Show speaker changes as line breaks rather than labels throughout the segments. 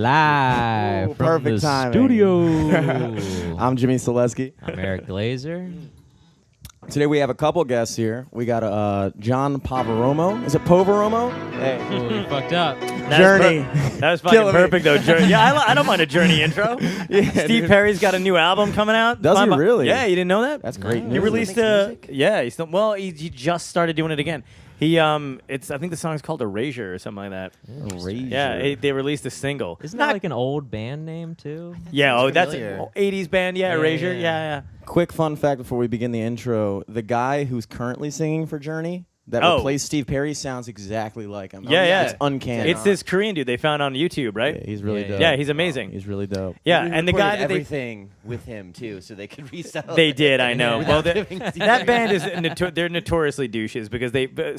Live from
perfect
the
timing.
studio.
I'm Jimmy Selesky.
I'm Eric Glazer.
Today we have a couple guests here. We got John Poveromo. Is it Poveromo? Hey.
Oh, you fucked up.
Journey.
That was fucking
Killing me.
perfect, though. Journey. Yeah, I don't mind a Journey intro.
Yeah,
Steve
dude.
Perry's got a new album coming out.
Does he really?
Yeah, you didn't know that?
That's great
No.
news.
He released
a.
Yeah, he just started doing it again. I think the song's called Erasure or something like that.
Erasure.
Yeah, they released a single.
Isn't that like an old band name, too?
Yeah, that's
familiar.
an 80s band. Yeah,
Yeah,
Erasure.
yeah.
Yeah.
Quick fun fact before we begin the intro. The guy who's currently singing for Journey that
Oh.
replaced Steve Perry sounds exactly like him.
Yeah.
It's uncanny.
It's this Korean dude they found on YouTube, right?
Yeah, he's really
Yeah,
dope.
Yeah, he's amazing.
He's really dope.
Yeah,
We
and the
recorded
guy that they
everything with him too, so they could resell.
They
it.
did, I know. Well,
Without giving Steve
that band
Perry.
is they're notoriously douches because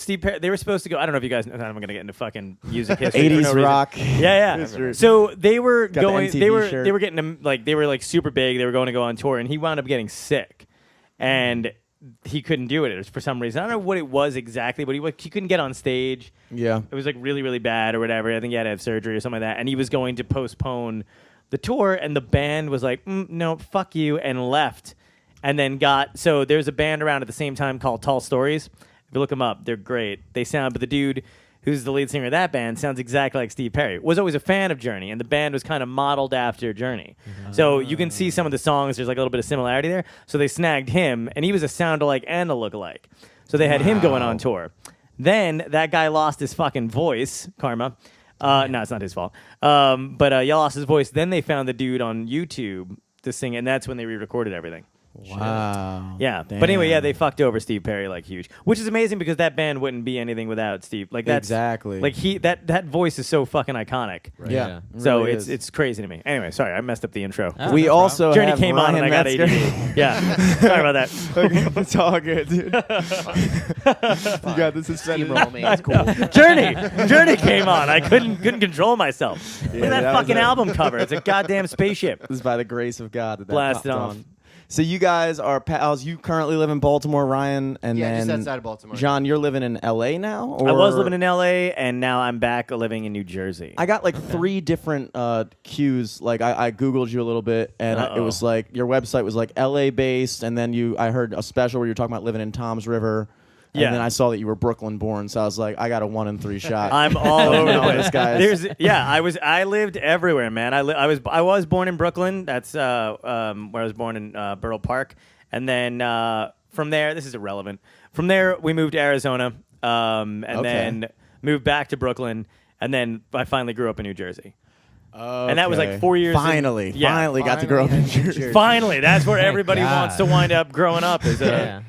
Steve Perry, they were supposed to go. I don't know if you guys. I'm gonna get into fucking music history. for
80s
no reason.
rock.
Yeah.
History.
So they were
Got the
going. They
MTV shirt.
were getting they were like super big. They were going to go on tour, and he wound up getting sick, and he couldn't do it for some reason. I don't know what it was exactly, but he couldn't get on stage.
Yeah.
It was like really, really bad or whatever. I think he had to have surgery or something like that. And he was going to postpone the tour, and the band was like, no, fuck you, and left. And then so there's a band around at the same time called Tall Stories. If you look them up, they're great. But the dude who's the lead singer of that band sounds exactly like Steve Perry. Was always a fan of Journey, and the band was kind of modeled after Journey. So you can see some of the songs, there's like a little bit of similarity there. So they snagged him, and he was a sound-alike and a look-alike. So they had him going on tour. Then that guy lost his fucking voice, Karma. No, it's not his fault. But he lost his voice. Then they found the dude on YouTube to sing, and that's when they re-recorded everything.
Wow.
Yeah,
Damn.
but anyway, yeah, they fucked over Steve Perry like huge, which is amazing because that band wouldn't be anything without Steve. Like that's
Exactly.
like that voice is so fucking iconic.
Right.
Yeah.
Yeah.
So
really
it's
is.
it's crazy to me. Anyway, sorry, I messed up the intro.
Oh,
We
no
also
Journey
have
came on
Ryan
and I got
Metzger.
ADD. Yeah, sorry about that.
It's all good, dude. You got this suspended.
Steamroll me. It's cool.
Journey came on. I couldn't control myself. Look at that
that was
fucking
it.
album cover. It's a goddamn spaceship.
This is by the grace of God that
Blasted
popped
off.
on. So you guys are pals. You currently live in Baltimore, Ryan, and
Yeah,
then
just outside of Baltimore.
John, you're living in L.A. now. Or?
I was living in L.A. and now I'm back living in New Jersey.
I got like 3 different cues. Like I googled you a little bit, and it was like your website was like L.A. based, and then I heard a special where you were talking about living in Tom's River. And
Yeah.
then I saw that you were Brooklyn born, so I was like, I got a 1 in 3 shot.
I'm all over the
know
place.
this guy's-
I lived everywhere, man. I was born in Brooklyn. That's where I was born in Borough Park, and then from there, this is irrelevant. From there, we moved to Arizona, and then moved back to Brooklyn, and then I finally grew up in New Jersey. And that was like 4 years.
Finally got to grow up in Jersey.
Finally, that's where everybody
God.
wants to wind up growing up is
Yeah.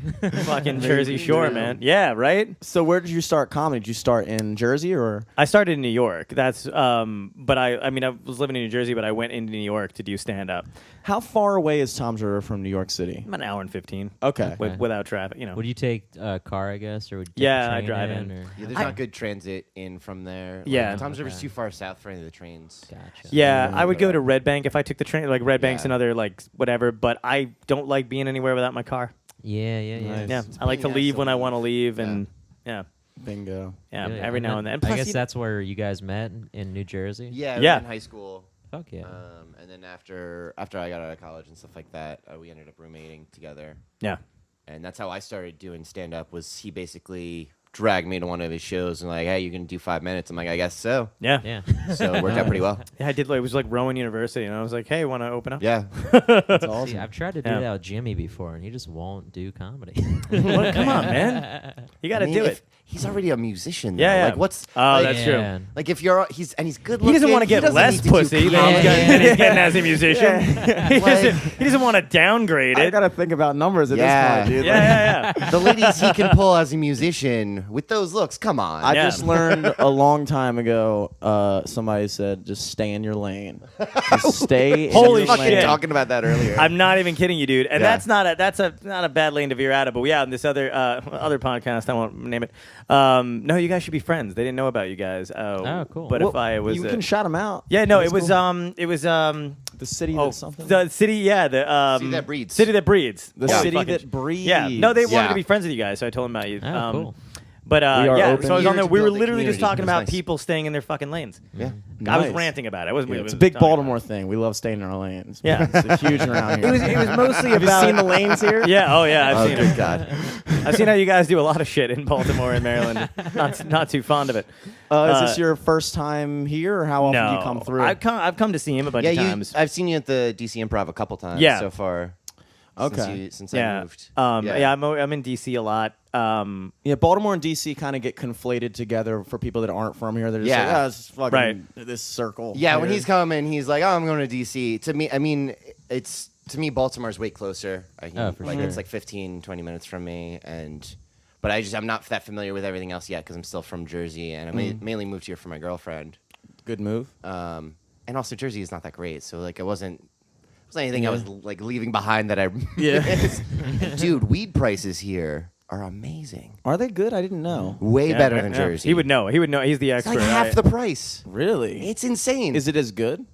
fucking Jersey Shore, man. Yeah, right.
So where did you start comedy? Did you start in Jersey or?
I started in New York. That's but I was living in New Jersey, but I went into New York to do stand up.
How far away is Tom's River from New York City?
I'm an hour and 15.
Okay.
Without traffic, you know.
Would you take a car, I guess, or would you take
Yeah,
the
I
train
drive
in?
in.
Or?
Yeah, there's not good transit in from there.
Yeah.
Tom's River's
Okay.
too far south for any of the trains.
Gotcha.
Yeah, I would go to Red Bank if I took the train, like Red Bank's
Yeah.
another like whatever. But I don't like being anywhere without my car.
Yeah.
Nice.
Yeah,
It's
I like to
pain in the
leave
ass
when
to
I want to
leave.
leave, and yeah,
Bingo.
every now and then.
I
Plus,
guess that's where you guys met in New Jersey.
Yeah, we
Yeah.
were in high school.
Fuck yeah.
And then after I got out of college and stuff like that, we ended up roommating together.
yeah.
And that's how I started doing stand up. Was he basically dragged me to one of his shows and like, hey, you can do 5 minutes. I'm like, I guess so.
Yeah.
Yeah.
So it worked out pretty well.
Yeah, I did. It was like Rowan University, and I was like, "Hey, want to open up?"
Yeah.
That's awesome.
See, I've tried to do
Yeah.
that with Jimmy before, and he just won't do comedy.
Well, come on, man. You got to
I mean,
do
if-
it.
He's already a musician. Though.
Yeah, yeah.
Like, what's?
Oh,
like,
that's true.
Yeah.
Like if he's good
He
looking.
doesn't want to get
doesn't
less
need to do
pussy than
comedy.
he's getting as a musician. He doesn't want to downgrade
I
it.
gotta think about numbers at
Yeah.
this point, dude.
Yeah.
The ladies he can pull as a musician with those looks. Come on.
I
Yeah.
just learned a long time ago. Somebody said, "Just stay in your lane. Just stay in
Holy
your
fucking
shit.
lane."
talking about that earlier.
I'm not even kidding you, dude. And
Yeah.
that's not a bad lane to veer out of. But yeah, on this other podcast, I won't name it. No, you guys should be friends. They didn't know about you guys.
Oh, cool.
But
Well,
if I was,
you can shout them out.
yeah, no,
That's
it was
cool.
the
the city
oh,
that something.
the city, yeah, the
City That Breeds.
City that breeds.
The
Holy
city
fucking
that breeds.
Yeah, no, they wanted
Yeah.
to be friends with you guys, so I told them about you.
Oh, cool.
But
We are
yeah,
open
so I was on
here
there.
to
We were
build a
literally just
community.
talking
It was
about
nice.
people staying in their fucking lanes.
Yeah.
I was
Nice.
ranting about it. I wasn't.
Yeah,
really
it's a big
talking
Baltimore
about
thing. We love staying in our lanes.
Yeah.
It's huge around here.
It was mostly
Have
about.
you seen the lanes here?
Yeah. Oh yeah. I've
Oh,
seen
good
it.
God.
I've seen how you guys do a lot of shit in Baltimore and Maryland. Not too fond of it.
Is this your first time here, or how often
No,
do you come through?
I've come to see him a bunch
Yeah,
of times.
I've seen you at the DC Improv a couple times
Yeah.
so far.
Okay.
Since I
yeah.
moved.
Yeah. I'm in DC a lot.
Yeah, Baltimore and DC kind of get conflated together for people that aren't from here. They're just
Yeah.
like, it's fucking
Right.
this circle.
Yeah, when
here."
he's coming, he's like, "Oh, I'm going to DC." To me, I mean, it's to me Baltimore's way closer.
For
like
sure.
it's like 15, 20 minutes from me, but I'm not that familiar with everything else yet because I'm still from Jersey, and I mainly moved here for my girlfriend.
Good move.
And also Jersey is not that great, so like it wasn't anything I was like leaving behind that I missed. Dude, weed prices here are amazing.
Are they good? I didn't know.
Way
Yeah,
better
yeah,
than
yeah.
Jersey.
He would know. He's the
It's
expert.
like half
right?
the price.
Really?
It's insane.
Is it as good?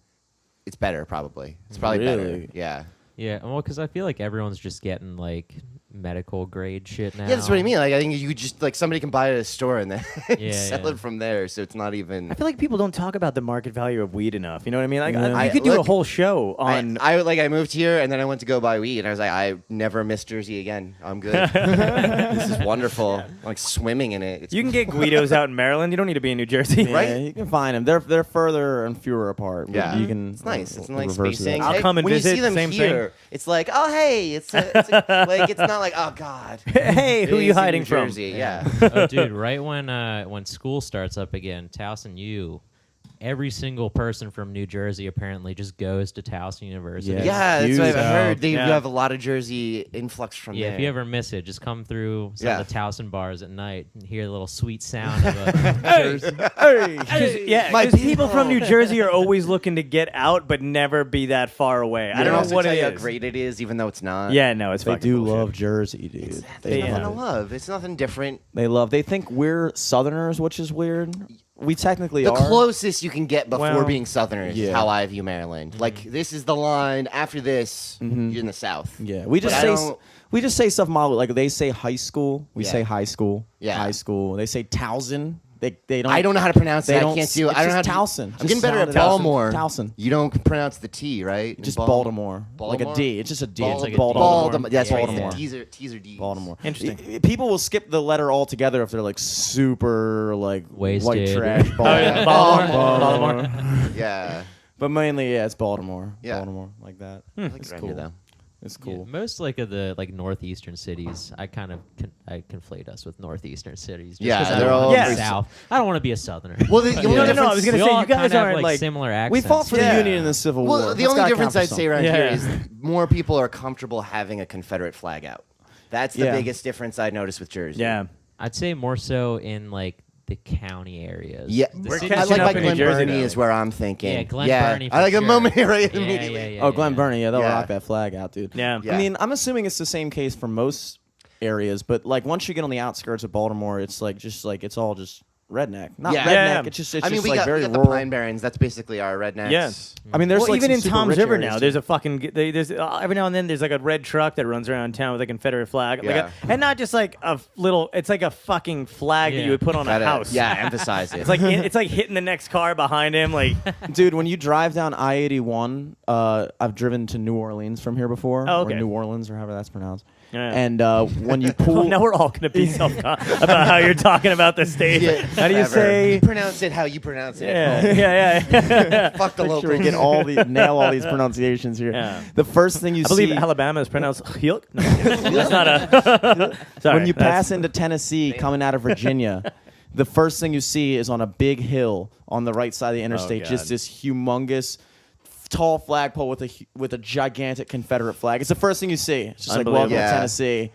It's better, probably. It's probably
Really?
better. Yeah.
Yeah, well, because I feel like everyone's just getting like medical grade shit now.
Yeah, that's what I mean. Like, I think you just like somebody can buy it at a store and then
Yeah,
sell
yeah.
it from there. So it's not even.
I feel like people don't talk about the market value of weed enough. You know what I mean? Like,
Yeah.
you could do a
Look,
whole show on.
I moved here and then I went to go buy weed and I was like, I never miss Jersey again. I'm good. This is wonderful. I'm like swimming in it. It's
You can get Guidos out in Maryland. You don't need to be in New Jersey.
Yeah,
Right?
you can find them. They're further and fewer apart. but
Yeah.
you can.
It's nice. It's nice
reverse
spacing.
that.
I'll come and
when
visit,
you see them
same
here, it's like, oh hey, it's like it's not like oh god.
Hey, who are
It
you
is in
hiding
New
from?
Jersey, yeah.
Oh, dude, right when school starts up again, Towson U, every single person from New Jersey apparently just goes to Towson University.
Yeah.
Yeah, that's
huge.
what I've heard. They
Yeah.
have a lot of Jersey influx from
Yeah,
there.
if you ever miss it, just come through some
Yeah.
of the Towson bars at night and hear the little sweet sound of a Jersey.
Hey.
Yeah,
My
because people from New
people.
Jersey are always looking to get out, but never be that far away. I
They
don't know
also
what
tell
it
you
is.
how great it is, even though it's not.
Yeah, no, it's
They
fucking
do
bullshit.
love Jersey, dude.
There's
They
Yeah.
nothing
love
to
it.
love. It's nothing different.
They think we're Southerners, which is weird. We technically
The
are.
closest you can get before
Well,
being Southerners
yeah.
is how I view Maryland. Like this is the line. After this, you're in the South.
Yeah, we just
But I
say
don't-
we just say stuff mild. Like they say high school, we
Yeah.
say high school.
Yeah.
high school. They say Towson. They don't.
I don't know how to pronounce
They
it. I
don't.
can't do it.
It's
I don't know how
just
to.
Towson.
I'm
Just
getting better
sound
at
it out.
Baltimore.
Towson.
You don't pronounce the T, right?
Just
In
Baltimore. Like a
Baltimore?
D. It's just a D. It's like a
Baltimore.
Baltimore.
That's right.
Baltimore.
T's are D's.
Baltimore.
Interesting.
People will skip the letter altogether if they're like super like white
Wasted.
trash.
Oh, yeah. Baltimore.
Baltimore.
Yeah.
But mainly, yeah, it's Baltimore.
Yeah.
Baltimore, like that.
I like
It's
it around
cool.
here, though.
It's
Yeah,
cool.
most like of the like northeastern cities, I kind of I conflate us with northeastern cities. Just
Yeah,
'cause I
they're
don't
all
wanna be
pretty
South. I don't want to be a southerner.
Well, the only
No, no,
difference.
no, I was gonna
We
say,
all
you guys
kinda have,
aren't, like-
similar
We
accents.
fought for
Yeah.
the Union in the Civil War.
Well, the
That's
only
gotta
difference
count
I'd
for
say
something.
around
Yeah.
here is more people are comfortable having a Confederate flag out. That's the
Yeah.
biggest difference I noticed with Jersey.
Yeah.
I'd say more so in like the county areas.
Yeah,
The
We're
cities
I
catching
like
up
my
in New
Glen
Jersey,
Burnie
though.
is where I'm thinking.
Yeah, Glen Burnie
I like
for
a
sure.
moment right
Yeah,
immediately.
yeah, yeah,
Oh, Glen
yeah.
Burnie, yeah, they'll
Yeah.
rock that flag out, dude.
Yeah.
Yeah.
I mean, I'm assuming it's the same case for most areas, but like once you get on the outskirts of Baltimore, it's like just like it's all just redneck. Not
Yeah.
redneck.
Yeah.
It's just
I mean, we
like
got
very
the
rural.
Pine Barrens. That's basically our rednecks.
Yeah.
I mean, there's
Well,
like
even
some
in
super
Tom's
rich
River
areas,
now,
too.
there's a fucking there's every now and then there's like a red truck that runs around town with a Confederate flag,
Yeah.
and not just like a little. It's like a fucking flag that
Yeah.
you would put on a
Gotta-
house.
Yeah, emphasize it.
It's like it's like hitting the next car behind him. Like,
Dude, when you drive down I-81, I've driven to New Orleans from here before.
Oh, okay.
Or New Orleans, or however that's pronounced.
Yeah.
And when you pull,
well, now we're all gonna be self about how you're talking about the state.
Yeah,
How do you
whatever.
say?
You pronounce it how you pronounce it.
Yeah, yeah.
Fuck the
make sure
locals.
we get nail all these pronunciations here.
Yeah.
The first thing you
I believe
see
Alabama is pronounced Hilk. No, that's not a. Sorry,
when you
that's-
pass into Tennessee coming out of Virginia, the first thing you see is on a big hill on the right side of the interstate,
God.
just this humongous tall flagpole with a gigantic Confederate flag. It's the first thing you see. It's just like welcome
Unbelievable.
to
Yeah.
Tennessee.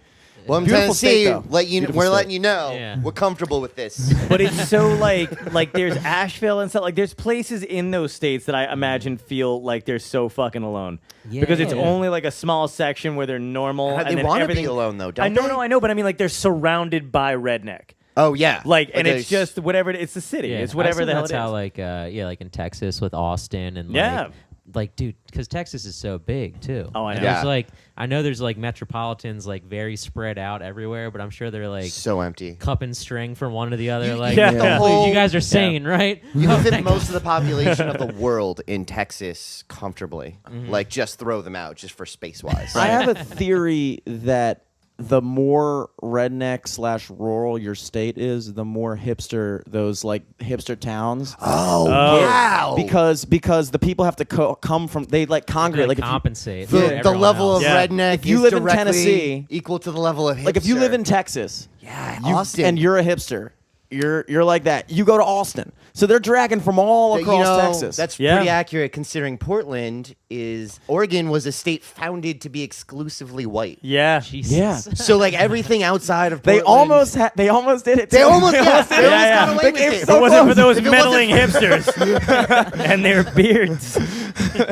Well, in
Beautiful
Tennessee,
state, though.
we're
Beautiful
letting
state.
you know
Yeah.
we're comfortable with this.
But it's so like there's Asheville and stuff. Like there's places in those states that I imagine feel like they're so fucking alone because it's
Yeah.
only like a small section where they're normal.
They
and then
want to
everything.
be alone, though, don't
I know,
they?
no, I know, but I mean like they're surrounded by redneck.
Oh yeah,
Like, and it's
there's-
just whatever. It's the city.
Yeah,
it's
I
whatever
assume
the hell
that's
it is.
how like like in Texas with Austin and
Yeah.
like, like, dude, because Texas is so big too.
Oh, I
And
know.
There's
Yeah.
like, I know there's like metropolitans like very spread out everywhere, but I'm sure they're like
So empty.
cupping string from one to the other.
You-
Like,
Yeah.
the
"Please,
whole-
you guys are sane, right?
You can fit
Thank
most of the population of the world in Texas comfortably.
Mm-hmm.
Like, just throw them out just for space wise.
I have a theory that the more redneck / rural your state is, the more hipster those like hipster towns.
Oh,
Oh.
wow!
Because the people have to come from, they like congregate. Like if you,
compensate.
the,
for
the
everyone
level
else.
of
Yeah.
redneck
If you
is
live in
directly
Tennessee-
equal to the level of hipster.
like if you live in Texas,
yeah,
you,
Austin,
and you're a hipster, you're like that. You go to Austin, so they're dragging from all
You
across
know,
Texas.
That's
Yeah.
pretty accurate considering Oregon was a state founded to be exclusively white.
Yeah.
Jesus.
Yeah.
So like everything outside of
they
Portland,
they almost did it.
they
too.
almost
They
yeah, they
did it.
almost
Yeah,
got
yeah.
away
They
with
came
it.
so
If it wasn't for
close.
those
If it
meddling hipsters and their beards.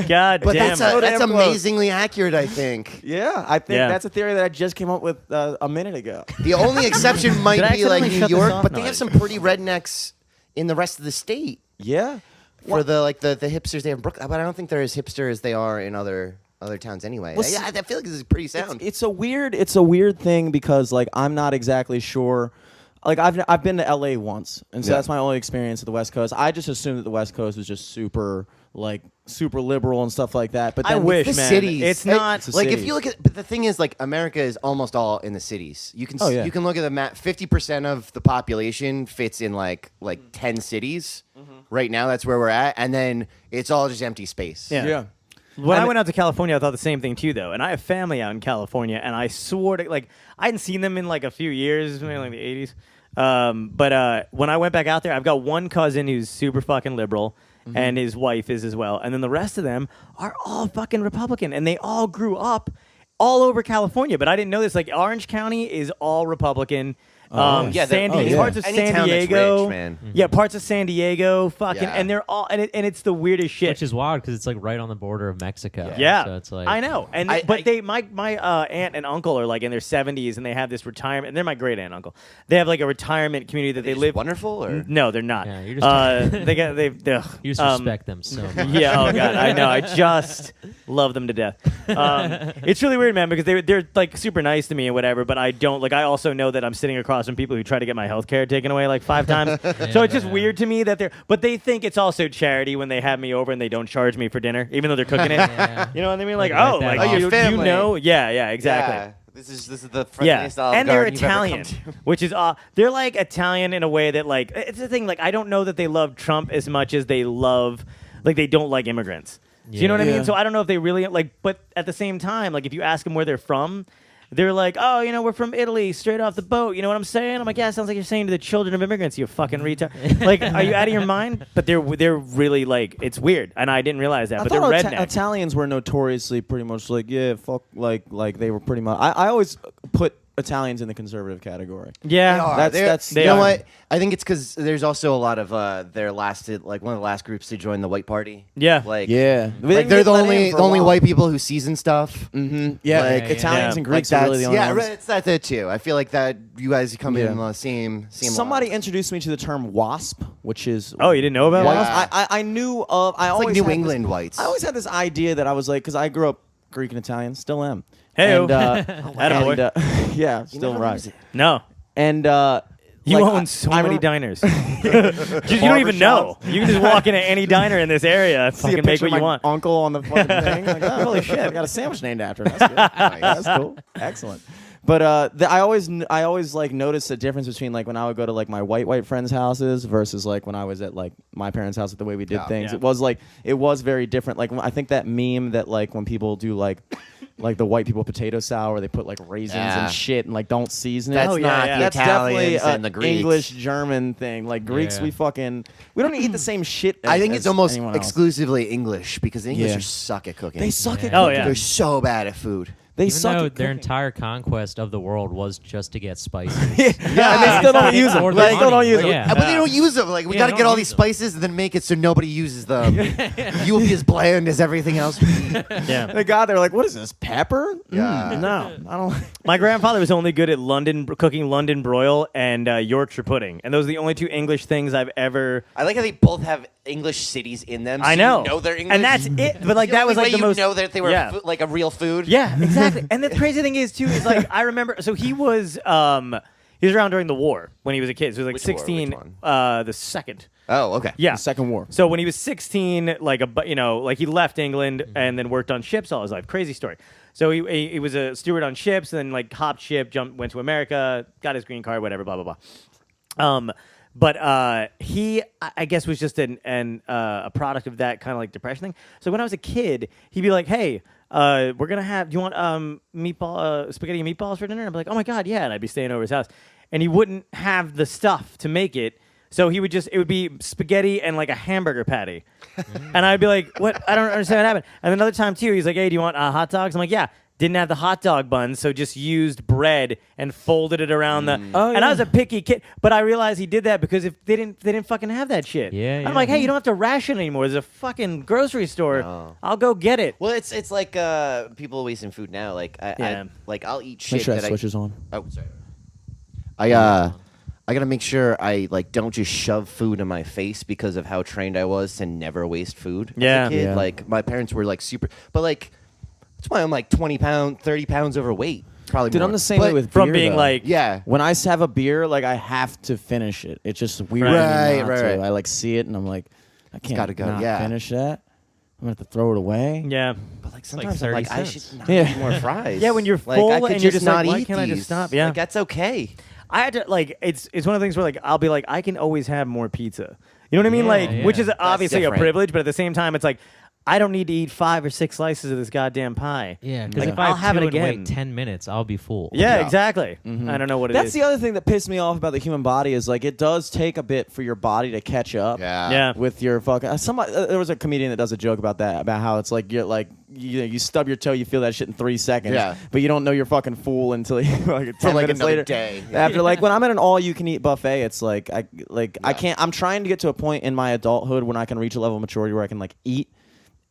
God
But
damn.
So
that's
damn close.
amazingly accurate, I think.
Yeah, I think
Yeah.
that's a theory that I just came up with a minute ago.
The only exception
Did
might
I
be like
accidentally
New
shut this
York,
off?
but
No,
they
I
have some
didn't.
pretty rednecks in the rest of the state.
Yeah.
For the hipsters they have in Brooklyn, but I don't think they're as hipster as they are in other towns anyway.
Well,
Yeah, I feel like this is pretty sound.
It's a weird thing because like I'm not exactly sure. Like I've been to LA once, and so
Yeah.
that's my only experience at the West Coast. I just assumed that the West Coast was just super liberal and stuff like that. But
I
then
wish,
the
man.
cities.
It's not
the
like if
cities.
you look at, but the thing is, like America is almost all in the cities. You can
Oh, yeah.
you can look at the map. 50% of the population fits in like 10 cities. Right now, that's where we're at, and then it's all just empty space.
Yeah. When I went out to California, I thought the same thing too, though. And I have family out in California, and I swore to I hadn't seen them in like a few years, maybe like the '80s. But when I went back out there, I've got one cousin who's super fucking liberal, and his wife is as well, and then the rest of them are all fucking Republican, and they all grew up all over California. But I didn't know this. Like Orange County is all Republican.
Yeah,
yeah.
Parts of
Any
San
town that's
Diego,
rich, man.
yeah, parts of San Diego, fucking,
Yeah.
and they're all, and it's the weirdest shit.
Which is wild because it's like right on the border of Mexico.
Yeah,
So it's like
I know, and my aunt and uncle are like in their 70s, and they have this retirement. And they're my great aunt and uncle. They have like a retirement community that they
Just
live.
wonderful, or
No, they're not.
Yeah, you're just-
they
you just respect them so much.
Yeah, oh god, I know. I just love them to death. It's really weird, man, because they're like super nice to me and whatever, but I don't like. I also know that I'm sitting across from people who try to get my health care taken away like 5 times. So it's just weird to me that but they think it's also charity when they have me over and they don't charge me for dinner, even though they're cooking it.
Yeah.
You know what I mean? Like,
Like,
oh,
right
like
back
you,
off.
do you
Family.
know? Yeah, exactly.
Yeah. This is the
Yeah,
friendliest Olive
and they're
Garden you've ever
Italian,
come to.
which is they're like Italian in a way that like it's the thing. Like I don't know that they love Trump as much as they love they don't like immigrants. Do you know what I
Yeah.
mean? So I don't know if they really but at the same time, like if you ask them where they're from, they're like, oh, we're from Italy, straight off the boat. You know what I'm saying? I'm like, yeah, it sounds like you're saying to the children of immigrants, you fucking retard. Like, are you out of your mind? But they're really like, it's weird, and I didn't realize that.
I
But they're
thought
redneck.
Italians were notoriously pretty much like fuck like they were pretty much. I always put Italians in the conservative category.
yeah,
They are.
That's-
they
you know
are.
what? I think it's because there's also a lot of their lasted like one of the last groups to join the white party.
Yeah.
Like
Yeah,
like they're the only white people who season stuff.
Mm-hmm. Yeah,
Like,
Italians
yeah.
and Greeks are really the only
yeah,
ones.
right, it's that too. I feel like that you guys come
Yeah.
in on the same.
Somebody
lines.
introduced me to the term WASP, which is
Oh, you didn't know about
Yeah.
WASP?
I knew of. I
It's
always
like New
had
England
This,
whites.
I always had this idea that I was like, because I grew up Greek and Italian, still am.
Hey-o.
And,
Attaboy.
yeah,
You
still
never
right.
lose it.
No.
And
You
like,
own so
I
many
remember-
diners. you don't even know. You can just walk into any diner in this area and
See a
fucking make
picture
what
of
you
my
want.
uncle on the fucking thing. Like, oh, holy shit! I got a sandwich named after him. That's good. That's cool. Excellent. But I always like noticed the difference between like when I would go to like my white friends' houses versus like when I was at like my parents' house, the way we did things.
Yeah.
It was very different. Like I think that meme that like when people do like the white people potato salad where they put like raisins
Yeah.
and shit and like don't season it.
That's
Oh, yeah,
not
yeah.
the
That's definitely
Italians and the Greeks.
English German thing. Like Greeks,
Yeah.
we don't eat the same shit.
I think
as
it's almost
anyone else.
exclusively English because the English
Yeah.
are suck at cooking.
They suck at
Oh,
cooking.
yeah.
They're so bad at food.
They
Even
suck
though
at
their
cooking.
entire conquest of the world was just to get spices.
Yeah, and they still don't use them.
Or
They
the
still don't
money.
use them.
Yeah.
But they don't use them. Like we
Yeah,
got to
don't
get all
use
these
them.
spices and then make it so nobody uses them. You will be as bland as everything else we eat.
Yeah.
They got there like, what is this, pepper?
Yeah.
No, I don't.
My grandfather was only good at cooking London broil and Yorkshire pudding, and those are the only 2 English things I've ever.
I like how they both have English cities in them. So
I know.
You know they're English.
And that's it. But like
The
that was
only
like
way
the
you
most.
know that they were
Yeah.
like a real food.
Yeah, exactly. And the crazy thing is too is like I remember. So he was around during the war when he was a kid. So he was like
Which war?
16.
Which one?
The second.
Oh, okay.
Yeah.
The Second War.
So when he was 16, like like he left England and then worked on ships all his life. Crazy story. So he was a steward on ships, and then like hopped ship, went to America, got his green card, whatever, blah blah blah. But he, I guess, was just a product of that kind of like depression thing. So when I was a kid, he'd be like, "Hey, we're gonna have. Do you want spaghetti and meatballs for dinner?" And I'd be like, "Oh my god, yeah!" And I'd be staying over his house, and he wouldn't have the stuff to make it. So it would be spaghetti and like a hamburger patty. And I'd be like, what? I don't understand what happened. And another time too, he's like, hey, do you want hot dogs? I'm like, yeah. Didn't have the hot dog buns, so just used bread and folded it around the.
Oh,
and I
yeah.
was a picky kid, but I realized he did that because if they didn't fucking have that shit.
Yeah,
I'm
yeah.
like, hey, you don't have to ration anymore. There's a fucking grocery store.
No.
I'll go get it.
Well, it's like people wasting food now. Like
Yeah.
I'll eat shit
Make sure
that
that switches on.
Oh, sorry. I gotta make sure I like don't just shove food in my face because of how trained I was to never waste food.
Yeah.
As a kid.
Yeah.
Like my parents were like super, but like that's why I'm like 30 pounds overweight. Probably.
Dude,
more.
I'm the same
But-
way with
From
beer,
being
though.
like,
Yeah.
When I have a beer, like I have to finish it. It's just weird.
Right.
not
Right,
to.
right.
I like see it and I'm like, I can't
gotta go,
not
yeah.
finish that. I'm gonna have to throw it away.
yeah.
But like sometimes I'm
30
like I
cents.
should not
Yeah.
eat more fries.
Yeah, when you're
like,
full
I could
and you're just
not
like, why
eat
can't I just
these.
stop? Yeah.
Like that's okay.
I had to like it's one of the things where like I'll be like I can always have more pizza. You know what I mean?
Yeah,
Like
yeah.
which is
That's
obviously a
different.
privilege, but at the same time it's like I don't need to eat 5 or 6 slices of this goddamn pie.
Yeah, because
Like,
if I
I'll have it
two and
again.
wait 10 minutes, I'll be full.
Yeah,
Yeah.
exactly. I don't know what it
That's
is.
the other thing that pissed me off about the human body is like it does take a bit for your body to catch up.
Yeah.
With your fucking there was a comedian that does a joke about that, about how it's like you're like you stub your toe, you feel that shit in 3 seconds,
Yeah.
but you don't know you're fucking full until you, like 10
like
minutes
another
later.
day.
After like when I'm at an all you can eat buffet, it's like I can't. I'm trying to get to a point in my adulthood when I can reach a level of maturity where I can like eat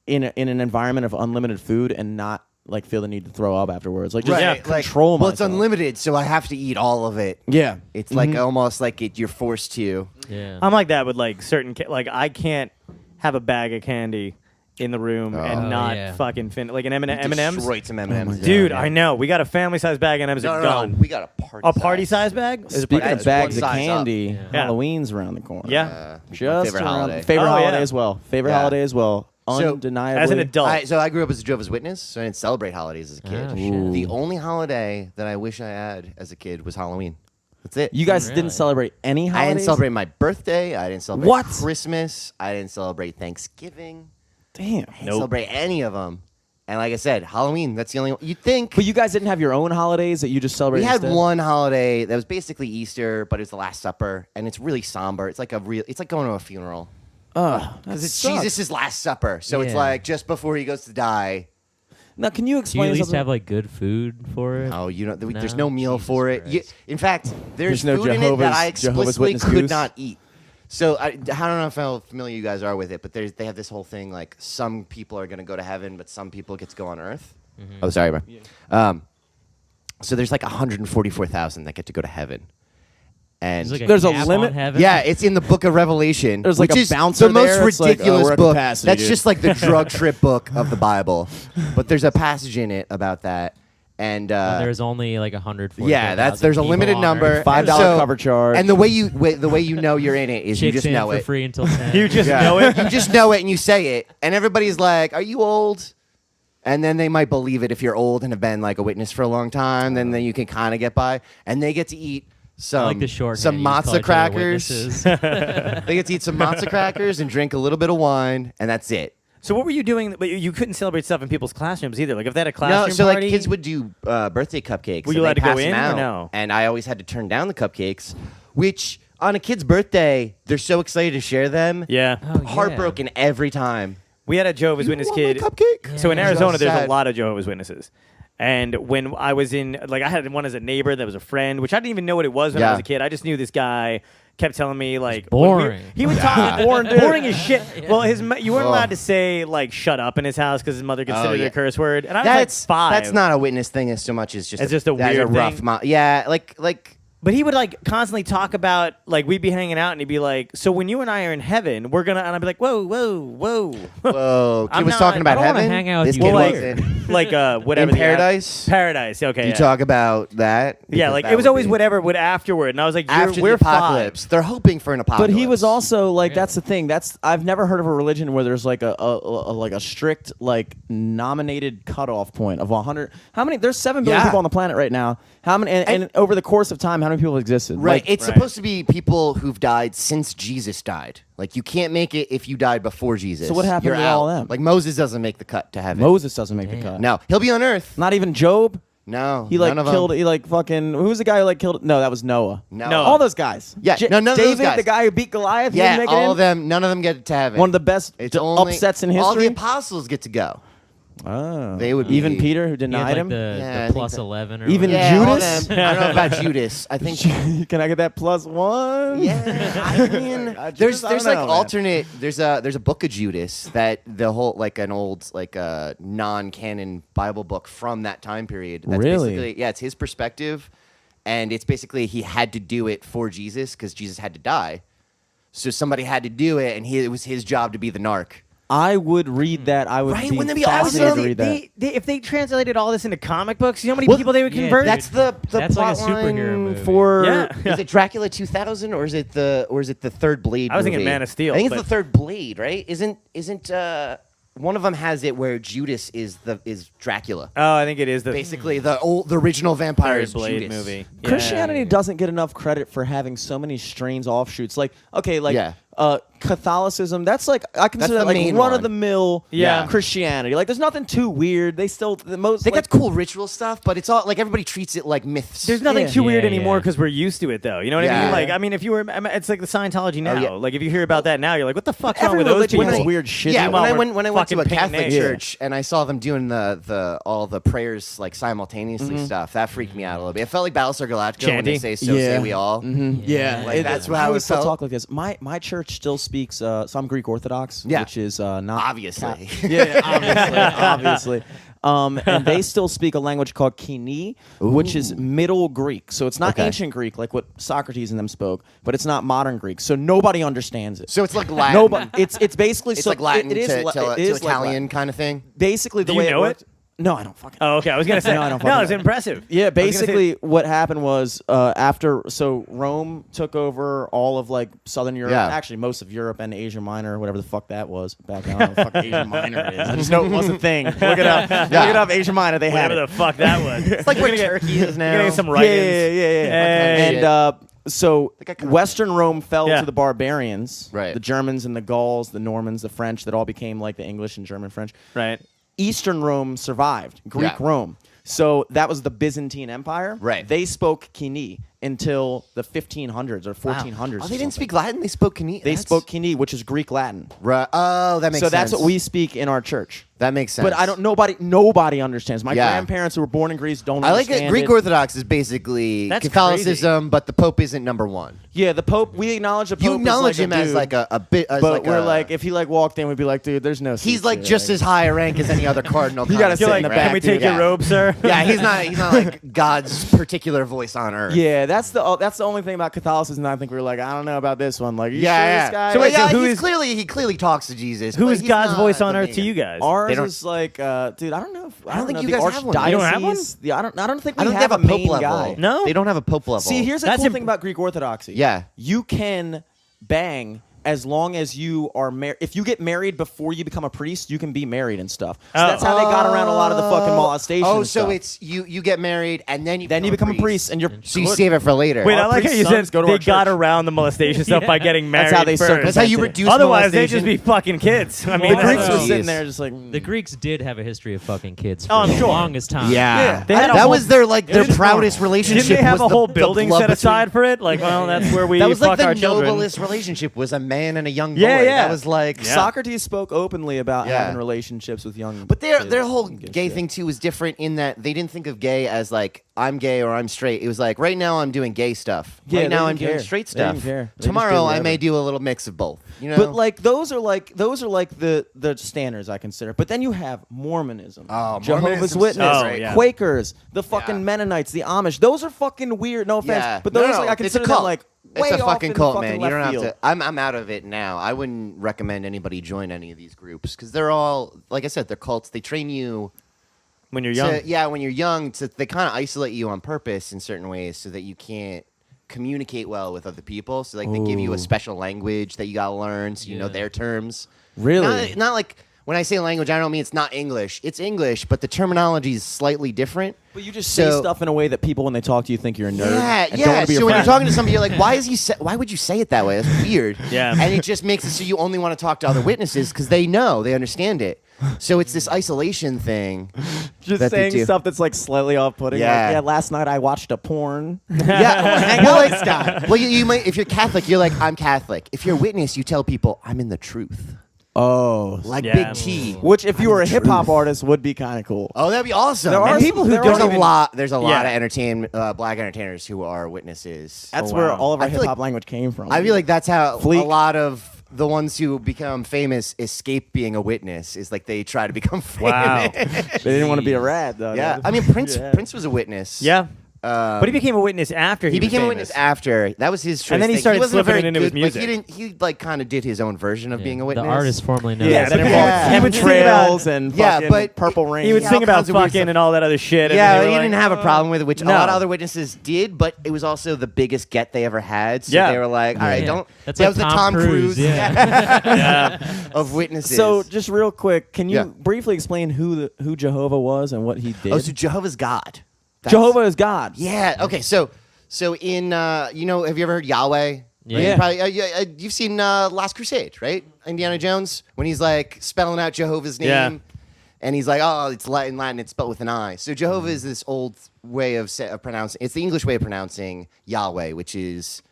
in an environment of unlimited food and not like feel the need to throw up afterwards. Like just
Right.
control
Well, it's
myself.
unlimited, so I have to eat all of it.
Yeah.
It's like almost like you're forced to.
Yeah.
I'm like that with like certain like I can't have a bag of candy in the room and not
yeah.
fucking like an M&M's.
Destroyed some M&Ms.
Dude, I know. We got a family size bag and M&M's
No,
are
no,
gone.
no. We got a party.
A party size bag? Is a
Speaking
party
of
size.
bags of
one size up.
candy,
Yeah.
Halloween's around the corner.
Yeah.
Just
favorite
around
holiday.
Favorite
Oh,
holiday
yeah.
as well. Favorite
Yeah.
holiday as well.
So,
Undeniably.
As an adult.
So I grew up as a Jehovah's Witness, so I didn't celebrate holidays as a kid.
Oh, shit.
The only holiday that I wish I had as a kid was Halloween. That's it.
You guys
Really?
didn't celebrate any
I
holidays?
didn't celebrate my birthday. I didn't celebrate
What?
Christmas. I didn't celebrate Thanksgiving.
Damn.
I didn't
Nope.
celebrate any of them. And like I said, Halloween, that's the only one. You'd think.
But you guys didn't have your own holidays that you just
We
celebrated
had
instead?
one holiday that was basically Easter, but it was the Last Supper, and it's really somber. It's like it's like going to a funeral
Ugh.
because it's
sucks.
Jesus' Last Supper. So it's
Yeah.
like just before he goes to die.
Now, can you
Do you
explain
at least
something?
have like good food for it?
Oh, you know, there's
No?
no meal
Jesus
for it.
Christ.
In fact, there's
There's no
food in it that I
Jehovah's
explicitly
Witness
could
goose?
not eat. So I don't know how familiar you guys are with it, but they have this whole thing like some people are going to go to heaven, but some people get to go on earth. Oh, sorry, bro. So there's like 144,000 that get to go to heaven, and
There's a
cap
limit?
on heaven?
yeah, it's in the Book of Revelation.
There's like
which
a
is
bouncer
the most
there. It's like,
ridiculous
we're at
book.
capacity,
That's
dude.
just like the drug trip book of the Bible. But there's a passage in it about that, and
There's only like 140.
yeah, there's a limited number.
$5
So-
cover charge.
And the way you know you're in it is you
Chicks
just
in
know
for
it.
free until 10.
You just
Yeah.
know it.
You just know it and you say it, and everybody's like, "Are you old?" And then they might believe it if you're old and have been like a witness for a long time. Then you can kind of get by, and they get to eat some
I like the short
some matzah crackers.
crackers.
They get to eat some matzah crackers and drink a little bit of wine, and that's it.
So what were you doing? But you couldn't celebrate stuff in people's classrooms either. Like if they had a classroom
No, so
party,
like kids would do birthday cupcakes.
Were you
and
allowed
they'd
to go
pass them
in or
out,
no?
And I always had to turn down the cupcakes, which on a kid's birthday, they're so excited to share them.
yeah.
Oh, yeah.
Heartbroken every time.
We had a Jehovah's Witness
want my
kid.
cupcake?
So in
Yeah.
Arizona, there's a
Sad.
lot of Jehovah's Witnesses. And when I was in, like, I had one as a neighbor that was a friend, which I didn't even know what it was when I was a kid. I just knew this guy kept telling me, like,
boring.
He would talk boring as shit. Well, you weren't allowed to say, like, shut up in his house because his mother considered it a curse word. And I was like 5.
That's not a witness thing as so much as just
it's just a weird
rough
thing.
yeah, like.
But he would like constantly talk about like we'd be hanging out and he'd be like, so when you and I are in heaven, we're gonna, and I'd be like, whoa.
Whoa, kid was talking about
I don't wanna
heaven.
hang out with
This
you
kid
later.
wasn't.
like whatever.
In paradise.
Paradise. Okay.
You talk about that.
Yeah,
because
like
that
it was
would
always
be-
whatever would afterward, and I was like,
after
we're
the apocalypse.
5.
They're hoping for an apocalypse.
But he was also like, that's the thing. I've never heard of a religion where there's like a strict like nominated cutoff point of 100. How many? There's 7 billion people on the planet right now. How many? And over the course of time, how many people have existed?
Right.
Like,
It's supposed to be people who've died since Jesus died. Like you can't make it if you died before Jesus.
So what happened
You're
to
out.
all of them?
Like Moses doesn't make the cut to heaven.
Moses doesn't make the cut.
No, he'll be on Earth.
Not even Job.
No,
He like
none of
killed.
them.
He like fucking. Who was the guy who like killed? No, that was Noah.
No.
All those guys.
Yeah, none of those
David,
guys.
the guy who beat Goliath. he
Yeah,
didn't make it
all
in?
of them. None of them get to heaven.
One of the best
It's only
upsets in
All the
history.
apostles get to go.
Oh.
They would
even
be-
Peter who
He had,
denied
like,
him.
the
Yeah, I think
plus
that-
11 or
Even
whatever.
Yeah, all
Judas?
them. I don't know about Judas. I think.
Can I get that +1?
Yeah, I mean, there's
I don't
like
know, man.
alternate. There's a book of Judas that the whole like an old like non-canon Bible book from that time period. That's
Really?
basically it's his perspective, and it's basically he had to do it for Jesus because Jesus had to die, so somebody had to do it, and it was his job to be the narc.
I would read that. I would
Right?
be
Wouldn't that be
fascinated
awesome?
to read that.
If they translated all this into comic books, you know how many
Well,
people they would
yeah,
convert?
dude.
That's the
That's like a
plot line
superhero movie.
for
Yeah.
is it Dracula 2000 or is it the third Blade?
I was thinking
movie?
Man of Steel,
I think it's
but-
the third Blade, right? Isn't one of them has it where Judas is Dracula?
Oh, I think it is the
Basically, the original vampire
Third
is
Blade
Judas.
movie. Yeah.
Christianity doesn't get enough credit for having so many strange offshoots. Like, okay, like
Yeah.
Catholicism, that's like, I consider
the
that like
main
run-of-the-mill
Yeah.
Christianity. Like, there's nothing too weird. They still, the most,
They
like,
got cool ritual stuff, but it's all like everybody treats it like myths.
There's nothing
Yeah.
too weird
Yeah,
anymore
yeah.
because we're used to it, though. You know what I
Yeah.
mean? Like, I mean, if you were, it's like the Scientology now.
yeah.
Like, if you hear about that now, you're like, what the fuck's wrong
every
with those
religion
people?
has weird shit.
Yeah,
Meanwhile,
when I went to a
fucking paying
Catholic
names.
church and I saw them doing the all the prayers like simultaneously stuff, that freaked me out a little bit. It felt like Battlestar Galactica when they
Chanting.
say "So say we all."
Yeah,
Like, that's
I
how
always
it
still
felt.
talk like this. My church still speaks. So I'm Greek Orthodox,
Yeah.
which is not
Obviously.
yeah, obviously. And they still speak a language called Kini, which is Middle Greek. So it's not
Okay.
ancient Greek like what Socrates and them spoke, but it's not modern Greek. So nobody understands it.
So it's like Latin.
Nobody. It's basically
It's
so
like Latin
it is
to,
la-
to,
it
to
is like
Italian
Latin.
kind of thing.
Basically, the
Do
way
you know
worked. No, I don't fucking.
Oh, okay. I was gonna say.
No, I don't fucking
it's
know.
impressive.
Yeah,
I was gonna say-
basically what happened was so Rome took over all of like Southern Europe,
Yeah.
actually most of Europe and Asia Minor, whatever the fuck that was back then. I don't know what the fuck Asia Minor is. I just know it was a thing. Look it up. Look it up, Asia Minor. They had
Whatever
it.
the fuck that was.
It's like where Turkey is now.
You're gonna get some
Yeah,
write-ins.
yeah.
Shit.
And so
I kinda-
Western Rome fell
Yeah.
to the barbarians,
Right.
the Germans and the Gauls, the Normans, the French, that all became like the English and German French.
Right.
Eastern Rome survived, Greek
Yeah.
Rome. So that was the Byzantine Empire.
Right.
They spoke Kini until the 1500s or 1400s.
Oh,
or
they didn't
something.
speak Latin. They spoke Kini.
They spoke Kini, which is Greek Latin.
Right. Oh, that makes
So
sense.
that's what we speak in our church.
That makes sense.
But I don't. Nobody understands. My
Yeah.
grandparents who were born in Greece don't
I like
understand
it. Greek
it.
Orthodox is basically
That's
Catholicism, but the Pope isn't number one.
Yeah, the Pope. We acknowledge the Pope.
You acknowledge
as
him
like a
as
dude,
like a bit. As
but
like
we're
a,
like, if he like walked in, we'd be like, dude, there's no.
he's
seats
like
here.
just as high a rank as any other cardinal.
You gotta
kind
sit
of
in
thing,
the
right?
back,
Can we take
dude.
your robe, sir?
Yeah, he's not like God's particular voice on earth.
Yeah, that's the only thing about Catholicism that I think we were like, I don't know about this one. Like, you
Yeah,
sure
yeah.
this guy?
So wait,
yeah,
who
he
is-
clearly talks to Jesus.
Who
but
is
he's
God's
not
voice on
the
earth to
main-
you guys?
Ours
They don't-
is like, dude, I don't know. I don't
think
know.
you
The
guys have one.
archdiocese.
You don't have one?
I don't think
I
we
don't
have
have
a
a pope
main
level.
guy.
No?
They don't have a pope level.
See, here's the
That's
cool
imp-
thing about Greek Orthodoxy.
Yeah.
You can bang as long as you are married. If you get married before you become a priest, you can be married and stuff. So
Oh.
that's how they got around a lot of the fucking molestation.
Oh,
and
so
stuff.
it's you get married and then you
become a priest and you're
so you save it for later.
Wait, I
Our
like how
priest
you
sons
said
go to
they
our
got
church.
around the molestation stuff by getting married.
That's how they
first.
circumvent
That's how you
it.
reduce
Otherwise, they
molestation.
just be fucking kids. I mean,
the
Well,
Greeks
that's-
were
so-
sitting there just like
The Greeks did have a history of fucking kids for
Oh, I'm
the
sure.
longest time.
Yeah,
They had a
that
whole-
was their their
was
proudest
normal.
relationship.
Didn't they have
was
a whole
the
building
love
set
between-
aside for it? Like, well, that's where we
That was
fuck
like the
our children.
noblest relationship was a man and a young boy.
Yeah, yeah.
That was like
Socrates spoke openly about
Yeah.
having relationships with young.
But their
kids
whole
and
gay
shit.
thing too was different in that they didn't think of gay as like I'm gay or I'm straight. It was like right now I'm doing gay stuff.
Yeah,
right
they
now
didn't
I'm doing
care.
straight
They didn't
stuff.
care. They just
Tomorrow
did
I may
whatever.
do a little mix of both. You know.
But like those are like the standards I consider. But then you have Mormonism,
Oh,
Jehovah's
Mormonism's
Witness,
so great. Yeah.
Quakers, the fucking
Yeah.
Mennonites, the Amish. Those are fucking weird. No offense,
yeah,
but those
no,
like I
it's a
consider
cult.
them like way
it's a
off
fucking
in
cult,
fucking
man. You
left
don't have
field.
to. I'm out of it now. I wouldn't recommend anybody join any of these groups because they're all, like I said, they're cults. They train you.
When you're young.
When you're young, they kind of isolate you on purpose in certain ways so that you can't communicate well with other people. So like they give you a special language that you gotta learn so you know their terms.
Really?
Not like when I say language, I don't mean it's not English. It's English, but the terminology is slightly different.
But you just say stuff in a way that people, when they talk to you, think you're a nerd.
Yeah,
and
yeah.
Don't wanna be your
So when you're
friend.
talking to somebody, you're like, why would you say it that way? That's weird.
Yeah.
And it just makes it so you only want to talk to other witnesses because they understand it. So it's this isolation thing.
just
that they
saying
do.
stuff that's like slightly off-putting.
Yeah.
Like, yeah, last night I watched a porn.
Yeah,
Hang out with this guy.
Well, you might, if you're Catholic, you're like, I'm Catholic. If you're a witness, you tell people, I'm in the truth.
Oh,
Like
Yeah.
Big T.
which if you
I'm
were a
the
hip hop
truth.
artist would be kind of cool.
Oh, that'd be awesome.
There are
And
people who
there's
don't
a
even-
lot. There's a lot
Yeah.
of black entertainers who are witnesses.
That's
Oh,
where
wow.
all of our
I feel
hip hop
like-
language came from.
I feel like that's how
Fleek.
a lot of the ones who become famous escape being a witness. Is like they try to become famous.
Wow.
they didn't want to be a rat though.
Yeah, I mean Prince.
Yeah.
Prince was a witness.
Yeah. But he became a witness after
He
was
became a
famous.
witness after. That was his choice.
And then he
thing.
started
wasn't a
slipping
very
it into his
good-
music.
Like, he like kind of did his own version of being a witness.
The artist formerly known
Yeah,
as
then it
Yeah.
involved
He would sing about-
chemtrails and
Yeah,
fucking
but
Purple Rain.
He would
Yeah,
sing
all
about
kinds of weird
fucking
stuff.
and all that other shit. and
Yeah,
they
he
were
didn't
like,
have a problem with it, which
No.
a lot of other witnesses did, but it was also the biggest get they ever had. So
Yeah.
they were like, all right,
Yeah.
don't.
That's
that
like
was the
Tom
Tom
Cruise,
Cruise
Yeah.
of witnesses.
So just real quick, can you
Yeah.
briefly explain who Jehovah was and what he did?
so Jehovah's God. That's-
Jehovah is God.
Yeah. Okay. So in have you ever heard Yahweh?
Yeah.
Right? Probably, you've seen Last Crusade, right? Indiana Jones, when he's like spelling out Jehovah's name,
Yeah.
and he's like, oh, it's in Latin, it's spelled with an I. So Jehovah is this old way of pronouncing. It's the English way of pronouncing Yahweh, which is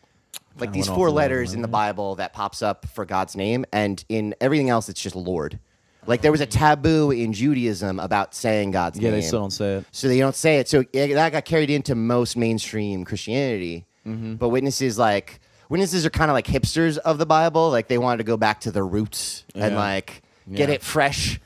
like these
went
4
off the
letters
rails,
in the Bible that pops up for God's name, and in everything else, it's just Lord. Like there was a taboo in Judaism about saying God's
Yeah,
name.
they still don't say it.
So they don't say it. So that got carried into most mainstream Christianity. But witnesses are kind of like hipsters of the Bible. Like they wanted to go back to the roots and
Yeah.
like get
Yeah.
it fresh.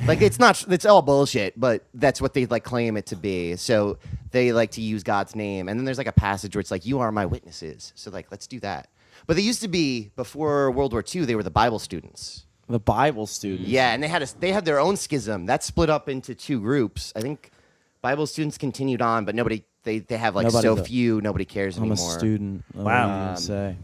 Like it's all bullshit, but that's what they like claim it to be. So they like to use God's name. And then there's like a passage where it's like, you are my witnesses. So like, let's do that. But they used to be, before World War II, they were the Bible students.
The Bible student.
Yeah, and they had their own schism. That split up into 2 groups. I think Bible students continued on, but nobody they have like
Nobody's
so
a-
few, nobody cares
I'm
anymore.
a student. I don't
Wow.
know what you say.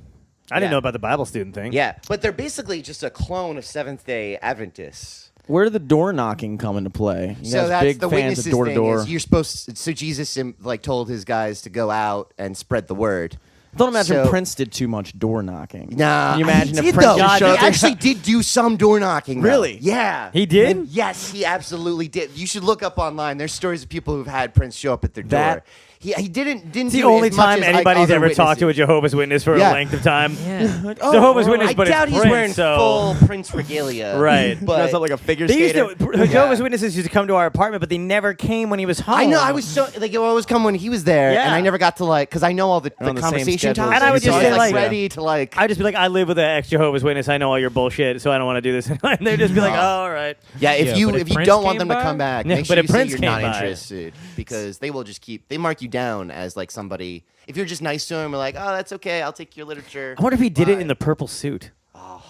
I didn't
Yeah.
know about the Bible student thing.
Yeah, but they're basically just a clone of Seventh-day Adventists.
Where did the door knocking come into play? You
So
guys
that's
big
the
fans
witnesses
of door to
thing.
door.
Is you're supposed. So Jesus like told his guys to go out and spread the word.
Don't imagine
So-
Prince did too much door knocking.
Nah,
Can you imagine
he
if
did,
Prince
though.
just showed
He
up?
actually did do some door knocking. though.
Really?
Yeah.
He did?
And yes, he absolutely did. You should look up online. There's stories of people who've had Prince show up at their
That-
door. He didn't
It's the
do it
only
as much
time
as, like,
anybody's
other
ever talked to a
witnesses.
Jehovah's Witness for
Yeah.
a length of time.
Yeah.
Jehovah's Witness,
I
but
doubt
it's
he's
Prince,
wearing
so
full Prince regalia.
Right.
But
Dress up like a figure
they used
skater.
to, Jehovah's Witnesses used to come to our apartment, but they never came when he was home.
I know. I was so like it would always come when he was there,
Yeah.
and I never got to like because I know all the
on the same
conversation
schedule
topics.
And I would
so
just
was,
say, like-
ready to like.
I'd just be like, I live with an ex-Jehovah's Witness. I know all your bullshit, so I don't want to do this. And they'd just be like, oh, all right.
Yeah, if
Yeah,
you
but if
if you
Prince
don't want
came
them to
by?
come back,
Yeah,
make
but
sure
if
you say
Prince
you're
came
not
by.
interested because they will just they mark you down as like somebody. If you're just nice to him, or like, oh, that's okay, I'll take your literature.
I wonder if he did it
Bye.
in the purple suit.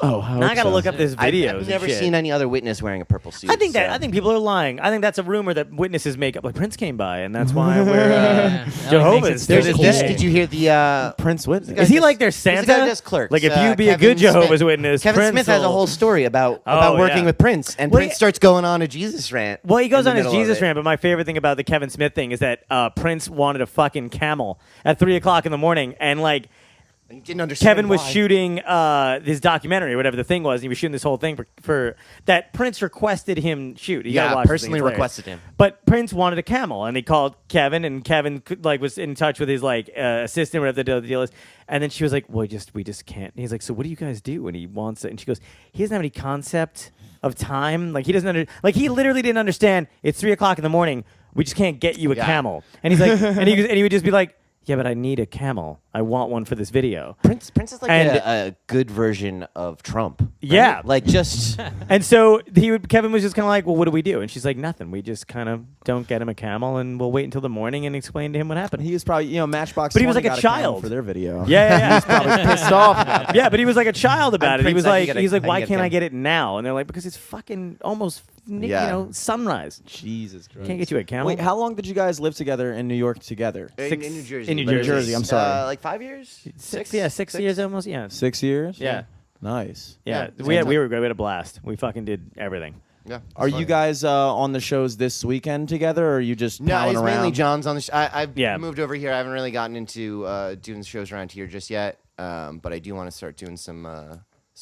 Oh, I
Now I
hope
got to
so.
look up this video.
I've never seen any other witness wearing a purple suit.
I think that
so.
I think people are lying. I think that's a rumor that witnesses make up. Like Prince came by, and that's why we're
Yeah.
Jehovah's.
That
to
makes it
this
still
day.
Did you hear the?
Prince Witness.
Is he like their
He's the
Santa?
guy who does Clerks.
Like if you be a
Kevin
good Jehovah's
Smith.
Witness,
Kevin
Prince
Smith has a
will-
whole story about
Oh,
working
yeah.
with Prince, and
Well,
Prince
yeah.
starts going on a Jesus rant.
Well, he goes
in
on
the
his
middle of
Jesus
it.
rant, but my favorite thing about the Kevin Smith thing is that Prince wanted a fucking camel at 3:00 in the morning, and like
And you didn't understand
Kevin was
why.
shooting his documentary or whatever the thing was. And he was shooting this whole thing for that Prince requested him shoot. You gotta
Yeah,
watch this thing,
personally
it's hilarious.
requested him.
But Prince wanted a camel, and he called Kevin, and Kevin was in touch with his assistant, whatever the deal is. And then she was like, "Well, we just can't." And he's like, "So what do you guys do?" And he wants it, and she goes, "He doesn't have any concept of time. Like he doesn't he literally didn't understand. It's 3:00 in the morning. We just can't get you a camel." And he's like, and he would just be like, "Yeah, but I need a camel. I want one for this video."
Prince is like
And-
a good version of Trump. right?
Yeah.
Like just
And so Kevin was just kind of like, "Well, what do we do?" And she's like, "Nothing. We just kind of don't get him a camel, and we'll wait until the morning and explain to him what happened."
He was probably, Matchbox.
But he was
20
like a
got camel
child.
for their video.
Yeah.
Probably pissed off about that.
Yeah, but he was like a child about it. He
Prince,
was
I can
like,
get a-
he's like,
I can
"Why
get
can't I
him."
get it now?" And they're like, "Because it's fucking almost, sunrise.
Jesus Christ.
Can't get you a camel."
Wait, how long did you guys live together in New York together?
in New Jersey.
in New
New Jersey, I'm sorry.
Like 5 years?
6 years almost. Yeah,
6 years?
yeah,
Nice.
yeah.
Yeah,
We were great. We had a blast. We fucking did everything.
Yeah.
Are you guys on the shows this weekend together, or are you just
No,
palling
it's
around?
mainly John's on the I've
Yeah.
moved over here. I haven't really gotten into doing shows around here just yet. But I do want to start doing some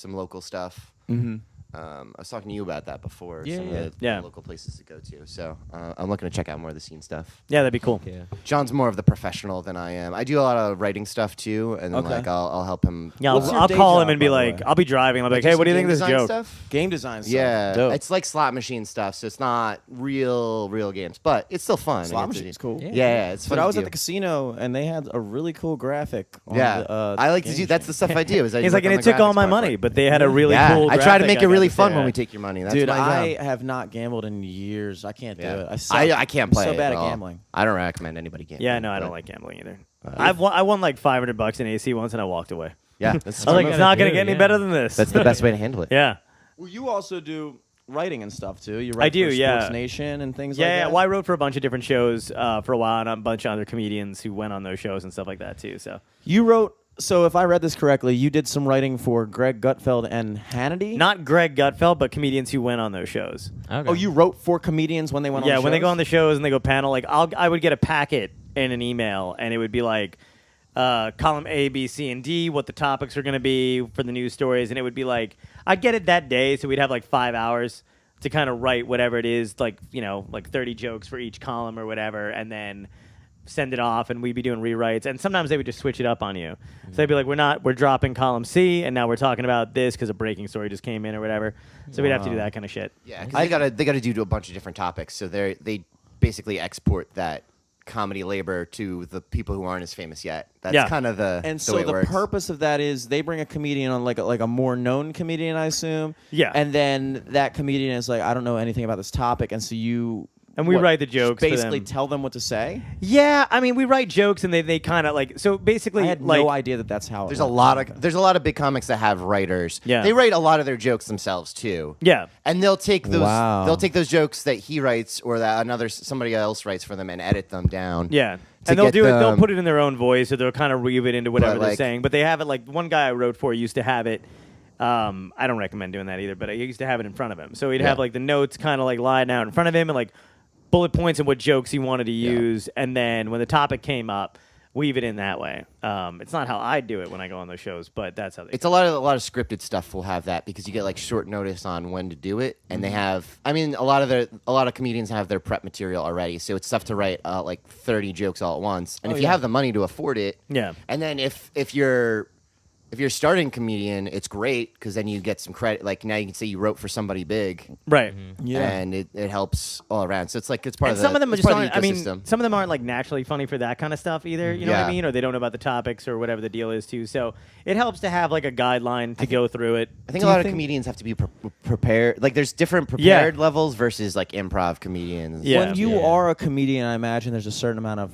local stuff.
Mm-hmm.
I was talking to you about that before.
Yeah,
some
yeah.
of the
Yeah.
local places to go to. So I'm looking to check out more of the scene stuff.
Yeah, that'd be cool.
Yeah.
John's more of the professional than I am. I do a lot of writing stuff too, and then
Okay.
I'll help him.
Yeah,
What's your
I'll
day
call
job,
him and be
by the
like,
way?
I'll be driving. I'll be like,
Do
"Hey,
some
what do you think
game
of this
design
joke?"
Stuff?
Game design stuff.
Yeah,
Dope.
it's like slot machine stuff, so it's not real games, but it's still fun.
Slot
I get to
machine's
do-
cool.
Yeah, it's fun.
But I was
to
at
do.
the casino, and they had a really cool graphic. On
Yeah,
the,
I like to
game
do. That's the
machine.
stuff I do. Is I
He's
work
like, and
on
it
the
took all
graphics
my
part
money,
for it.
but they had a really
Yeah,
cool.
I try to
graphic
make it
got
really
to
fun
say.
when we take your money. That's
Dude,
my
I
job.
have not gambled in years. I can't do
Yeah.
it. I suck.
I can't play.
I'm so
it
bad
at
at
all.
gambling.
I don't recommend anybody gambling.
Yeah, no, I don't
but-
like gambling either. I won like $500 in AC once, and I walked away.
Yeah, that's,
I was like,
move.
"It's not gonna
Dude,
get any
yeah.
better than this."
that's the best way to handle it.
Yeah.
Well, you also do writing and stuff too. You write
I do,
for
yeah.
Sports Nation and things
Yeah,
like
yeah.
that.
Well, I wrote for a bunch of different shows for a while, and a bunch of other comedians who went on those shows and stuff like that too. So
You wrote. So if I read this correctly, you did some writing for Greg Gutfeld and Hannity.
not Greg Gutfeld, but comedians who went on those shows.
Okay.
Oh, you wrote for comedians when they went on.
Yeah,
the
when they go
shows?
on the shows and they go panel, like I would get a packet in an email, and it would be like column A, B, C, and D, what the topics are going to be for the news stories, and it would be like I'd get it that day, so we'd have like 5 hours to kind of write whatever it is, like like 30 jokes for each column or whatever, and then send it off, and we'd be doing rewrites, and sometimes they would just switch it up on you. So they'd be like, we're dropping column C, and now we're talking about this because a breaking story just came in or whatever. So we'd have to do that kind of shit.
Yeah, because they gotta do a bunch of different topics. So they basically export that comedy labor to the people who aren't as famous yet. That's
Yeah.
kind of the
And
the
so
way it
the
works.
purpose of that is they bring a comedian on like a more known comedian, I assume.
Yeah.
And then that comedian is like, I don't know anything about this topic, and so you.
And we write the
just
jokes for
Basically,
them.
tell them what to say.
Yeah, I mean, we write jokes, and they kind of like, so basically,
I had
like,
no idea that that's how.
There's a lot of big comics that have writers.
Yeah.
They write a lot of their jokes themselves too.
yeah.
And they'll take those
Wow.
they'll take those jokes that he writes or that somebody else writes for them and edit them down.
Yeah.
to
And they'll
get
do it. They'll
them-
put it in their own voice, or they'll kind of weave it into whatever
But,
they're
like-
saying. But they have it like one guy I wrote for used to have it. I don't recommend doing that either, but I used to have it in front of him. So he'd have like the notes kind of like lying out in front of him and like bullet points and what jokes he wanted to use. And then when the topic came up, weave it in that way. It's not how I do it when I go on those shows, but that's how they.
It's a lot of scripted stuff will have that because you get like short notice on when to do it, and they have. I mean, a lot of comedians have their prep material already, so it's tough to write like 30 jokes all at once. And if you have the money to afford it,
Yeah.
And then if you're starting comedian, it's great because then you get some credit. Like now you can say you wrote for somebody big,
Right.
Yeah.
and it helps all around. So it's like it's part
And
of the.
some of them are
it's
just
part of
aren't,
the
I mean,
ecosystem.
some of them aren't like naturally funny for that kind of stuff either. You know what I
Yeah.
mean? Or they don't know about the topics or whatever the deal is too. So it helps to have like a guideline to go through it.
I think
Do
a
you
lot of
think-
comedians have to be prepared. Like, there's different prepared levels versus like improv comedians.
Yeah.
When you are a comedian, I imagine there's a certain amount of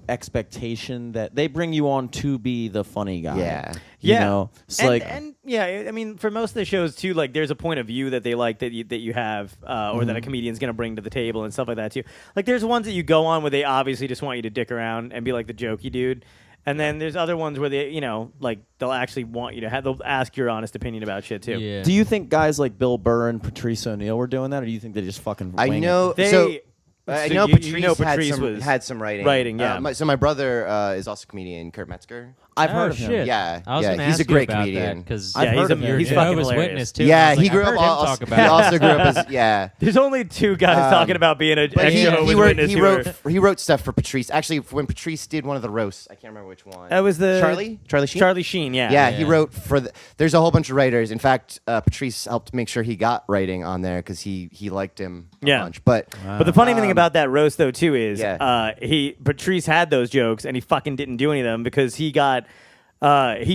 expectation that they bring you on to be the funny guy.
Yeah.
You
Yeah.
know? It's
and,
like
and yeah, I mean, for most of the shows too, like there's a point of view that they like that you have, or that a comedian's gonna bring to the table and stuff like that too. Like there's ones that you go on where they obviously just want you to dick around and be like the jokey dude, and then there's other ones where they, like they'll actually want you to have, they'll ask your honest opinion about shit too.
Yeah.
do you think guys like Bill Burr and Patrice O'Neill were doing that, or do you think they just fucking
I
wing it?
know.
They,
so I
So
know
you
Patrice,
know Patrice
had some writing.
Writing, yeah.
So my brother is also a comedian, Kurt Metzger.
I've
Oh,
heard of him.
shit.
Yeah,
I was
yeah,
gonna
he's
ask
a great
you about
comedian.
because
I've heard of him.
you're
He's
a
fucking
Jehovah's
hilarious.
Witness too.
Yeah,
and I was
he
like,
grew
I've
up.
heard him
Also,
talk
he
about it.
also grew up as
There's only two guys talking about being a
But
Jehovah's Witness.
he wrote stuff for Patrice. Actually, when Patrice did one of the roasts, I can't remember which one.
That was the
Charlie Sheen.
Charlie Sheen, yeah.
Yeah, he
Yeah.
wrote for there's a whole bunch of writers. In fact, Patrice helped make sure he got writing on there because he liked him a
Yeah.
bunch. But
But the funny thing about that roast though too is
Yeah.
Patrice had those jokes and he fucking didn't do any of them because he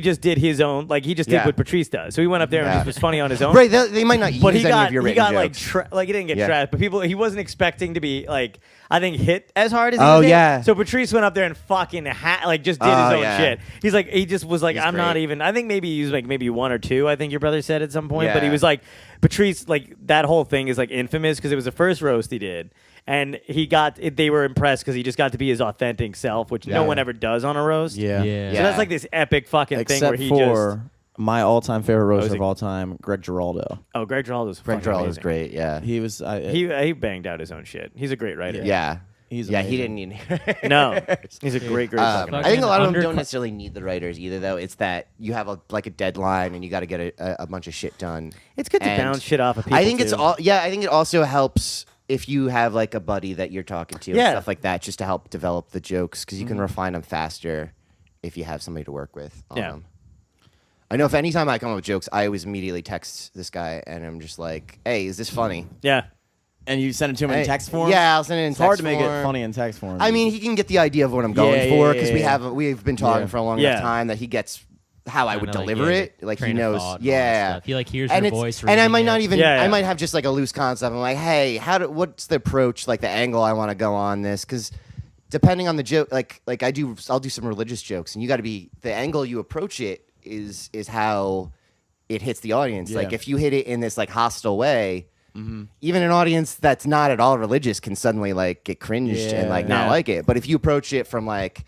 just did his own, like he just did
Yeah.
what Patrice does. So he went up there and
Yeah.
just was funny on his own.
right, they might not
But
use
he
any
got
of your
he
written
got like
jokes.
like he didn't get
Yeah.
trashed, but he wasn't expecting to be like I think hit as hard as he
Oh,
was hit.
yeah.
So Patrice went up there and fucking just did his
Oh,
own
yeah.
shit. He just was like
He's
I'm not
great.
even. I think maybe he used like maybe one or two. I think your brother said at some point, but he
Yeah.
was like Patrice like that whole thing is like infamous because it was the first roast he did. And they were impressed because he just got to be his authentic self, which no
Yeah.
one ever does on a roast.
Yeah.
Yeah.
So that's like this epic fucking thing where
Except
he
for my all-time favorite roaster
was
of
it-
all time, Greg Giraldo.
Greg Giraldo's
Greg
fucking
Giraldo is
amazing.
great. Yeah,
He was.
He banged out his own shit. He's a great writer.
yeah.
He's
He
amazing.
didn't need.
No, he's a great fucking
I
writer.
think a lot of them
Fucking
don't necessarily need the writers either, though. It's that you have a deadline and you got to get a bunch of shit done.
It's good to
And
bounce shit off of people.
I think it's
too.
all. Yeah, I think it also helps if you have like a buddy that you're talking to and
Yeah.
stuff like that, just to help develop the jokes because you can refine them faster if you have somebody to work with on
Yeah.
them. I know if anytime I come up with jokes, I always immediately text this guy and I'm just like, "Hey, is this funny?"
Yeah.
And you send it to him in
Hey,
text form.
Yeah, I'll send it in
It's
text
hard to make it
form.
funny in text form.
I mean, he can get the idea of what I'm going
Yeah,
for
yeah,
because
yeah.
we've been talking
Yeah.
for a long
Yeah.
enough time that he gets how I would
Kinda like,
deliver
yeah,
it. Like he
train of
knows,
thought and all that
yeah.
stuff. He like hears
And
your
it's-
voice.
and I
reading
might
it.
not even.
Yeah, yeah.
I might have just like a loose concept. I'm like, hey, what's the approach? Like the angle I want to go on this because. Depending on the joke, like I'll do some religious jokes, and you got to be the angle you approach it is how it hits the audience.
Yeah.
Like if you hit it in this like hostile way, even an audience that's not at all religious can suddenly like get cringed and like not
Yeah.
like it. But if you approach it from like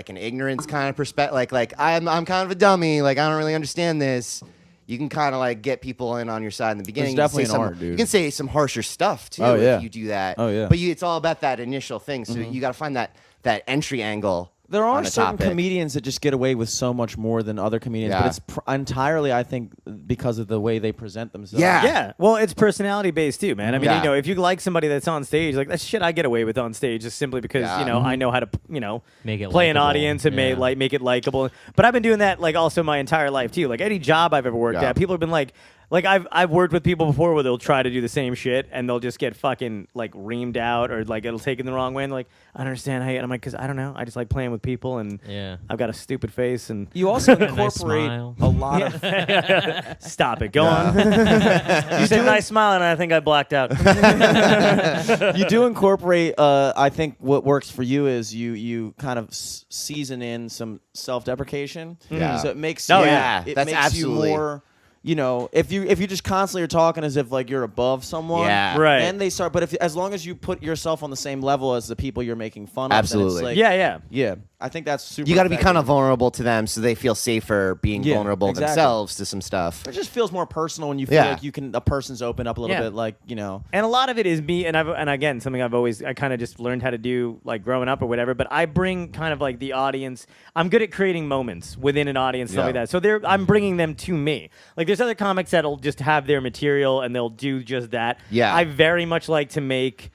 an ignorance kind of perspective, like I'm kind of a dummy, like I don't really understand this. You can kind of like get people in on your side in the beginning.
There's
You can
definitely
say
an
some-
art, dude.
You can say some harsher stuff too
Oh, yeah.
if you do that.
Oh, yeah.
But it's all about that initial thing. So you got to find that entry angle.
There
on
are
a
certain
topic.
comedians that just get away with so much more than other comedians,
Yeah.
but it's entirely, I think, because of the way they present themselves.
Yeah.
Yeah, well, it's personality based too, man. I mean,
Yeah.
you know, if you like somebody that's on stage, like that's shit I get away with on stage, just simply because
Yeah.
you know I know how to, you know,
Make it
play an
likable.
audience and
Yeah.
make it likable. But I've been doing that like also my entire life too. Like any job I've ever worked
Yeah.
at, people have been like I've worked with people before where they'll try to do the same shit and they'll just get fucking like reamed out or like it'll take it the wrong way. And they're like, I don't understand how you. And I'm like, because I don't know. I just like playing with people and
Yeah.
I've got a stupid face and
You also
Nice
incorporate
smile.
a lot of.
stop it. Go on. You said nice smile and I think I blacked out.
You do incorporate. I think what works for you is you kind of season in some self-deprecation.
Yeah.
So it makes
Oh,
you,
yeah.
it
That's
makes
absolutely-
you more. You know, if you just constantly are talking as if like you're above someone,
Yeah.
Right.
And they start, but as long as you put yourself on the same level as the people you're making fun of, then
Absolutely.
it's like,
Yeah.
yeah. I think that's super.
You got to be kind of
effective.
vulnerable to them so they feel safer being
Yeah,
vulnerable
exactly.
themselves to some stuff.
It just feels more personal when you feel
Yeah.
like you can. A person's open up a little
Yeah.
bit, like you know.
And a lot of it is me, and again something I kind of just learned how to do like growing up or whatever. But I bring kind of like the audience. I'm good at creating moments within an audience, stuff
Yeah.
like that. So I'm bringing them to me. Like there's other comics that'll just have their material and they'll do just that.
Yeah.
I very much like to make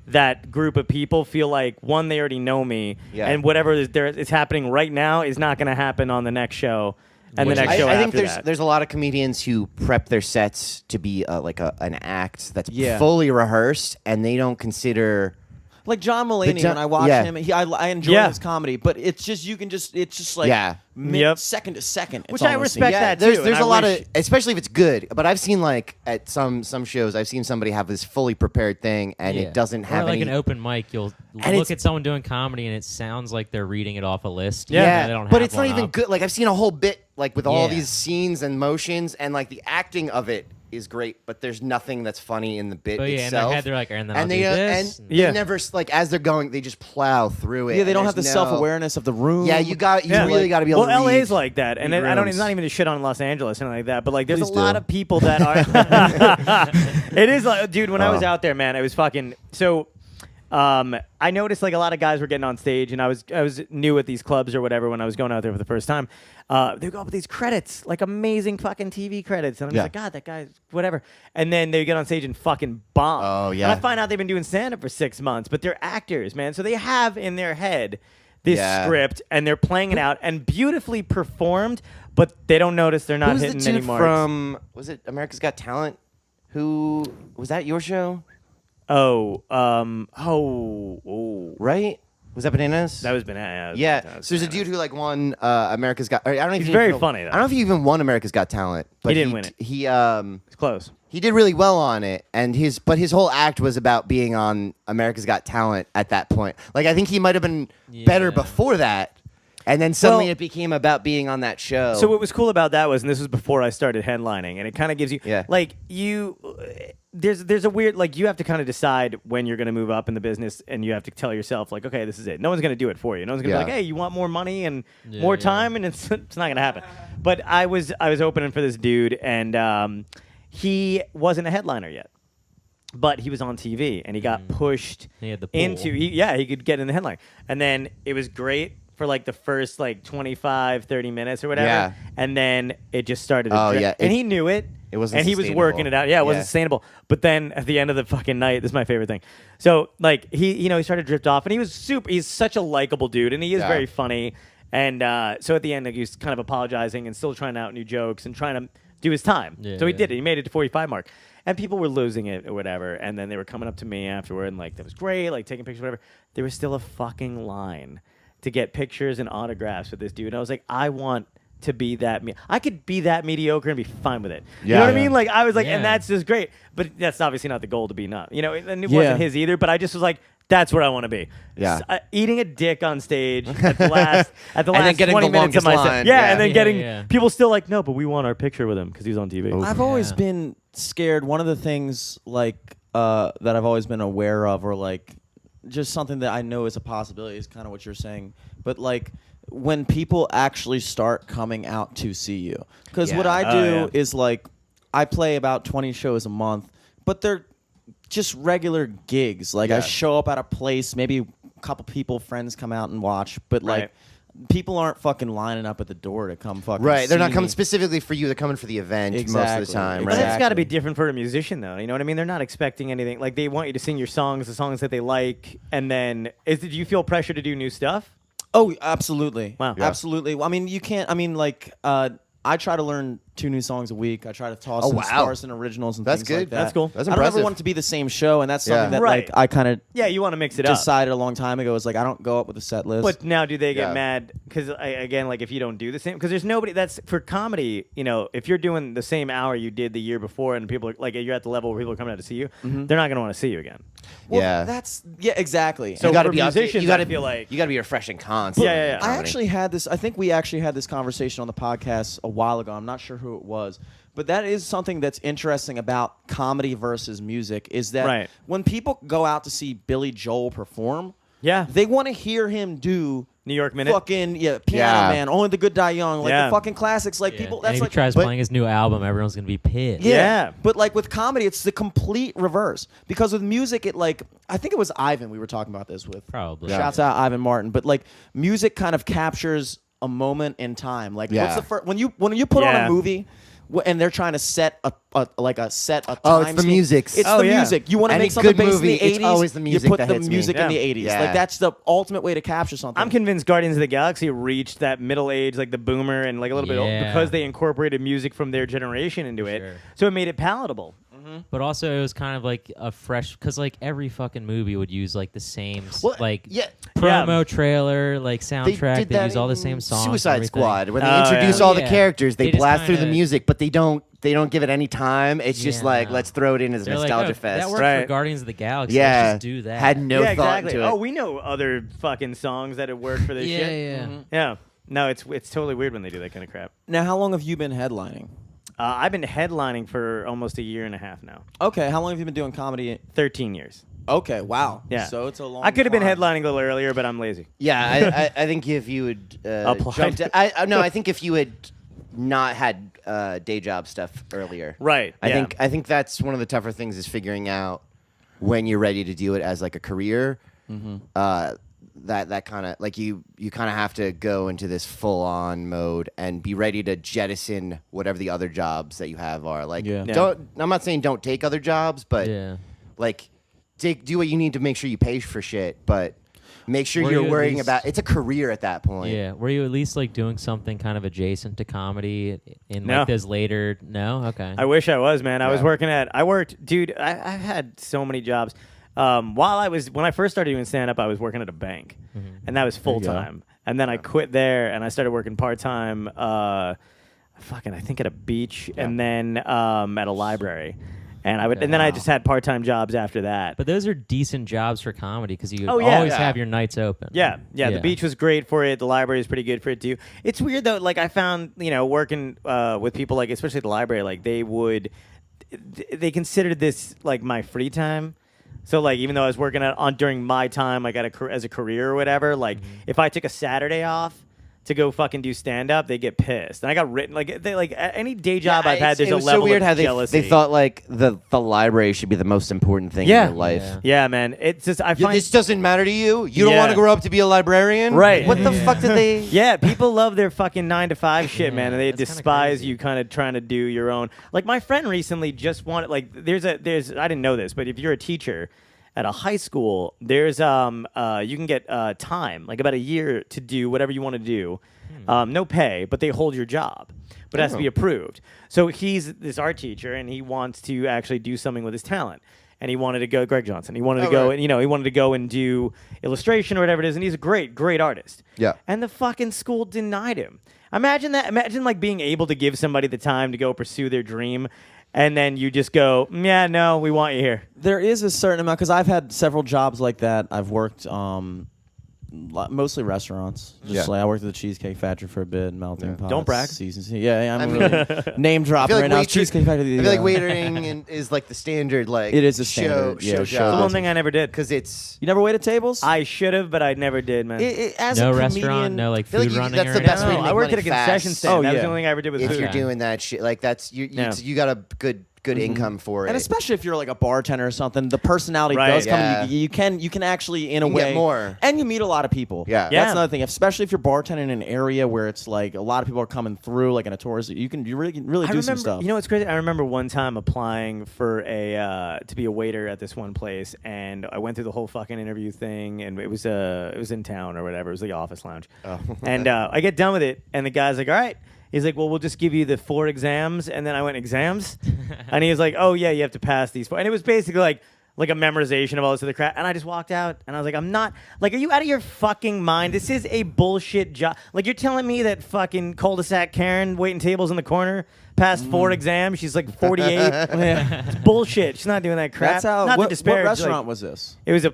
that group of people feel like one, they already know me,
Yeah.
and whatever is happening right now is not going to happen on the next show. And
Which
the next
is-
show
I think
after
there's
that.
there's a lot of comedians who prep their sets to be like an act that's
Yeah.
fully rehearsed, and they don't consider.
Like John Mulaney,
John-
when I watch
yeah.
him, I enjoy
Yeah.
his comedy, but it's just it's just like
Yeah.
Yep.
second to second.
Which
It's
I
almost
respect
seems-
that
there's
too,
there's
and
a
I
lot
wish-
of, especially if it's good. But I've seen like at some shows, I've seen somebody have this fully prepared thing, and
Yeah.
it doesn't have
or like
any.
an open mic. You'll
And
look
it's-
at someone doing comedy and it sounds like they're reading it off a list.
Yeah.
They don't
but
have
it's not
one
even
up.
good. Like I've seen a whole bit like with all
Yeah.
these scenes and motions, and like the acting of it is great, but there's nothing that's funny in the bit
But yeah, in
itself.
their head they're like, and then I'll
and
do
they
this.
and
Yeah.
they never like as they're going, they just plow through it.
Yeah, they
and
don't have the
there's no-
self-awareness of the room.
Yeah, you
Yeah.
really got to be able
well,
to read.
LA's like that, and
read
I don't.
rooms.
It's not even to shit on Los Angeles or anything like that. But like, there's
Please
a lot
do.
of people that are. It is like, dude. When I was out there, man, it was fucking. So, I noticed like a lot of guys were getting on stage, and I was new at these clubs or whatever when I was going out there for the first time. They go up with these credits, like amazing fucking TV credits, and I'm just like, God, that guy's whatever. And then they get on stage and fucking bomb.
Oh, yeah.
And I find out they've been doing stand-up for 6 months, but they're actors, man. So they have in their head this script, and they're playing it out and beautifully performed, but they don't notice they're not
Who's
hitting
the dude
any marks.
from, was it America's Got Talent? Who, was that your show?
Oh,
Right? Was that Bananas?
that was bananas.
Yeah.
That was
So there's a
bananas.
dude who like won America's Got. I don't know if
He's
he
very
even-
funny, though.
I don't know if he even won America's Got Talent. But
He didn't win it.
He
It's close.
he did really well on it, and his whole act was about being on America's Got Talent at that point. Like I think he might have been better
Yeah.
before that, and then suddenly
Well-
it became about being on that show.
So what was cool about that was, and this was before I started headlining, and it kind of gives you, like there's a weird, like you have to kind of decide when you're going to move up in the business, and you have to tell yourself like, okay, this is it. No one's going to do it for you. No one's going to be like, hey, you want more money and more time, and it's not going to happen. But I was opening for this dude, and he wasn't a headliner yet. But he was on TV, and he got pushed
He had the pull.
into, he could get in the headline. And then it was great for like the first like 25, 30 minutes or whatever.
Yeah.
And then it just started to
Oh,
drift.
yeah.
And he knew it.
It wasn't
And he was
sustainable.
working it out. Yeah, it wasn't
Yeah.
sustainable. But then at the end of the fucking night, this is my favorite thing. So like he started to drift off, and he's such a likable dude, and he is
Yeah.
very funny. And so at the end, like, he was kind of apologizing and still trying out new jokes and trying to do his time.
Yeah,
So he
yeah.
did it. He made it to 45 mark. And people were losing it or whatever. And then they were coming up to me afterward and like, that was great, like taking pictures, whatever. There was still a fucking line to get pictures and autographs with this dude. And I was like, I want to be that. I could be that mediocre and be fine with it. You know what I mean? Like I was like, and
Yeah.
that's just great. But that's obviously not the goal to be not. You know, and it
Yeah.
wasn't his either. But I just was like, that's where I want to be.
Yeah.
Eating a dick on stage at the last
And then getting
20
the
minutes of my
longest
set.
line.
Yeah,
Yeah.
and then
Yeah,
getting
yeah.
people still like, no, but we want our picture with him because he's on TV.
I've always
Yeah.
been scared. One of the things like that I've always been aware of, or like just something that I know is a possibility, is kind of what you're saying. But like when people actually start coming out to see you, because what
Yeah.
I
Oh,
do
yeah.
is like I play about 20 shows a month, but they're just regular gigs. Like I
Yeah.
show up at a place, maybe a couple people, friends come out and watch, but like.
Right.
People aren't fucking lining up at the door to come fucking
right, they're not
see
coming
me.
specifically for you. They're coming for the event most of
Exactly.
the time.
But
Right?
it's got to be
Exactly.
different for a musician, though. You know what I mean? They're not expecting anything. Like they want you to sing your songs, the songs that they like, and then do you feel pressure to do new stuff?
Oh, absolutely.
Wow.
Yeah.
Absolutely. I mean, you can't. I mean, like, I try to learn 2 new songs a week. I try to toss
Oh,
some
wow.
stars and originals and
That's
things like
good.
that.
That's cool.
That's
I don't ever
impressive.
want it to be the same show, and that's
Yeah.
something that
Right.
like I kind of
Yeah, you want to mix it up.
decided a long time ago. Is like I don't go up with a set list.
But now, do they get
Yeah.
mad? Because again, like if you don't do the same, because there's nobody that's for comedy. You know, if you're doing the same hour you did the year before, and people are like you're at the level where people are coming out to see you, they're not going to want to see you again.
Well,
Yeah.
that's exactly.
So
you got to
for
be
musicians,
You got
I
to
feel like-
you got to be refreshing constantly.
Yeah, yeah, yeah.
I
Comedy.
actually had this. I think we actually had this conversation on the podcast a while ago. I'm not sure who it was, but that is something that's interesting about comedy versus music. Is that
Right.
when people go out to see Billy Joel perform,
Yeah.
they want to hear him do
New York Minute.
fucking Piano
Yeah.
Man, Only the Good Die Young, like
Yeah.
the fucking classics. Like
Yeah.
people,
And
that's
if
like
he tries
but-
playing his new album, everyone's gonna be pissed.
Yeah.
But like with comedy, it's the complete reverse. Because with music, it like I think it was Ivan we were talking about this with.
Probably.
Shouts out Ivan Martin. But like music kind of captures a moment in time. Like
Yeah.
what's the first when you put on
Yeah.
a movie and they're trying to set a
Oh, it's the
time
music.
It's
Oh,
the
yeah.
music. You want to
Any
make something
good
based
movie,
in the
it's
80s.
always the music
You put
that
the
hits me.
music in
Yeah.
the 80s.
Yeah.
Like that's the ultimate way to capture something.
I'm convinced Guardians of the Galaxy reached that middle age, like the boomer and like a little bit old,
Yeah.
because they incorporated music from their generation into it.
Sure.
So it made it palatable.
But also, it was kind of like a fresh, because like every fucking movie would use like the same
Well,
like
yeah.
promo trailer, like
They
soundtrack.
did
They
that
use all the
in
same songs. and
Suicide
everything.
Squad when they
Oh,
introduce
yeah.
all the
Yeah.
characters, they
They just
blast through the
kinda-
music, but they don't give it any time. It's just
Yeah.
like let's throw it in as a
They're like,
nostalgia
oh,
fest.
that worked
Right.
for Guardians of the Galaxy.
Yeah,
Let's just do that.
Had no
yeah,
thought
exactly.
to it.
Oh, we know other fucking songs that have worked for this
yeah,
shit.
yeah.
Yeah. No, it's totally weird when they do that kind of crap.
Now, how long have you been headlining?
I've been headlining for almost a year and a half now.
Okay, how long have you been doing comedy?
13 years.
Okay, wow.
Yeah.
So it's a long
I could have been
climb.
headlining a little earlier, but I'm lazy.
Yeah, I think if you would
Applied.
no, I think if you had not had day job stuff earlier.
Right.
I
yeah.
think that's one of the tougher things is figuring out when you're ready to do it as like a career,
Mm-hmm.
that kind of like you kind of have to go into this full on mode and be ready to jettison whatever the other jobs that you have are. Like,
Yeah.
I'm not saying don't take other jobs, but like do what you need to make sure you pay for shit, but make sure
Were
you're
you at
worrying
least-
about it's a career at that point.
Yeah. Were you at least like doing something kind of adjacent to comedy in
No.
like this later? No. Okay.
I wish I was, man. I was
Yeah.
I worked, dude. I've had so many jobs. When I first started doing stand up, I was working at a bank, and that was full time. And then I quit there, and I started working part time. I think at a beach, and then at a library, and and then I just had part time jobs after that.
But those are decent jobs for comedy because you
Oh, yeah.
always
Yeah.
have your nights open.
Yeah. The beach was great for it. The library is pretty good for it too. It's weird though. Like I found, working with people like, especially at the library, like they considered this like my free time. So like, even though I was working during my time, like as a career or whatever, like if I took a Saturday off to go fucking do stand up, they get pissed. And I got written any day job I've had. There's
it
a
was
level
so weird
of
how
jealousy.
they thought like the library should be the most important thing in your life.
Yeah.
Yeah, man. It's just I find
This doesn't matter to you. You don't
Yeah.
want to grow up to be a librarian,
Right.
What the fuck did they?
Yeah, people love their fucking 9 to 5 shit, man, and they
that's kinda
despise
crazy.
you kind of trying to do your own. Like my friend recently just wanted like there's I didn't know this, but if you're a teacher at a high school, there's you can get time, like about a year to do whatever you want to do. No pay, but they hold your job. But it has to be approved. So he's this art teacher and he wants to actually do something with his talent. And he wanted to go, Greg Johnson. He wanted to go, and he wanted to go and do illustration or whatever it is. And he's a great, great artist.
Yeah.
And the fucking school denied him. Imagine that. Imagine like being able to give somebody the time to go pursue their dream, and then you just go, yeah, no, we want you here.
There is a certain amount because I've had several jobs like that. I've worked mostly restaurants. Like I worked at the Cheesecake Factory for a bit, melting pots.
Don't brag.
Seasons. Yeah, I'm really name dropping right now. Cheesecake Factory.
I feel like waitering is like the standard. Like
It is a
show
standard, yeah, show
The one
job.
thing I never did.
because it's.
You never waited tables?
I should have, but I never did, man.
As
No
a
restaurant,
comedian,
no like
feel like
food
you-
running
that's
or
the best way
anything?
to
I
make
worked at a
money
concession
fast.
stand.
Oh,
That was
yeah.
the only thing I ever did with
If
food.
you're doing that shit, like that's you
Yeah.
got a good income for it.
And especially if you're like a bartender or something, the personality
Right.
does come.
Yeah.
You can actually in a
You can get
way
more.
and you meet a lot of people.
Yeah.
Yeah.
That's another thing. Especially if you're bartending in an area where it's like a lot of people are coming through, like in a tourist, you really do
remember,
some stuff.
You know what's crazy? I remember one time applying for to be a waiter at this one place, and I went through the whole fucking interview thing, and it was in town or whatever. It was the office lounge, and I get done with it, and the guy's like, "All right." He's like, well, we'll just give you the 4 exams. And then I went, exams? And he was like, oh, yeah, you have to pass these 4. And it was basically like a memorization of all this other crap. And I just walked out, and I was like, I'm not, like, are you out of your fucking mind? This is a bullshit job. Like, you're telling me that fucking cul-de-sac Karen waiting tables in the corner passed 4 exams? She's like 48. It's bullshit. She's not doing that crap.
That's how.
Not to
What
disparage,
restaurant
like,
was this?
It was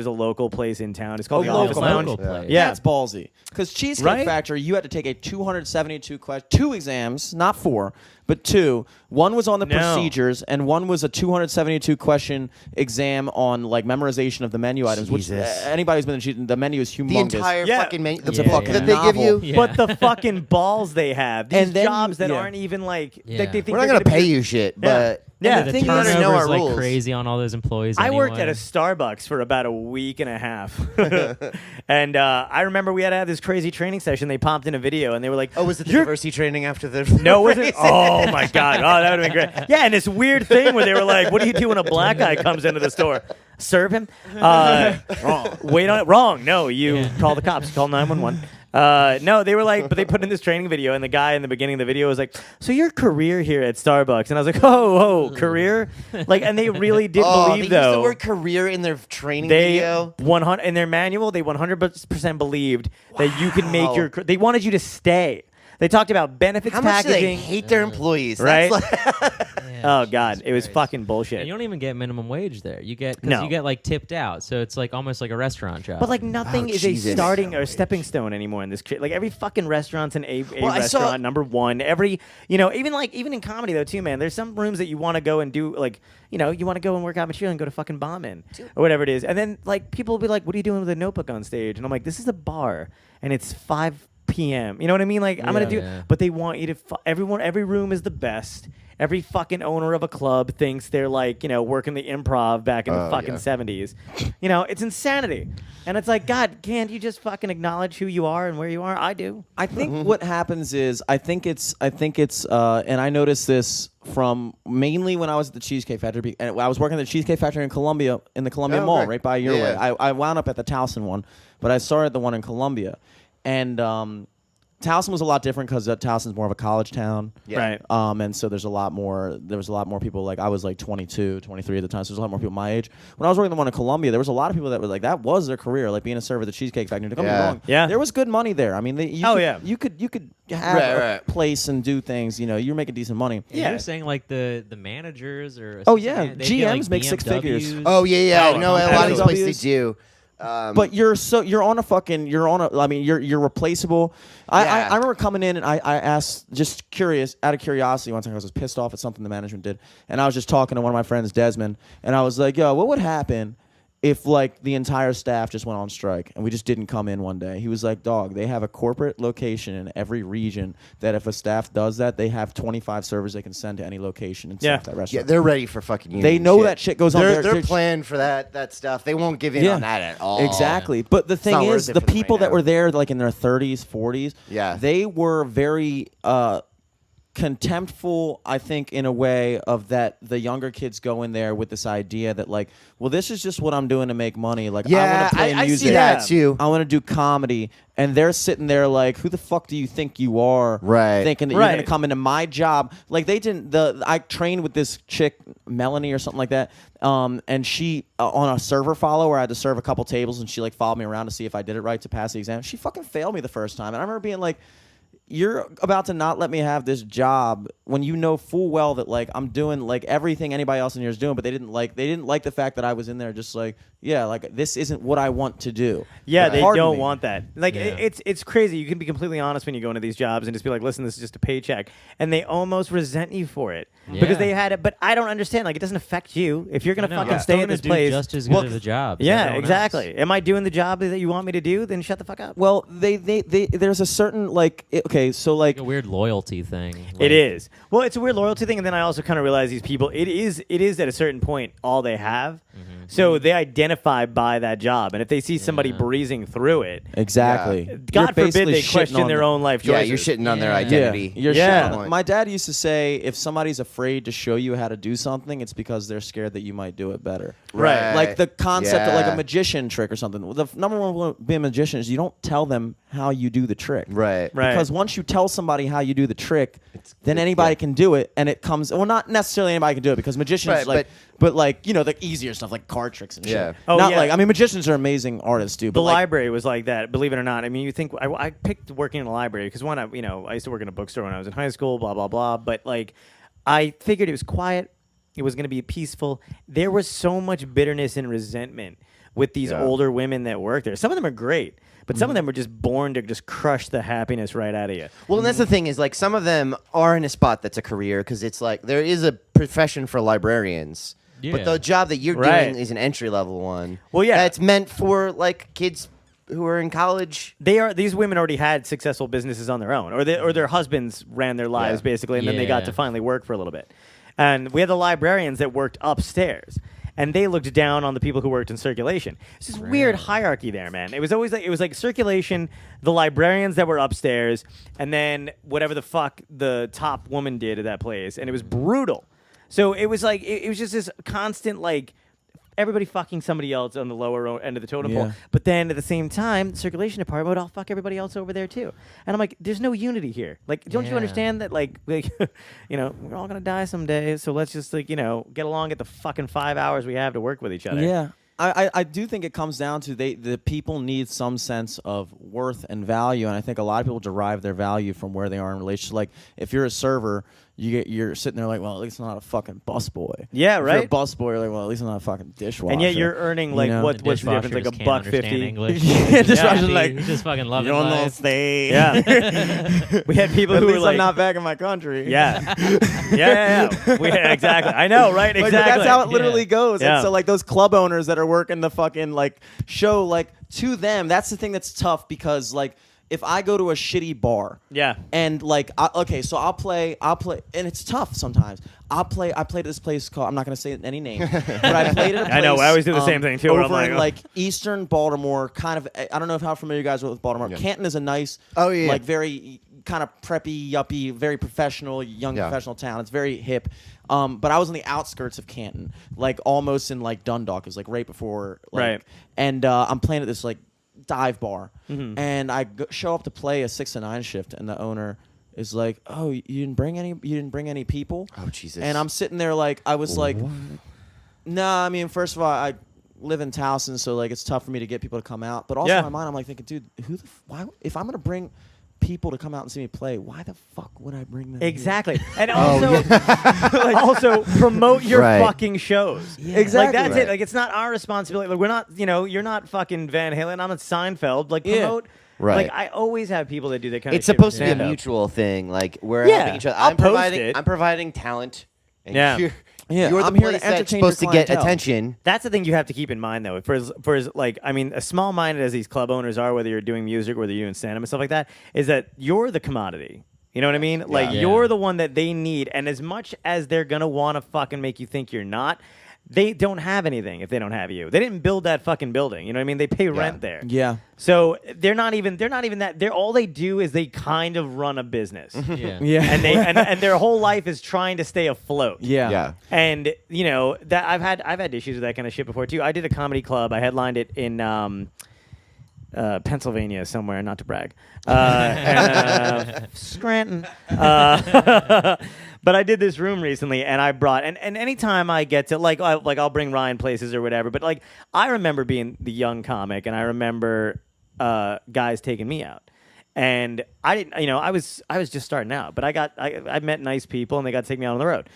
a local place in town. It's called the
local.
Office Lounge.
Local place.
Yeah.
That's ballsy. Because Cheesecake
Right?
Factory, you had to take a 272 2 exams, not 4, but 2. One was on the
No.
procedures, and one was a 272 question exam on like memorization of the menu items. Which
Jesus.
anybody who's been to the menu is humongous.
the entire
Yeah.
fucking menu.
It's
The
a
book
fucking
that they give
novel.
you.
Yeah.
But the fucking balls they have. These
And then
jobs that
yeah.
aren't even like,
Yeah.
like they think
We're not
they're
gonna pay
be-
you shit,
Yeah.
but
Yeah.
The
The thing is-
turnover
You know our
is like
rules.
crazy on all those employees.
I worked at
anyway.
a Starbucks for about a week and a half. And I remember we had to have this crazy training session. They popped in a video, and they were like,
oh, was it the
"You're-"
diversity training after the?
No, was it? Oh my god! Oh, that would have been great. Yeah, and this weird thing where they were like, "What do you do when a black guy comes into the store? Serve him? Wrong. Wait on it. Wrong. No, you call the cops. Call 911." No, they were like, but they put in this training video, and the guy in the beginning of the video was like, "So your career here at Starbucks?" And I was like, "Oh, career?" Like, and they really didn't
Oh,
believe
they
though.
used the word career in their training
They
video.
100 in their manual. They 100% believed that you can make your. They wanted you to stay. They talked about benefits
How much do they
packaging.
hate their employees?
Right?
That's like,
Yeah,
Oh god,
Jesus
it was
Christ.
fucking bullshit.
And you don't even get minimum wage there. You get
No.
you get like tipped out, so it's like almost like a restaurant job.
But like nothing
Oh,
is
Jesus.
a starting or stepping stone anymore in this. Like every fucking restaurant's an A
Well, I saw-
restaurant number one. Every even in comedy though too, man. There's some rooms that you want to go and do like you want to go and work out material and go to fucking bomb in or whatever it is. And then like people will be like, "What are you doing with a notebook on stage?" And I'm like, "This is a bar and it's 5 p.m. You know what I mean? Like I'm gonna do,
Yeah.
but they want you to. Every room is the best, Every fucking owner of a club thinks they're like, working the improv back in the fucking 70s. It's insanity. And it's like, God, can't you just fucking acknowledge who you are and where you are? I do.
I think what happens is I think it's and I noticed this from mainly when I was at the Cheesecake Factory, and I was working at the Cheesecake Factory in Columbia Mall,
okay.
right by your way.
Yeah.
I wound up at the Towson one, but I started at the one in Columbia, and Towson was a lot different because Towson's more of a college town.
Yeah.
Right.
And so there was a lot more people, like I was like 22, 23 at the time, so there's a lot more people my age. When I was working the one in Columbia, there was a lot of people that were like, that was their career, like being a server at the Cheesecake Factory. Don't get me wrong.
Yeah.
There was good money there. I mean, you could have a place and do things, you're making decent money.
Yeah, you're saying like the managers or
Oh, yeah.
they get,
GMs make six figures.
BMWs.
Oh yeah. No, a lot of these
BMWs.
places they do.
But you're replaceable.
Yeah.
I remember coming in and I asked, just curious, out of curiosity, one time I was pissed off at something the management did, and I was just talking to one of my friends, Desmond, and I was like, yo, what would happen if like the entire staff just went on strike and we just didn't come in one day? He was like, dog, they have a corporate location in every region that if a staff does that, they have 25 servers they can send to any location and staff that
Yeah,
restaurant.
they're ready for fucking union
They know
shit.
that shit goes on.
They're planning for that stuff. They won't give in on that at all.
Exactly. But the thing
not worth
is,
it
the
for them
people
right
that
now.
were there, like in their 30s, 40s,
Yeah.
they were very contemptful, I think, in a way of that the younger kids go in there with this idea that like, well, this is just what I'm doing to make money. Like, I
Yeah,
want to play
I
music.
see that too.
I want to do comedy. And they're sitting there like, who the fuck do you think you are?
Right.
Thinking that you're
Right.
going to come into my job. Like they didn't, I trained with this chick, Melanie or something like that. And she, on a server follow where I had to serve a couple tables and she like followed me around to see if I did it right to pass the exam. She fucking failed me the first time. And I remember being like, you're about to not let me have this job when you know full well that like I'm doing like everything anybody else in here is doing, but they didn't like the fact that I was in there just like, yeah, like this isn't what I want to do.
Yeah,
Like,
they
pardon
don't
me.
want that. Like
Yeah.
it's crazy. You can be completely honest when you go into these jobs and just be like, listen, this is just a paycheck, and they almost resent you for it because
Yeah.
they had it. But I don't understand. Like it doesn't affect you if you're gonna
I know,
fucking
I'm
stay
still
at
gonna
this
do
place.
just as good of a job. as
Yeah,
everyone
exactly.
else.
Am I doing the job that you want me to do? Then shut the fuck up.
Well, they there's a certain like okay, so like
Like a weird loyalty thing.
It is. Well, it's a weird loyalty thing, and then I also kind of realize these people. It is at a certain point all they have, so they identify by that job, and if they see somebody
Yeah.
breezing through it,
exactly.
God
You're
forbid
basically
they
shitting
question
on
their
them.
own life
Yeah,
choices.
you're shitting on their
Yeah.
identity.
You're
Yeah.
shitting. My dad used to say if somebody's afraid to show you how to do something, it's because they're scared that you might do it better.
Right.
Like the concept of like
Yeah.
a magician trick or something. The number one rule of being a magician is you don't tell them how you do the trick.
Right.
Right.
Because once you tell somebody how you do the trick, then
it's-
anybody
yeah.
can do it, and it comes. Well, not necessarily anybody can do it because magicians
Right,
like, but like the easier stuff like card tricks and shit.
Yeah.
Oh,
not
yeah.
like I mean magicians are amazing artists too.
The
But like,
library was like that, believe it or not. I mean, you think I picked working in a library because one, I used to work in a bookstore when I was in high school, blah blah blah. But like, I figured it was quiet, it was going to be peaceful. There was so much bitterness and resentment with these
Yeah.
older women that work there. Some of them are great, but some of them are just born to just crush the happiness right out of you.
Well, and that's the thing is like some of them are in a spot that's a career because it's like there is a profession for librarians, but
Yeah.
the job that you're
Right.
doing is an entry level one.
Well, yeah.
that's meant for like kids who are in college.
These women already had successful businesses on their own, or their husbands ran their lives
Yeah.
basically, and then they got
Yeah.
to finally work for a little bit. And we had the librarians that worked upstairs, and they looked down on the people who worked in circulation. It's this weird hierarchy there, man. It was always like circulation, the librarians that were upstairs, and then whatever the fuck the top woman did at that place, and it was brutal. So it was like it was just this constant like. Everybody fucking somebody else on the lower end of the totem pole.
Yeah.
But then at the same time, the circulation department would all fuck everybody else over there too. And I'm like, there's no unity here. Like, don't you
Yeah.
understand that, like we're all going to die someday. So let's just, like, get along at the fucking 5 hours we have to work with each other.
Yeah. I do think it comes down to the people need some sense of worth and value, and I think a lot of people derive their value from where they are in relationship. Like if you're a server, you're sitting there like, well, at least I'm not a fucking busboy.
Yeah,
If
right.
you're a busboy, you're like, well, at least I'm not a fucking dishwasher.
And yet you're earning, like,
You know?
what's the difference?
Dishwashers
Like a
can't
buck
understand
50.
English.
Yeah, dishwashers
Happy,
like,
just fucking loving
you don't know
life.
stay.
Yeah. We had people
At
who were
least
like,
I'm not back in my country.
yeah. yeah. Exactly. I know, right?
Like,
Exactly.
but that's how it literally
Yeah.
goes.
Yeah.
And so like those club owners that are working the fucking like show, like to them, that's the thing that's tough because like if I go to a shitty bar,
Yeah.
and like, so I'll play, and it's tough sometimes. I played at this place called, I'm not gonna say any name, but I played at a place.
I know, I always do the same thing, too, where I'm
Over in
like,
like eastern Baltimore, kind of. I don't know how familiar you guys are with Baltimore.
Yeah.
Canton is a nice,
yeah.
very kind of preppy, yuppie, very professional, young professional town. It's very hip. But I was on the outskirts of Canton, like almost in like Dundalk. It was like right before, like,
Right.
And I'm playing at this like dive bar, and I show up to play a 6 to 9 shift, and the owner is like, "Oh, you didn't bring any people?"
Oh, Jesus.
And I'm sitting there like, I was like, "Nah, I mean, first of all, I live in Towson, so like it's tough for me to get people to come out. But also in my mind, I'm like thinking, dude, why? If I'm gonna bring people to come out and see me play, why the fuck would I bring them?
Exactly. And also, also promote your fucking shows.
Yeah. Exactly.
Like, that's it. Like, it's not our responsibility. Like, we're not, you're not fucking Van Halen. I'm at Seinfeld. Like, promote.
Right.
Like, I always have people that do that kind
It's
of shit.
supposed to be a
stand-up.
mutual thing. Like, we're
Yeah,
helping each other.
I'll post it.
I'm providing talent. And
Yeah.
you're the
I'm here to
place that's
entertain
supposed to
your
get
clientele.
attention.
That's the thing you have to keep in mind, though. For as like, I mean, as small-minded as these club owners are, whether you're doing music, whether you're doing stand-up and stuff like that, is that you're the commodity. You know what I mean? Like, you're the one that they need. And as much as they're going to want to fucking make you think you're not, they don't have anything if they don't have you. They didn't build that fucking building. You know what I mean? They pay rent there.
Yeah.
So they're not even that. They're all they do is they kind of run a business.
Yeah.
Yeah.
And they and their whole life is trying to stay afloat.
Yeah.
And that I've had issues with that kind of shit before too. I did a comedy club. I headlined it in Pennsylvania somewhere, not to brag. Scranton. But I did this room recently, and I brought and anytime I get to I'll bring Ryan places or whatever. But like I remember being the young comic, and I remember guys taking me out. And I didn't, I was just starting out, but I met nice people, and they got to take me out on the road.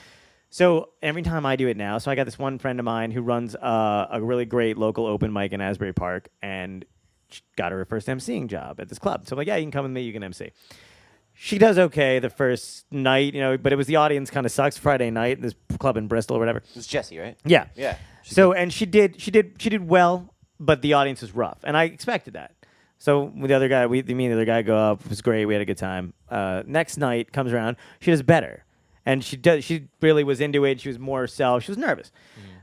So every time I do it now, so I got this one friend of mine who runs a really great local open mic in Asbury Park, and she got her first emceeing job at this club. So I'm like, yeah, you can come with me, you can MC. She does okay the first night, but it was the audience kind of sucks. Friday night, this club in Bristol or whatever.
It's Jesse, right?
Yeah.
Yeah.
So and she did well, but the audience was rough, and I expected that. So with the other guy, me and the other guy go up. It was great. We had a good time. Next night comes around, she does better, and she really was into it. She was more herself. She was nervous,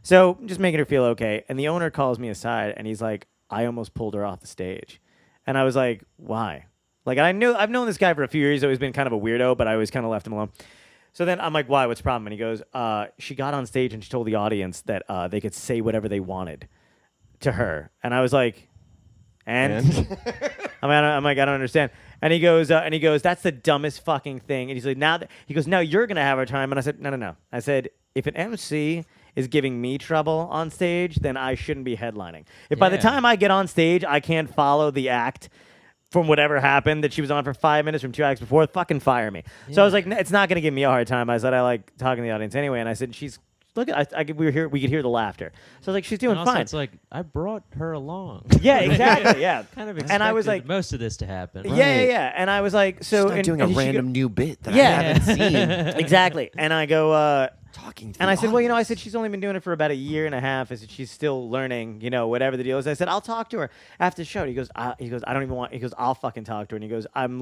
so just making her feel okay. And the owner calls me aside, and he's like, "I almost pulled her off the stage," and I was like, "Why?" Like I've known this guy for a few years. He's always been kind of a weirdo, but I always kind of left him alone. So then I'm like, "Why? What's the problem?" And he goes, "She got on stage and she told the audience that they could say whatever they wanted to her." And I was like, "And?" I'm like, "I don't understand." And he goes, "That's the dumbest fucking thing." And he's like, "Now you're gonna have a time." And I said, "No." I said, "If an MC is giving me trouble on stage, then I shouldn't be headlining. If by the time I get on stage, I can't follow the act from whatever happened that she was on for 5 minutes from 2 acts before, fucking fire me." So I was like, "It's not going to give me a hard time." I said, "I like talking to the audience anyway." And I said, we could hear the laughter. So I was like, "She's doing
And also
fine."
It's like I brought her along.
Yeah, exactly. Yeah.
Kind of expected
And I was like,
most of this to happen.
Yeah. And I was like, so
She's not
and,
doing
and
a
she
random new bit that
Yeah.
I haven't seen.
exactly. And I go,
Talking to
and
the
I said, well, I
audience.
said, she's only been doing it for about a year and a half. I said, she's still learning, whatever the deal is. I said, I'll talk to her after the show. He goes, I don't even want, I'll fucking talk to her. And he goes, I'm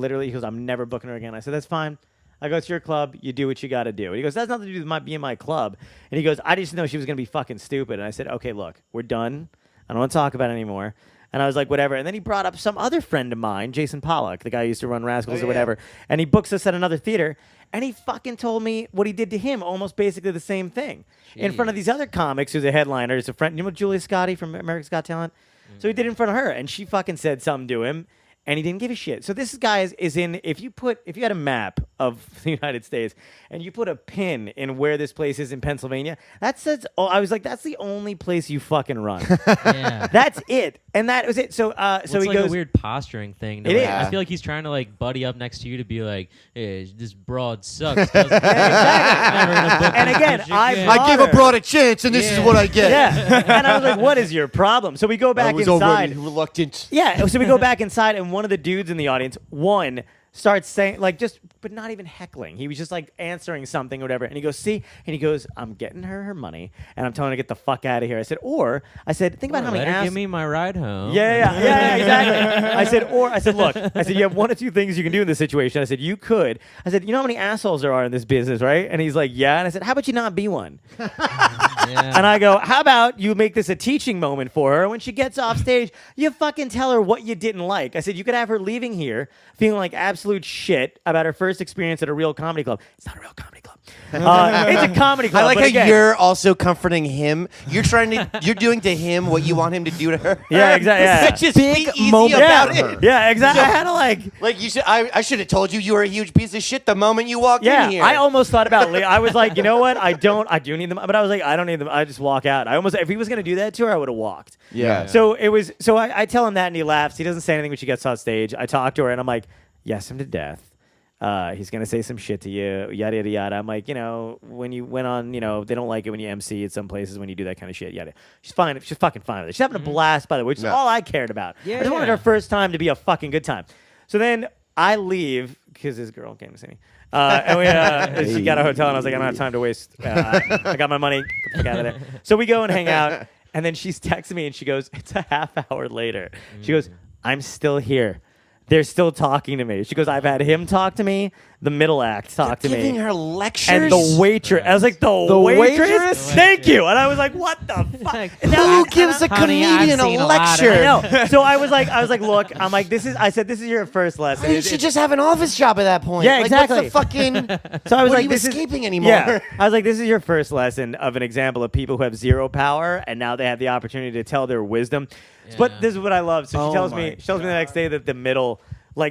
never booking her again. I said, that's fine. I go, it's your club. You do what you got to do. And he goes, that's nothing to do with my being my club. And he goes, I just know she was going to be fucking stupid. And I said, okay, look, we're done. I don't want to talk about it anymore. And I was like, whatever. And then he brought up some other friend of mine, Jason Pollock, the guy who used to run Rascals or whatever. And he books us at another theater. And he fucking told me what he did to him, almost basically the same thing. In front of these other comics who's a headliner. He's a friend. You know Julia Scotti from America's Got Talent? So he did it in front of her. And she fucking said something to him. And he didn't give a shit. So this guy is in, if you had a map of the United States and you put a pin in where this place is in Pennsylvania, that says, I was like, that's the only place you fucking run.
Yeah.
That's it. And that was it. So
It's
he
like
goes,
a weird posturing thing.
It is.
I feel like he's trying to like buddy up next to you to be like, hey, this broad sucks. doesn't it?"
exactly.
Never gonna book
And
this
again,
bitch
I
again.
brought
I give a
her.
broad a chance, and this is
Yeah.
what I get.
Yeah. And I was like, what is your problem? So we go back
I was
inside.
already reluctant.
Yeah, so we go back inside, and one of the dudes in the audience, starts saying like but not even heckling. He was just like answering something or whatever. And he goes, see, and he goes, I'm getting her money, and I'm telling her to get the fuck out of here. I said, think about how many
Let her give me my ride home.
Yeah, exactly. I said, look, you have one or two things you can do in this situation. I said, you could. I said, you know how many assholes there are in this business, right? And he's like, yeah. And I said, how about you not be one?
Yeah.
And I go, how about you make this a teaching moment for her? When she gets off stage, you fucking tell her what you didn't like. I said, you could have her leaving here feeling like absolute shit about her first experience at a real comedy club. It's not a real comedy club. It's a comedy club.
I like
but
how
again,
you're also comforting him. You're doing to him what you want him to do to her.
Yeah, exactly. Yeah.
Just be easy
moment
about
for
it.
Yeah, exactly. I had to
Like you should. I should have told you were a huge piece of shit the moment you walked in here.
I almost thought about. I was like, you know what? I do need them, but I was like, I don't need them. I just walk out. If he was gonna do that to her, I would have walked.
Yeah.
So it was. So I tell him that, and he laughs. He doesn't say anything when she gets on stage. I talk to her, and I'm like, yes, him to death. He's gonna say some shit to you, yada yada yada. I'm like, when you went on, they don't like it when you MC at some places when you do that kind of shit. Yada. She's fine. She's fucking fine with it. She's having a blast, by the way, which is all I cared about. I just wanted her first time to be a fucking good time. So then I leave because this girl came to see me, and she got a hotel, and I was like, I don't have time to waste. I got my money. Get the fuck out of there. So we go and hang out, and then she's texting me, and she goes, it's a half hour later. She goes, I'm still here. They're still talking to me. She goes, I've had him talk to me, the middle act talk to me.
Giving her lectures?
And the waitress. I was like, the waitress? Thank you. And I was like, what the fuck?
Who gives a
Honey, I've
comedian a
seen a lot of
lecture?
I know. So I was like, look, I'm like, this is your first lesson.
You should just have an office job at that point.
Yeah,
Like,
exactly.
What's the fucking?
So I was
what,
like,
are you
this
escaping
is,
anymore?
Yeah. I was like, this is your first lesson of an example of people who have zero power, and now they have the opportunity to tell their wisdom.
Yeah.
But this is what I love. So she tells me
my
the next day that the middle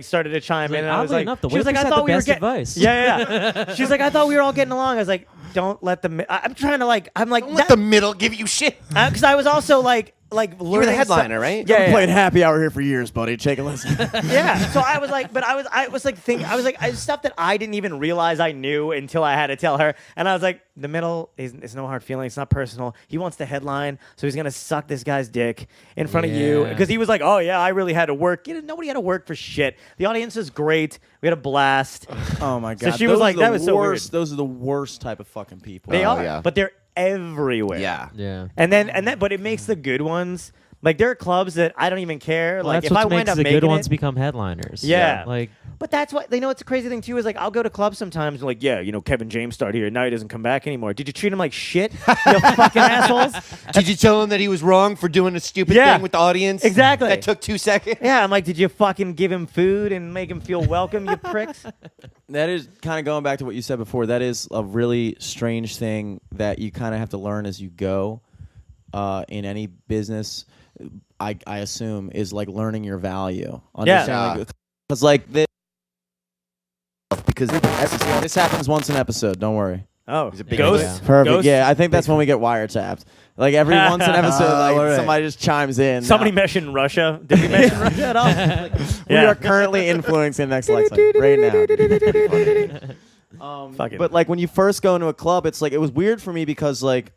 started to chime in, and I was
oddly
like,
enough, the
she was like,
waitress
I
had
thought
the
we were
best
getting
advice.
Yeah. She's like, I thought we were all getting along. I was like, don't let the. I'm trying to I'm like,
Don't let the middle give you shit.
because I was also like learning.
You were the headliner, right?
Yeah.
Played happy hour here for years, buddy. Take a listen.
Yeah. So I was like, stuff that I didn't even realize I knew until I had to tell her. And I was like, the middle is no hard feeling. It's not personal. He wants the headline, so he's gonna suck this guy's dick in front of you
Yeah.
because he was like, oh yeah, I really had to work. Nobody had to work for shit. The audience is great. We had a blast.
Oh my god.
she was
Those
like,
are the
that was so weird.
worst. Those are the worst type of fucking people.
They
Oh,
are,
yeah.
but they're everywhere.
Yeah.
Yeah.
And then, but it makes the good ones. Like there are clubs that I don't even care.
Well,
Like
that's
if
what
I wind
makes
up
the
making
good ones
it,
become headliners.
Yeah.
Like,
but that's what they know. It's a crazy thing too. Is like I'll go to clubs sometimes. And like, yeah, Kevin James started here. Now he doesn't come back anymore. Did you treat him like shit? You fucking assholes.
Did you tell him that he was wrong for doing a stupid thing with the audience?
Exactly.
That took 2 seconds.
Yeah, I'm like, did you fucking give him food and make him feel welcome, you pricks?
That is kind of going back to what you said before. That is a really strange thing that you kind of have to learn as you go in any business. I assume is like learning your value.
Yeah.
Because this happens once an episode. Don't worry.
Oh,
He's a big
ghost.
Yeah.
Perfect.
Ghost?
Yeah, I think that's when we get wiretapped. Like every once an episode, like
all right.
somebody just chimes in.
Somebody mentioned Russia. Did we mention Russia at all?
We are currently influencing the next lifetime right now.
Fucking.
But like when you first go into a club, it's like it was weird for me because like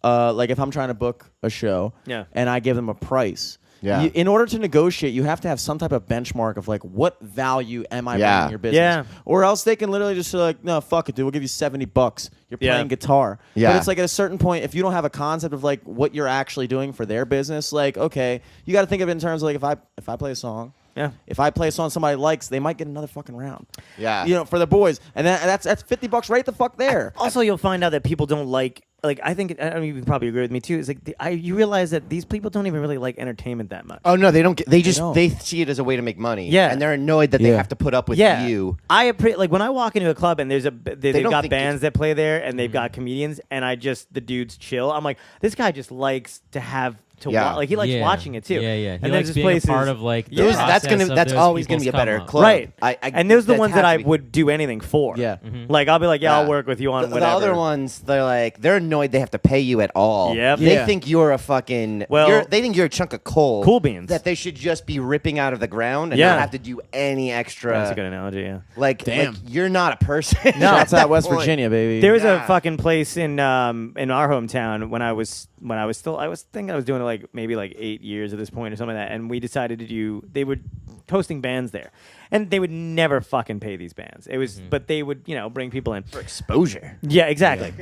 if I'm trying to book a show,
Yeah.
and I give them a price.
Yeah.
In order to negotiate, you have to have some type of benchmark of like what value am I
Yeah.
bringing your business,
Yeah.
or else they can literally just say like, no, fuck it, dude, we'll give you $70. You're
Yeah.
playing guitar,
Yeah.
but it's like at a certain point, if you don't have a concept of like what you're actually doing for their business, like okay, you got to think of it in terms of like if I play a song.
Yeah.
If I play a song somebody likes, they might get another fucking round.
Yeah.
For the boys, and that's $50 right the fuck there.
Also, you'll find out that people don't like I think I mean you can probably agree with me too. It's like you realize that these people don't even really like entertainment that much.
Oh no, they don't. They just
don't.
they see it as a way to make money.
Yeah.
and they're annoyed that they
Yeah.
have to put up with
Yeah,
you.
like when I walk into a club and they've
don't
got
think
bands that play there and they've got comedians and the dudes chill. I'm like, this guy just likes to have to
Yeah.
like he likes
Yeah.
watching it too.
Yeah, yeah. He
And there's
likes
this
being a
places-
part of like the
Yeah.
That's
process of
that's
those
always gonna be a
people's
better
come up.
club.
Right. And those are the
that
ones
has
that I
to be-
would do anything for.
Yeah.
Like I'll be like, yeah,
Yeah.
I'll work with you on
The
whatever.
other ones, they're annoyed they have to pay you at all.
Yep.
They
Yeah.
think you're a fucking.
Well-
they think you're a chunk of coal.
Cool beans.
That they should just be ripping out of the ground and
Yeah.
not have to do any extra.
That's a good analogy. Yeah.
Like,
Damn.
you're not a person.
No.
at
That's
that
at West
point.
Virginia, baby.
There was
Yeah.
a fucking place in our hometown when I was still I was thinking I was doing like maybe like 8 years at this point or something like that, and we decided to do. They were hosting bands there, and they would never fucking pay these bands. It was, but they would bring people in
For exposure.
Yeah, exactly.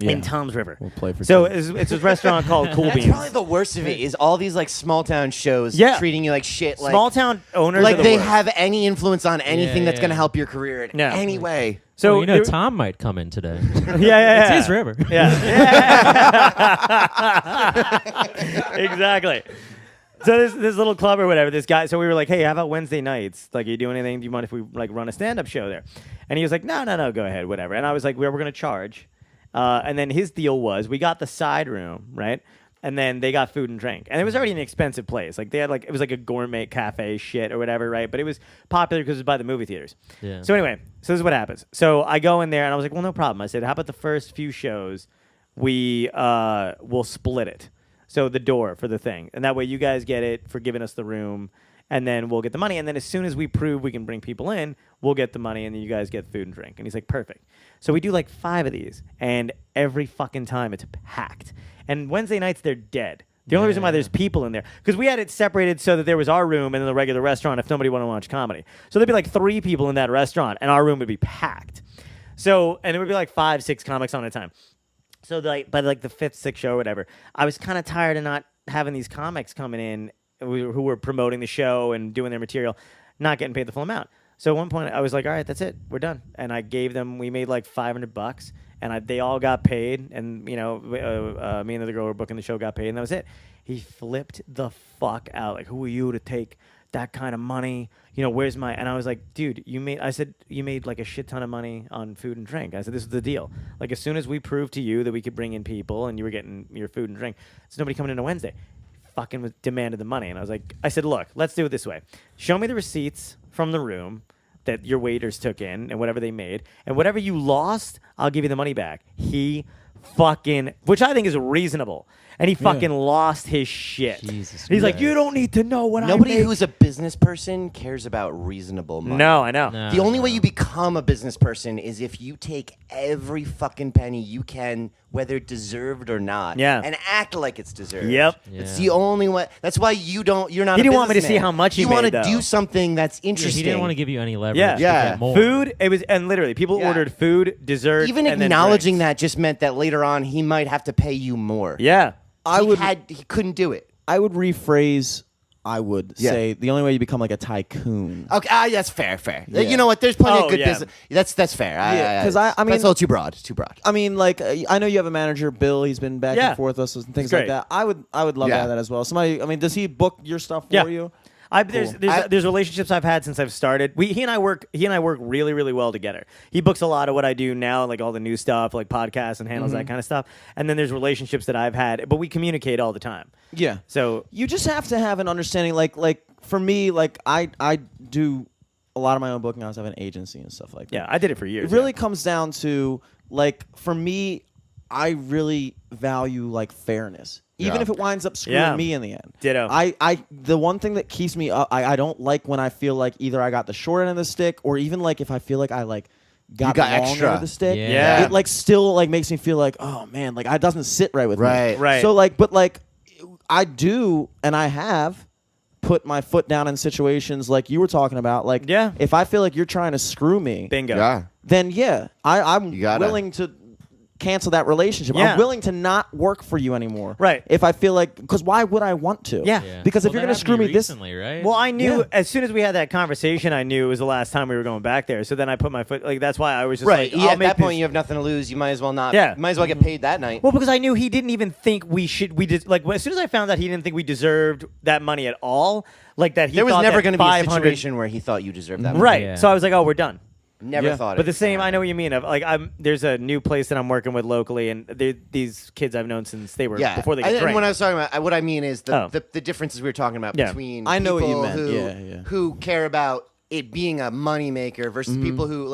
Yeah.
In Tom's River.
We'll play for
so
two.
it's a restaurant called Cool
That's
Beans.
probably the worst of it. Is all these like small town shows treating you like shit? Like,
Small town owners,
like
are the
they
worst.
have any influence on anything that's
yeah.
going to help your career in
No.
any way.
So
Well, Tom might come in today.
yeah.
It's his river.
Yeah. Exactly. So this little club or whatever, this guy. So we were like, hey, how about Wednesday nights? Like, are you doing anything? Do you mind if we like run a stand-up show there? And he was like, no, go ahead, whatever. And I was like, we're going to charge. And then his deal was we got the side room, right? And then they got food and drink. And it was already an expensive place. Like they had it was like a gourmet cafe shit or whatever, right? But it was popular because it was by the movie theaters.
Yeah.
So anyway, so this is what happens. So I go in there and I was like, well, no problem. I said, how about the first few shows we will split it. So the door for the thing. And that way you guys get it for giving us the room. And then we'll get the money. And then as soon as we prove we can bring people in, we'll get the money. And then you guys get food and drink. And he's like, perfect. So we do like 5 of these. And every fucking time it's packed. And Wednesday nights, they're dead. The only reason why there's people in there. Because we had it separated so that there was our room and then the regular restaurant if nobody wanted to watch comedy. So there'd be like 3 people in that restaurant. And our room would be packed. So, and it would be like 5, 6 comics on a time. So like by like the 5th, 6th show or whatever, I was kind of tired of not having these comics coming in who were promoting the show and doing their material, not getting paid the full amount. So at one point I was like, all right, that's it. We're done. And I gave them, we made like $500 and they all got paid. And, me and the other girl who were booking the show got paid and that was it. He flipped the fuck out. Like, who are you to take that kind of money? Where's my, and I was like, dude, you made like a shit ton of money on food and drink. I said, this is the deal. Like as soon as we proved to you that we could bring in people and you were getting your food and drink, there's nobody coming in on Wednesday. Fucking demanded the money. And I said, look, let's do it this way. Show me the receipts from the room that your waiters took in and whatever they made. And whatever you lost, I'll give you the money back. He fucking, which I think is reasonable. And he fucking lost his shit.
Jesus
He's like,
Christ.
you don't need to know what
Nobody
I made.
who's a business person cares about reasonable money.
No, I know.
No.
The only way you become a business person is if you take every fucking penny you can, whether deserved or not,
Yeah.
and act like it's deserved.
Yep.
It's
Yeah.
the only way. That's why you're not.
He
a
didn't want me to see
businessman.
how much he
You want
made,
to
though.
do something that's
Yeah,
interesting.
he didn't want to give you any leverage.
Yeah.
to
Yeah.
get more.
Food, it was, and literally, people
Yeah.
ordered food, dessert,
Even
and then
acknowledging
drinks.
that just meant that later on he might have to pay you more.
Yeah.
He couldn't do it.
I would rephrase. I would
Yeah.
say the only way you become like a tycoon.
Okay, that's fair.
Yeah.
You know what? There's plenty
Oh,
of good
yeah.
business. That's fair.
Yeah, 'cause I mean-
that's a little too broad. It's too broad.
I mean, like I know you have a manager, Bill. He's been back
Yeah.
and forth with us and things
He's
like
great.
that. I would love to
Yeah.
have that as well. Somebody. I mean, does he book your stuff for
Yeah.
you?
There's relationships I've had since I've started. He and I work really, really well together. He books a lot of what I do now, like all the new stuff, like podcasts and handles that kind of stuff. And then there's relationships that I've had, but we communicate all the time.
Yeah.
So
You just have to have an understanding. Like for me, like I do a lot of my own booking. I also have an agency and stuff like that.
yeah, I did it for years.
It really comes down to like for me, I really value like fairness. Even
Yeah.
if it winds up screwing
Yeah.
me in the end.
Ditto.
The one thing that keeps me up, I don't like when I feel like either I got the short end of the stick or even like if I feel like I like got
got
the long
extra.
end of the stick.
Yeah.
Yeah.
It like still like makes me feel like, oh man, like it doesn't sit right with me.
Right.
So like, but like I do and I have put my foot down in situations like you were talking about. Like
Yeah.
if I feel like you're trying to screw me,
Bingo.
Yeah.
then yeah, I'm
You gotta.
willing to cancel that relationship.
Yeah.
I'm willing to not work for you anymore.
Right.
If I feel like, because why would I want to?
Yeah.
Yeah.
Because if
Well,
you're
that
going to screw
happened
me this,
recently, right?
Well, I knew
Yeah.
as soon as we had that conversation, I knew it was the last time we were going back there. So then I put my foot, like, that's why I was just
Right.
like,
Yeah,
I'll
at
make
that point,
this-
you have nothing to lose. You might as well not.
Yeah.
Might as well get paid that night.
Well, because I knew he didn't even think we did, like, as soon as I found out he didn't think we deserved that money at all, like that he
there was
thought
never
going to
be a
500
situation where he thought you deserved that. money.
Right.
Yeah.
So I was like, oh, we're done.
Never
Yeah.
thought it.
But the same, I know what you mean. Of like, there's a new place that I'm working with locally, and these kids I've known since they were before they could
and
drink.
when I was talking about, what I mean is
Oh.
the differences we were talking about
Yeah.
between
I know what you
people
meant.
who
Yeah.
who care about it being a moneymaker versus people who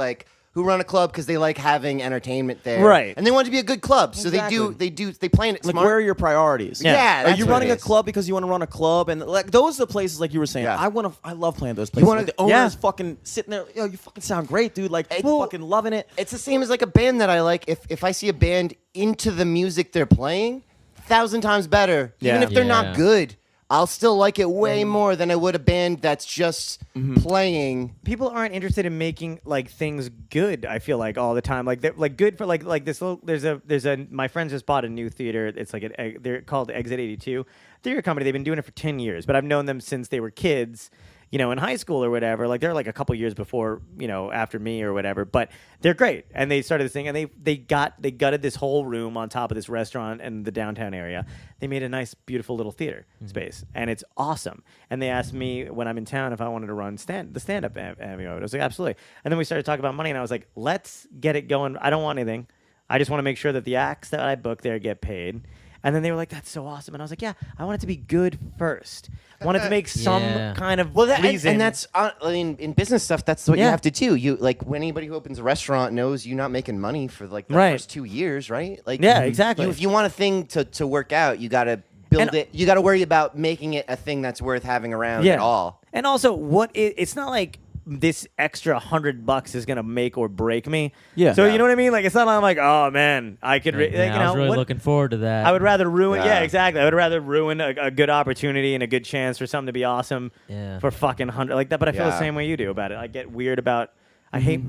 who run a club because they like having entertainment there,
Right.
And they want to be a good club, so
Exactly.
they plan it
like,
smart.
where are your priorities?
Yeah.
Yeah,
Are
that's
you
what
running
it
a
is.
club because you want to run a club? And like those are the places like you were saying.
Yeah.
I love playing those places.
wanna-
Like, the owner
Yeah.
is fucking sitting there. Yo, you fucking sound great, dude. Like
Well,
fucking loving it.
It's the same as like a band that I like. If I see a band into the music they're playing, 1,000 times better.
Yeah.
Even if they're
Yeah.
not good, I'll still like it way more than I would a band that's just playing.
People aren't interested in making like things good. I feel like all the time, like they're like good for like this little. There's a my friends just bought a new theater. It's like they're called Exit 82 Theater Company. They've been doing it for 10 years, but I've known them since they were kids. You know, in high school or whatever. Like they're like a couple years before, you know, after me or whatever. But they're great, and they started this thing, and they gutted this whole room on top of this restaurant in the downtown area. They made a nice, beautiful little theater space, and it's awesome. And they asked me when I'm in town if I wanted to run the stand-up avenue. I was like, absolutely. And then we started talking about money, and I was like, let's get it going. I don't want anything. I just want to make sure that the acts that I book there get paid. And then they were like, that's so awesome. And I was like, yeah, I want it to be good first. I want it to make some kind of pleasing.
And that's, I mean, in business stuff, that's what you
Yeah.
have to do. You like when anybody who opens a restaurant knows you're not making money for like the
Right.
first 2 years, right? Like,
Yeah, exactly.
If you want a thing to work out, you got to build it. You got to worry about making it a thing that's worth having around at all.
And also, it's not like this extra $100 is gonna make or break me.
Yeah.
So
Yeah.
you know what I mean? Like it's not like I'm like, oh man, I could.
Yeah,
You know,
I was really
what-
looking forward to that.
I would rather ruin.
Yeah.
Yeah, exactly. I would rather ruin a good opportunity and a good chance for something to be awesome.
Yeah.
For fucking 100 like that. But I feel the
Yeah.
same way you do about it. I get weird about. I hate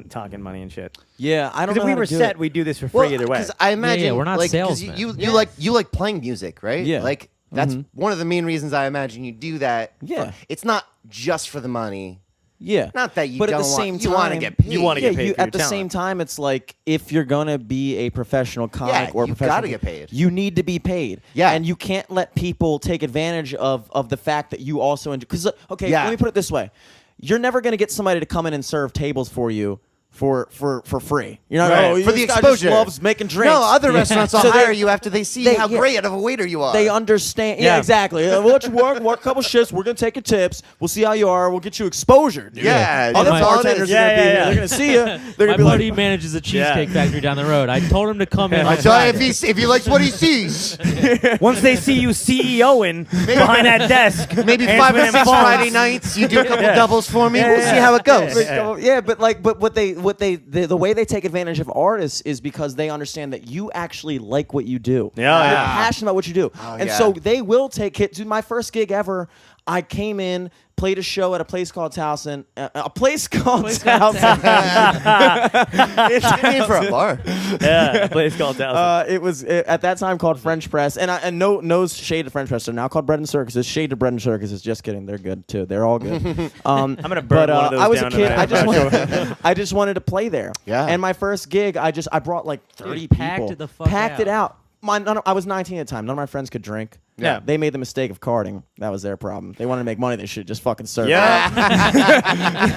talking money and shit.
Yeah, I don't
Because
know
if we
how
were
to do
set,
it.
we'd do this for free either way.
Because I imagine,
we're not
like, 'cause
salesmen.
you like playing music, right?
Yeah.
Like that's one of the main reasons I imagine you do that.
Yeah.
It's not just for the money.
Yeah.
Not that you
but
don't
at the
want,
same
you want to
time-
get paid.
You wanna
Yeah,
get paid for
at
your
the
talent.
same time, it's like if you're gonna be a professional comic or a
you
professional,
gotta get paid.
You need to be paid.
Yeah.
and you can't let people take advantage of the fact that you also enjoy. Because okay,
Yeah.
let me put it this way: you're never gonna get somebody to come in and serve tables for you for free. You're not
Right.
oh,
For the
this guy
exposure.
just loves making drinks.
No, other restaurants will
So they-
hire you after they see how
yeah.
great of a waiter you are.
They understand. Yeah,
Yeah.
exactly. We'll let you work a couple shifts. We're gonna take your tips. We'll see how you are. We'll get you exposure, dude.
Yeah,
Other
that's all it
bartenders
is.
are gonna be
Yeah,
here.
yeah.
They're gonna see you. They're
My
gonna be
buddy
like,
manages a cheesecake factory down the road. I told him to come in.
I
on
tell you,
Friday.
if he likes what he sees,
Once they see you CEOing behind that desk,
maybe 5
answering
or
them
6
phones.
Friday nights, you do a couple
Yeah.
doubles for me.
Yeah,
We'll
yeah,
see how it goes.
yeah.
but the way they take advantage of artists is because they understand that you actually like what you do.
Yeah,
You're
yeah.
passionate about what you do, and
yeah.
so they will take it. Dude, my first gig ever, I came in, played a show at a place called Towson. A place called Towson.
It's a good name for a bar.
Yeah, a place called Dallas.
It was at that time called French Press, and no shade to French Press. They're now called Bread and Circuses. Shade to Bread and Circuses. Just kidding. They're good too. They're all good.
I'm gonna burn
but
one of those
I was
down
a kid.
tonight.
I just wanted to play there.
Yeah.
And my first gig, I brought like 30
Dude, packed
people.
it the fuck
packed it
out.
out. I was 19 at the time. None of my friends could drink.
Yeah.
They made the mistake of carding. That was their problem. They wanted to make money. They should just fucking serve.
Yeah.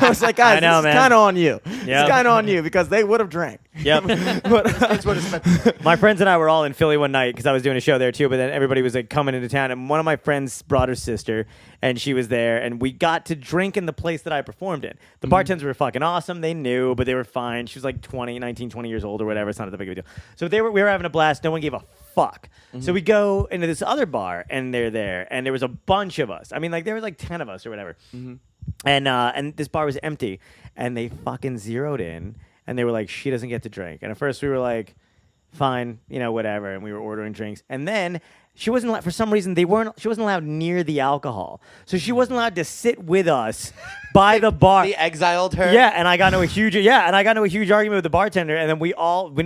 I was like, guys,
I know,
this is
man.
kind of on you.
Yep.
It's kind of on you because they would have drank.
Yep.
That's what it's meant.
My friends and I were all in Philly one night because I was doing a show there too. But then everybody was like coming into town, and one of my friends brought her sister, and she was there, and we got to drink in the place that I performed in. The bartenders were fucking awesome. They knew, but they were fine. She was like 19, 20 years old or whatever. It's not that big of a deal. So we were having a blast. No one gave a fuck. So we go into this other bar, and they're there, and there was a bunch of us. I mean, like there was like 10 of us or whatever. And this bar was empty, and they fucking zeroed in, and they were like, she doesn't get to drink. And at first we were like, fine, whatever, and we were ordering drinks. And then she wasn't allowed, for some reason, she wasn't allowed near the alcohol. So she wasn't allowed to sit with us by the bar.
They exiled her.
Yeah, and I got into a huge argument with the bartender, and then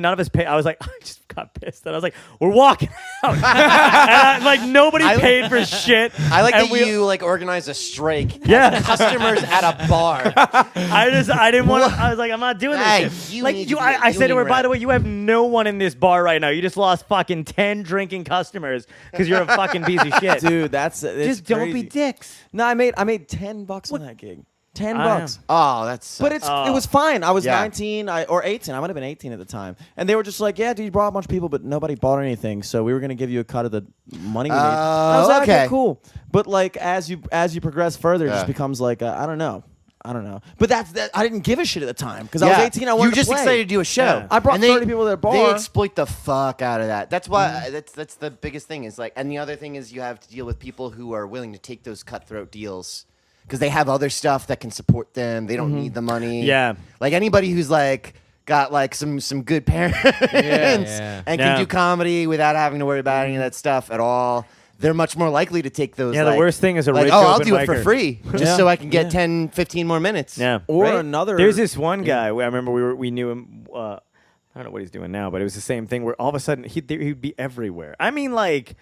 none of us paid. I was like, I just got pissed, and I was like, we're walking out. Like nobody paid for shit.
I like
and
that
we-
you like organized a strike.
Yeah.
Customers at a bar.
I didn't want to. I was like, I'm not doing this.
Hey,
shit.
you
Like
need
you,
to be-
I
you
said to
need
her, by
rent.
the way, you have no one in this bar right now. You just lost fucking 10 drinking customers because you're a fucking piece of shit.
Dude, it's
just don't be
crazy.
dicks.
No, I made $10 on that gig. $10
I
bucks.
Oh, that's.
But it was fine. I was
Yeah.
19 or 18. I might have been 18 at the time. And they were just like, yeah, dude, you brought a bunch of people, but nobody bought anything. So we were going to give you a cut of the money we made. And I was like,
okay.
cool. But like as you progress further, it
Yeah.
just becomes like, I don't know. But I didn't give a shit at the time because I was 18. I wanted
You were
to
just
play.
excited to do a show.
Yeah.
I brought
And
30 people to the bar.
They exploit the fuck out of that. That's why that's the biggest thing is like. And the other thing is you have to deal with people who are willing to take those cutthroat deals because they have other stuff that can support them. They don't need the money.
Yeah.
Like anybody who's like got like some good parents
Yeah.
and
Yeah.
can do comedy without having to worry about any of that stuff at all, they're much more likely to take those.
Yeah, the
like-
worst thing is a
like,
rich
I'll
open
do it for
micer.
free just
Yeah.
so I can get
Yeah.
10, 15 more minutes.
Yeah.
Or
Right?
another.
There's this one guy. I remember we knew him. I don't know what he's doing now, but it was the same thing where all of a sudden he'd be everywhere. I mean, like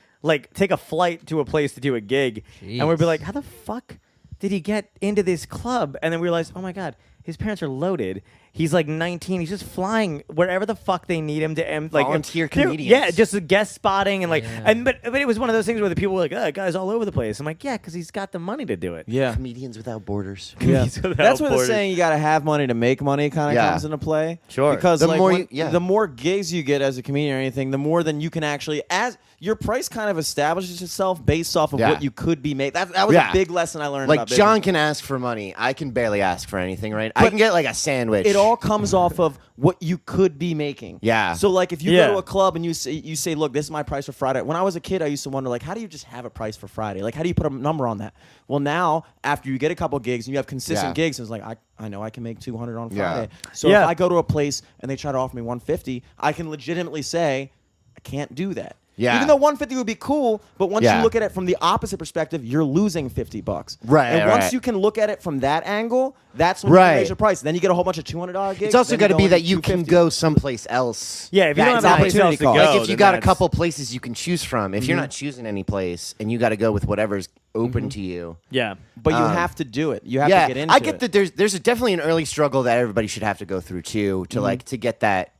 take a flight to a place to do a gig, and we'd be
Jeez.
like, how the fuck did he get into this club? And then we realized, oh my god, his parents are loaded. He's like 19. He's just flying wherever the fuck they need him to. Like
Volunteer
they're-
comedians.
Yeah, just a guest spotting and like.
Yeah.
But it was one of those things where the people were like, oh, that guy's all over the place. I'm like, yeah, because he's got the money to do it.
Yeah.
Comedians without borders.
Yeah.
Comedians without
That's where the
borders.
saying you got to have money to make money kind of
Yeah.
comes into play.
Sure.
Because
The
like,
more
when-
you- yeah.
the more gigs you get as a comedian or anything, the more then you can actually, as your price kind of establishes itself based off of
Yeah.
what you could be made. That was
Yeah.
a big lesson I learned
Like
about
John
business.
can ask for money. I can barely ask for anything, right? I
But
can get like a sandwich.
It all comes off of what you could be making.
Yeah.
So like if you
Yeah.
go to a club and you say, look, this is my price for Friday. When I was a kid, I used to wonder like, how do you just have a price for Friday? Like, how do you put a number on that? Well, now after you get a couple gigs and you have consistent
Yeah.
gigs, it's like I know I can make 200 on
Yeah.
Friday. So
Yeah.
if I go to a place and they try to offer me 150, I can legitimately say I can't do that.
Yeah.
Even though 150 would be cool, but once
Yeah.
you look at it from the opposite perspective, you're losing $50.
Right,
And once
right.
you can look at it from that angle, that's when you
Right.
can raise your price. Then you get a whole bunch of $200 gigs.
It's also
got to
be that you can go someplace else.
Yeah, if you don't
That's
have
not-
any place else to go,
Like,
Like if you
then
got a
that's-
couple places you can choose from, if you're not choosing any place and you got to go with whatever's open to you.
Yeah.
But you have to do it. You have
Yeah,
to get into
I
it.
get that. There's definitely an early struggle that everybody should have to go through too to like to get that.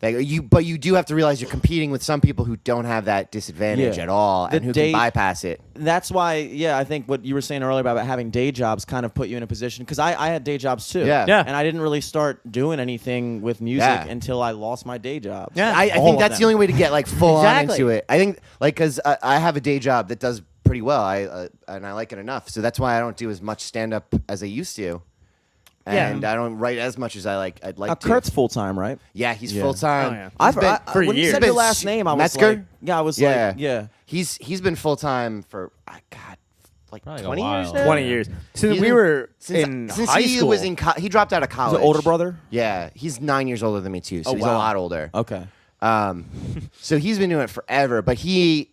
Like but you do have to realize you're competing with some people who don't have that disadvantage
Yeah.
at all
The
and who
day-
can bypass it.
That's why, yeah, I think what you were saying earlier about having day jobs kind of put you in a position because I had day jobs too.
Yeah.
Yeah.
And I didn't really start doing anything with music
Yeah.
until I lost my day job.
Yeah.
I
All
think
of
that's the
them.
only way to get like full
Exactly.
on into it. I think like because I have a day job that does pretty well. And I like it enough, so that's why I don't do as much stand up as I used to.
Yeah.
And I don't write as much as I'd like to.
Kurt's full time, right?
Yeah, he's
Yeah.
full time.
Oh, yeah.
I've
been for
when you
years.
said your last name, I was
Metzger?
like, yeah, I was
Yeah.
like, yeah.
He's been full time for God, like
Probably a
20 years
while.
now.
20 years. Since
He's
we
been-
were
since,
in
since
high
he
school.
was in he dropped out of
Is
college.
it older brother?
Yeah, he's 9 years older than me too, so
Oh,
he's a
wow.
lot older.
Okay.
So he's been doing it forever, but he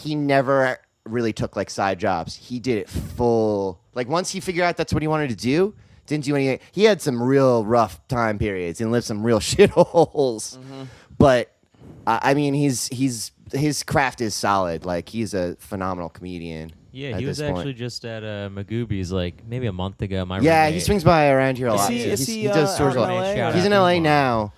never really took like side jobs. He did it full. Like once he figured out that's what he wanted to do, didn't do anything. He had some real rough time periods and lived some real shitholes. But I mean, his craft is solid. Like he's a phenomenal comedian.
Yeah,
at
he was
this point.
actually just at Magooby's like maybe a month ago. My
Yeah, he
roommate.
swings by around here a lot.
Is
he
he,
does tours a
out in
lot.
LA?
Shout
He's
out
in
to
LA
him.
now.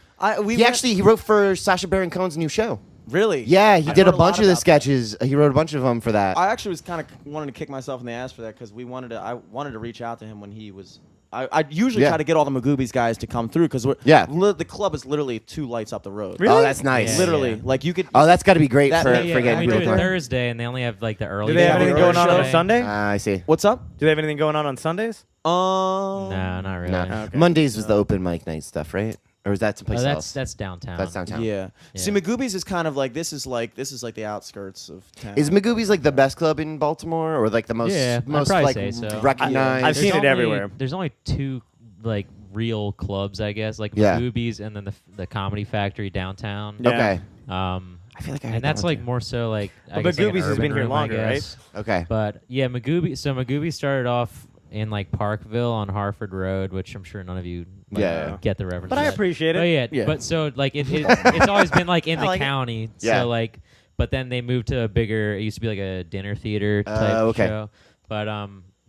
He wrote for Sacha Baron Cohen's new show.
Really?
Yeah, he
I've
did
heard
a bunch
lot
of the
about that.
sketches. He wrote a bunch of them for that.
I actually was kind of wanting to kick myself in the ass for that because I wanted to reach out to him when he was. I usually
Yeah.
try to get all the Magooby's guys to come through because
Yeah.
the club is literally 2 lights up the road.
Really?
Oh, that's nice.
Yeah,
Literally,
yeah.
like you could.
Oh, that's got to be great
That-
for,
yeah,
Yeah,
for
yeah,
getting
we
people
do it
there.
Thursday, and they only have like the early.
Do they have
Yeah,
anything
early
going on on
show.
Sunday?
I see.
What's up?
Do they have anything going on Sundays?
No, not really.
No.
Okay.
Mondays was the open mic night stuff, right? Or is that someplace
Oh,
else?
that's downtown.
That's downtown.
Yeah. See,
Yeah.
Magooby's is kind of like this is like the outskirts of town.
Is Magooby's like the best club in Baltimore, or like the most
Yeah, I'd
most
probably
like
say so.
recognized?
I've seen it
only-
everywhere.
There's only 2 like real clubs, I guess, like
Yeah.
Magooby's and then the Comedy Factory downtown.
Yeah.
Okay.
I
feel like I heard
and
that
that's
one
like
too.
more so like I
But
guess, like, an
Magooby's has
urban
been here
room, I
longer, right?
guess.
Okay.
But yeah, Magooby started off in like Parkville on Harford Road, which I'm sure none of you like,
Yeah.
get the reference.
But
to
I
that.
appreciate it.
But yeah,
Yeah.
but so like it's always been like in
I
the
like it.
county.
Yeah.
So like, but then they moved to a bigger. It used to be like a dinner theater type
okay.
show. But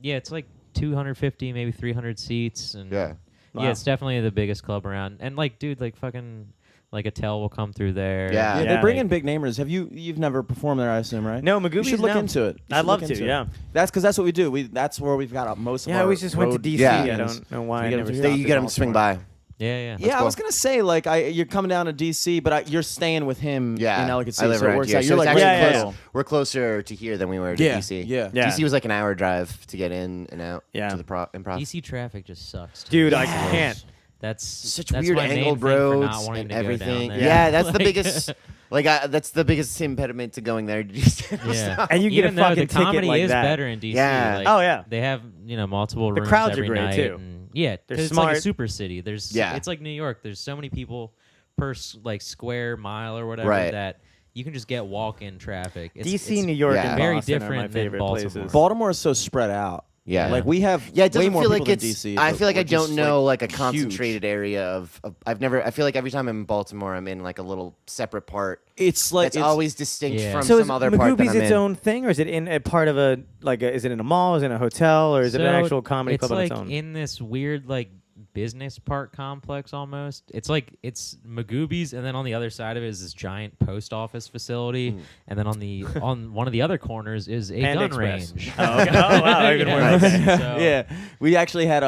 yeah, it's like 250, maybe 300 seats, and
Yeah.
Wow.
yeah, it's definitely the biggest club around. And like, dude, like fucking. Like Attell will come through there.
Yeah.
Yeah,
Yeah.
they bring in big namers. You've never performed there, I assume, right?
No,
You
Magooby's
should look
no.
into it. You
I'd
should
love
look
to,
into it.
yeah.
That's because that's what we do. That's where we've got most of
Yeah,
our
I always just went to
road
DC.
Yeah.
I
gigs.
don't know why
We
I
get
never
them
stopped.
You get him to swing by.
Yeah.
Yeah, I
cool.
was gonna say like you're coming down to DC, but you're staying with him
Yeah.
in Ellicott
I
City,
live
so it
around
works
here.
out.
So
You're
it's
like
actually
right in the
yeah,
middle.
We're closer to here than we were to
Yeah,
DC.
yeah.
Yeah.
DC was like an hour drive to get in and out
Yeah.
to the improv.
DC traffic just sucks.
Dude, I
Yes.
can't.
That's
Such
that's
weird
my main
angled
thing for not
roads
wanting
and
to go down
everything.
there.
Yeah, that's the
Like,
biggest. Like that's the biggest impediment to going there.
Yeah,
And you get a
even though
fucking
the
ticket
comedy
like
is
that.
better in DC.
Yeah.
like,
Oh, yeah.
they have multiple
The
rooms
crowds are
every
great,
night,
too.
and Yeah,
They're
'cause it's like
smart.
a super city. There's
Yeah.
it's like New York. There's so many people per square mile or whatever
Right.
that you can just get walk-in traffic.
DC,
it's
New York,
Yeah.
and
very
Boston are my
different than
favorite
Baltimore.
places.
Baltimore is so spread out.
Yeah.
Like we have
Yeah, it
way
doesn't
more
feel
people
like
than
it's.
DC.
I
but
feel like
we're
I don't
just,
know like a
huge.
concentrated area of. I've never. I feel like every time I'm in Baltimore, I'm in like a little separate part.
It's like
It's always distinct
Yeah.
from
So is
some other part that
Magooby's
I'm
its
in.
own thing, or is it in a part of a is it in a mall, is it in a hotel, or is it an
So
actual comedy
it's
club
like
on its own?
in this weird like business park complex almost. It's like it's Magooby's, and then on the other side of it is this giant post office facility, and then on one of the other corners is a
Panda
gun
Express.
range.
Oh, okay. Oh, wow, even
Yeah.
worse.
Okay. So-
Yeah, we actually had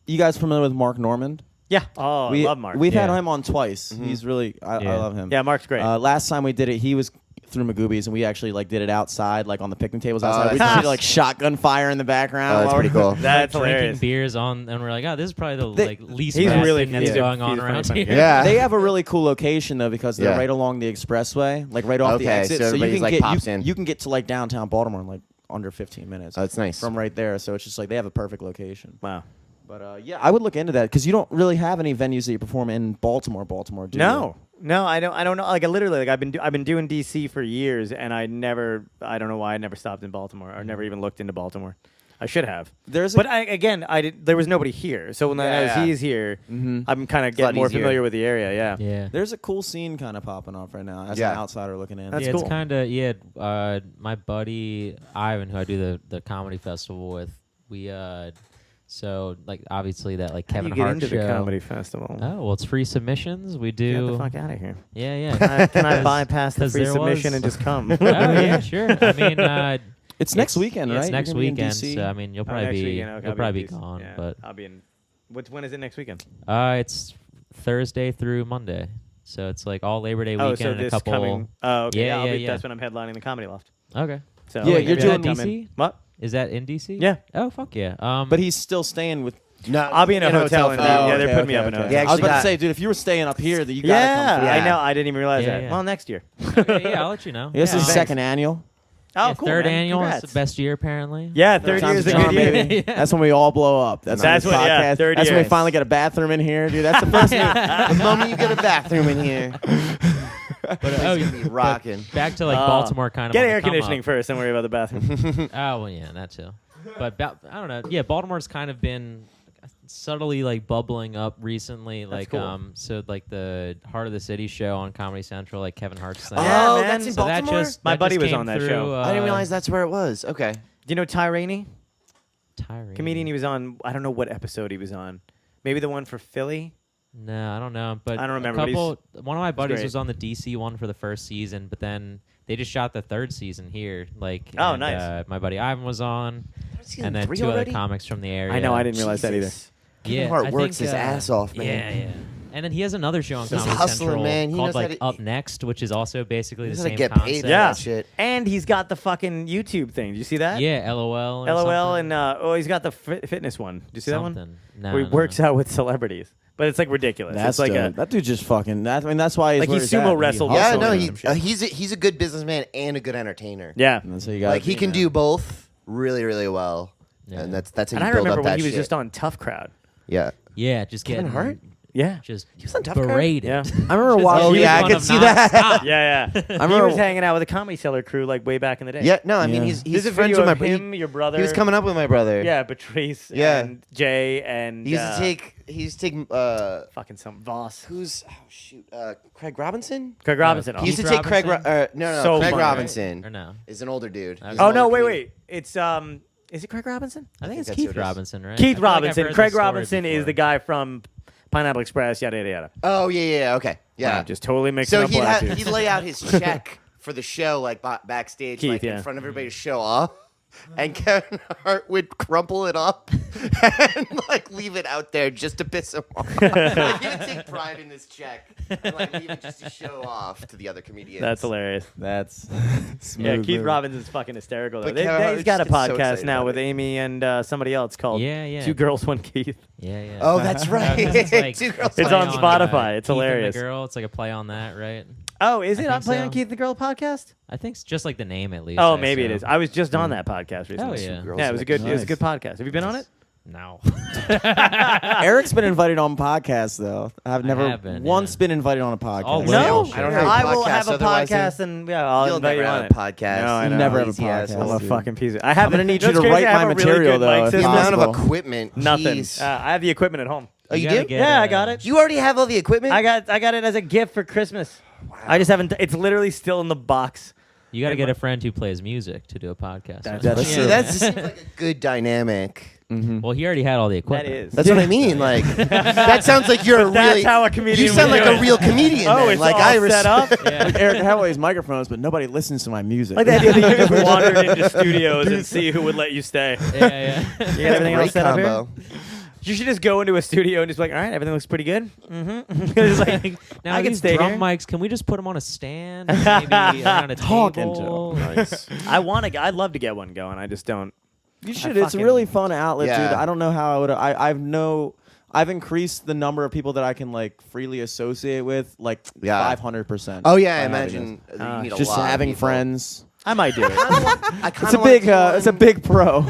you guys familiar with Mark Normand?
Yeah. Oh, I love Mark.
We've had
Yeah.
him on twice. He's really I
Yeah.
love him.
Yeah, Mark's great.
Last time we did it, he was through Magooby's, and we actually like did it outside, like on the picnic tables outside. we
that's
did
nice.
like shotgun fire in the background.
Oh, that's
while
pretty
we're-
cool.
That's
drinking
hilarious.
beers on, and we're like, oh, this is probably
They-
like least
He's
bad
really
thing that's
he's
going on
he's
around
funny.
here.
Yeah.
They have a really cool location though because they're
Yeah.
right along the expressway, like right off the
Okay,
exit.
so
you
everybody's,
can
like,
get
pops in.
you can get to like downtown Baltimore in like under 15 minutes.
Oh, that's nice.
From right there. So it's just like they have a perfect location.
Wow.
But yeah, I would look into that because you don't really have any venues that you perform in Baltimore, do you?
No, I don't know. Like I literally, like I've been doing DC for years, and I don't know why I never stopped in Baltimore or never even looked into Baltimore. I should have. But there was nobody here. So when
Yeah.
he's here, I'm kind of
a lot
getting more
easier.
familiar with the area. Yeah.
Yeah.
There's a cool scene kind of popping off right now as
Yeah.
an outsider looking in.
That's
yeah,
cool.
it's kind of my buddy Ivan, who I do the comedy festival with. We so like obviously that like
How do
Kevin
you get
Hart
into
show.
the comedy festival?
Oh well, it's free submissions. We
Get
do.
the fuck out of here.
Yeah.
Can I bypass the
'cause
free
there
submission
was-
and just come?
Oh yeah, sure. I mean,
It's next weekend,
yeah,
right?
It's next
You're gonna be in
weekend.
DC?
So I mean, you'll
Oh,
probably
next
be
weekend, okay,
you'll
I'll
probably
in
be
DC.
gone,
Yeah,
but
I'll be in. When is it next weekend?
it's Thursday through Monday. So it's like all Labor Day
Oh,
weekend
so
and a
this
couple.
coming. Oh, okay.
Yeah, yeah.
That's when I'm headlining the Comedy Loft.
Okay.
So
Yeah,
maybe
you're
I
doing
can come in.
DC?
What?
Is that in DC?
Yeah.
Oh fuck yeah.
But he's still staying with.
No,
I'll be in a hotel. And
Oh,
yeah, they're
okay,
putting me
okay,
up in a
okay.
hotel.
Yeah,
I was about
actually
to say, dude, if you were staying up here, that you gotta
Yeah,
come through.
I know. I didn't even realize
Yeah,
that.
yeah.
Well, next year.
Okay, yeah, I'll let you know.
This
yeah.
is
thanks.
second annual.
Oh,
Yeah,
cool.
third
man.
annual. It's
Congrats.
the best year apparently.
Yeah, third
Time's
year is a
a charm,
good year.
baby. That's when we all blow up. That's
That's
on this
when- yeah,
podcast.
third
That's when
year.
we finally get a bathroom in here, dude. That's the first thing.
the moment you get a bathroom in here,
But
it's gonna be rocking.
back to like
Oh.
Baltimore kind of.
Get
on the
air
come
conditioning
up.
first, then worry about the bathroom.
Oh well, yeah, that too. But I don't know. Yeah, Baltimore's kind of been subtly like bubbling up recently. Like
cool.
so like the Heart of the City show on Comedy Central, like Kevin Hart's thing.
Yeah,
Oh,
man.
that's in
So that
Baltimore.
just
My
that
buddy
just
was
came
on that
through,
show.
I didn't realize that's where it was. Okay.
Do you know Ty Rainey?
Tyree.
Comedian. He was on. I don't know what episode he was on. Maybe the one for Philly.
No, I don't know. But
I don't remember,
A
but
couple, one of my buddies
great.
was on the DC one for the first season, but then they just shot the third season here. Like,
Oh,
and,
nice.
My buddy Ivan was on, and then
3
two
already?
other comics from the area.
I know. I didn't realize that either.
Jesus.
Yeah,
Kevin Hart
I
works
think,
his ass off, man.
Yeah, yeah. And then he has another show on
He's
Comedy
hustling,
Central
man. He
called
knows how
like
to-
Up Next, which is also basically
He
the
knows how to
same
get paid
concept.
for
Yeah.
that shit.
And he's got the fucking YouTube thing. Did you see that?
Yeah, LOL. Or
LOL
something.
and he's got the fitness one. Did you see that one?
Something. No,
Where he
no,
works
no.
out with celebrities, but it's like ridiculous.
That's
it's like
dope. That dude just fucking. That, I mean, that's why he's
Like,
where
he
he's
sumo
at.
wrestled
Yeah,
Also
no,
in some shit.
he's a good businessman and a good entertainer.
yeah.
And that's how you got.
Like he can do both really, really well,
Yeah.
and that's how
And
you
I
build
remember
up
when
that
he was
shit.
just on Tough Crowd.
Yeah.
Yeah, just
Kevin
getting
Hart?
Yeah.
just
He was on Tough Crowd?
berated.
Yeah.
I remember
Just
watching.
Oh,
making
yeah, I
fun
can
of
see
not
that.
stop.
Yeah, yeah.
I
He
remember
was hanging out with the Comedy Cellar crew like way back in the day.
Yeah, no, I mean
Yeah.
he's
There's a
friends
video
with my
of
bro-
him, your brother.
He was coming up with my brother.
Yeah, Patrice
Yeah.
and Jay and
He used to take. He used to take.
fucking some Voss.
Who's Craig Robinson?
Craig Robinson.
He
He used to
Keith
take Craig.
Robinson?
No,
So
Craig
funny,
Robinson
Or no?
is an older dude.
Okay.
He's
Oh
an
no,
older
wait,
comedian.
wait. It's is it Craig Robinson?
I think it's
that's
Keith
who it is.
Robinson, right? I
Keith
feel like I've
Robinson.
heard
Craig
this story
Robinson is
before.
the guy from Pineapple Express. Yada yada yada.
Oh yeah, okay, yeah.
Wow, just totally mixing
So
up black dudes.
he'd lay out his check for the show like backstage,
Keith,
like
yeah.
in front of everybody to show off. And Kevin Hart would crumple it up and like leave it out there just to piss him off. Like, he would take pride in this check and like leave it just to show off to the other comedians.
That's hilarious.
That's.
Yeah,
smooth
Keith
move.
Robinson's fucking hysterical though.
But Kevin Hart
He's got a
just gets so
podcast
excited
now
about
with
it.
Amy and somebody else called
Yeah, yeah.
Two Girls, One Keith.
Yeah, yeah.
Oh, that's right.
'cause it's like
Two girls.
a
It's
play
on Spotify. It's
Keith and
hilarious.
The Girl. It's like a play on that, right?
Oh, is
I
it?
think
I'm playing
so.
on Keith the Girl podcast.
I think it's just like the name at least.
Oh,
I
maybe it is.
assume.
I was just on that podcast recently.
yeah.
Girls
Yeah, it was a
Like
good. It was a
Nice.
good podcast. Have you been on it?
No.
Eric's been invited on podcasts though. I've never
have been,
once
yeah.
been invited on a podcast.
all
No,
bullshit.
I don't have a
I will
podcast,
have a
otherwise
podcast, and I'll
You'll
invite
never
you on
have
it.
a podcast.
No, I
You
know.
never have a
Easy ass
podcast.
I'm a
dude.
fucking piece of. I have.
I'm gonna need
no,
you to
it's crazy,
write
I have
my
a really
material,
good
though,
mic
if
system.
The amount of
possible.
equipment.
Nothing.
Jeez.
I have the equipment at home.
Oh, you
gotta
do?
get,
Yeah, I got it.
You already have all the equipment?
I got it as a gift for Christmas. I just haven't. It's literally still in the box.
You got to get a friend who plays music to do a podcast.
That's
with.
That's
See,
true.
that seems like a good dynamic.
Well, he already had all the equipment.
That is.
That's what I mean. Like that sounds like you're a
That's
really.
how a comedian
You sound
would
like
do
a
it.
real comedian.
Oh,
then.
it's
like
all
I
set up.
Yeah.
Like, Eric, I have all these microphones, but nobody listens to my music.
Like the idea that you just wandered into studios and see who would let you stay.
Yeah.
You got everything else
Great
set up
combo.
here? You should just go into a studio and just be like, all right, everything looks pretty good. Mm-hmm. It's like,
Now
I can
these
stay
drum
here.
mics, can we just put them on a stand? Maybe around a
Talk into
table?
Nice.
I'd love to get one going. I just don't.
You should.
I
It's a
fucking-
really fun outlet,
Yeah.
dude. I don't know how I would. I've increased the number of people that I can like freely associate with, like
Yeah.
500%.
Oh yeah, I
by having
imagine
this.
you need a
Just
lot of
having
people.
friends.
I might do it.
I
It's a big. It's a big pro.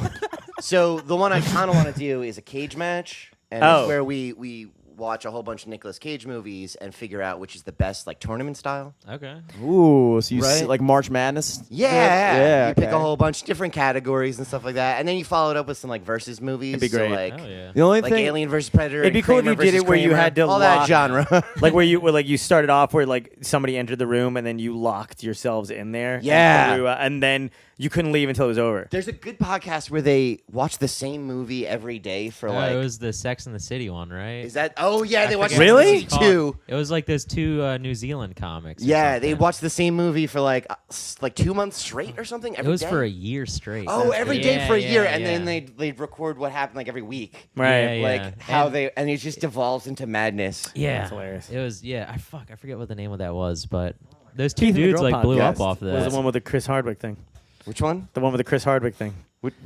So the one I kind of want to do is a cage match, and
Oh.
it's where we watch a whole bunch of Nicolas Cage movies and figure out which is the best, like tournament style.
Okay.
Ooh, so you see,
Right?
like March Madness?
Yeah, you pick
okay.
a whole bunch of different categories and stuff like that, and then you follow it up with some like versus movies.
It'd be great.
So, like,
Oh, yeah.
The only
like
thing.
Alien versus Predator.
It'd be
and
cool if
Kramer
you did it
versus
where you
Kramer,
had to
all that
lock-
genre.
Like where you started off where like somebody entered the room and then you locked yourselves in there.
Yeah.
And then you couldn't leave until it was over.
There's a good podcast where they watch the same movie every day for like.
it was the Sex and the City one, right?
Is that? Oh yeah, they watch
forget
what
Really?
it's
called.
Two.
It was like those two New Zealand comics. or
Yeah, they
something.
watched the same movie for like 2 months straight or something.
It
Every
was
day.
for a year straight.
Oh, every day
Yeah,
for a year,
yeah,
and
yeah.
then they'd record what happened like every week.
Right.
Yeah,
Like how
And-
they and it just devolves into madness.
Yeah,
That's hilarious.
It was I forget what the name of that was, but those two
Keith and the
dudes
Girl
like blew up
podcast
off of
was
that.
the one with the Chris Hardwick thing.
Which one?
The one with the Chris Hardwick thing.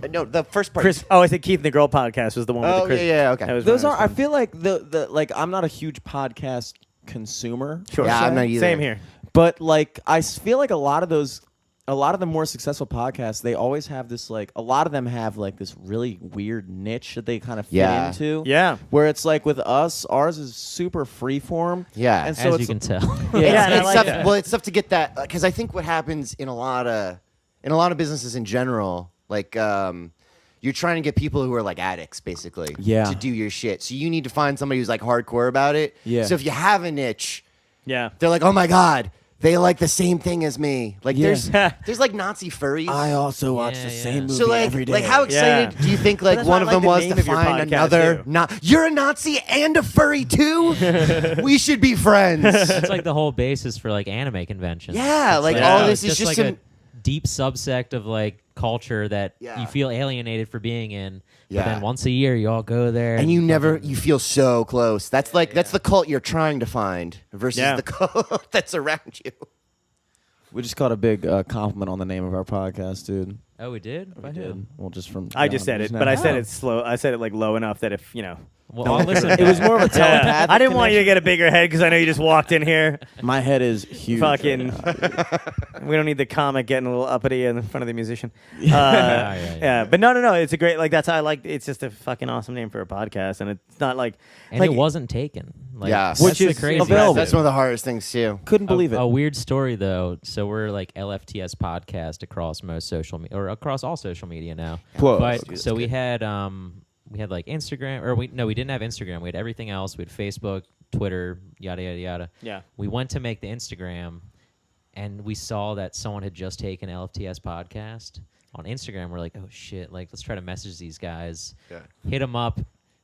No, the first part.
Chris. Oh, I said Keith and the Girl podcast was the one with the
Oh
Chris.
yeah, okay.
that was
Those
when
are.
I
I
was
feel like the like. I'm not a huge podcast consumer.
Sure.
Yeah, I'm not either.
Same here.
But like, feel like a lot of the more successful podcasts, they always have this like. A lot of them have like this really weird niche that they kind of fit
Yeah.
into.
Yeah.
Where it's like with us, ours is super freeform.
Yeah.
And so
as
it's
you can tell.
Yeah, and I
it's
like
tough.
that.
Well, it's tough to get that because I think what happens in a lot of businesses in general, like you're trying to get people who are like addicts, basically,
Yeah.
to do your shit. So you need to find somebody who's like hardcore about it.
Yeah.
So if you have a niche,
Yeah.
they're like, oh my god, they like the same thing as me. Like
Yeah.
there's like Nazi furries.
I also watch
Yeah,
the
yeah.
same movie
So like,
every day.
like how excited
Yeah.
do you think like
that's
one
why
of
I like
them
the
was
name
to
of your
find
podcast,
another?
too.
You're a Nazi and a furry too. We should be friends.
That's like the whole basis for like anime conventions.
Yeah,
It's
like,
all
this
it's
is just
like
some-
a deep subsect of like culture that
Yeah.
you feel alienated for being in.
Yeah.
But then once a year you all go there
and you never
fucking-
you feel so close. That's like that's the cult you're trying to find versus
Yeah.
the cult that's around you.
we just got a big compliment on the name of our podcast, dude.
Oh, we did?
We did. Well, just from.
I just said it,
now.
but I said
Oh.
it slow. I said it like low enough that if
Well, I'll listen.
It was more of a telepathic.
I didn't want you to
connection.
get a bigger head because I know you just walked in here.
My head is huge.
Fucking.
right now.
We don't need the comic getting a little uppity in front of the musician.
Yeah.
But no. It's a great that's how I like. It's just a fucking awesome name for a podcast, and it's not like
and
like,
it wasn't taken. Like,
Yeah.
that's
Which
the
is
crazy
available.
That's one of the hardest things too.
Couldn't believe it.
A weird story though. So we're like LFTS podcast across most social media or across all social media now.
Whoa.
But
That's
so
good.
we had like Instagram or we didn't have Instagram. We had everything else. We had Facebook, Twitter, yada yada yada.
Yeah.
We went to make the Instagram, and we saw that someone had just taken LFTS podcast on Instagram. We're like, oh shit! Like let's try to message these guys.
Yeah.
Hit them up.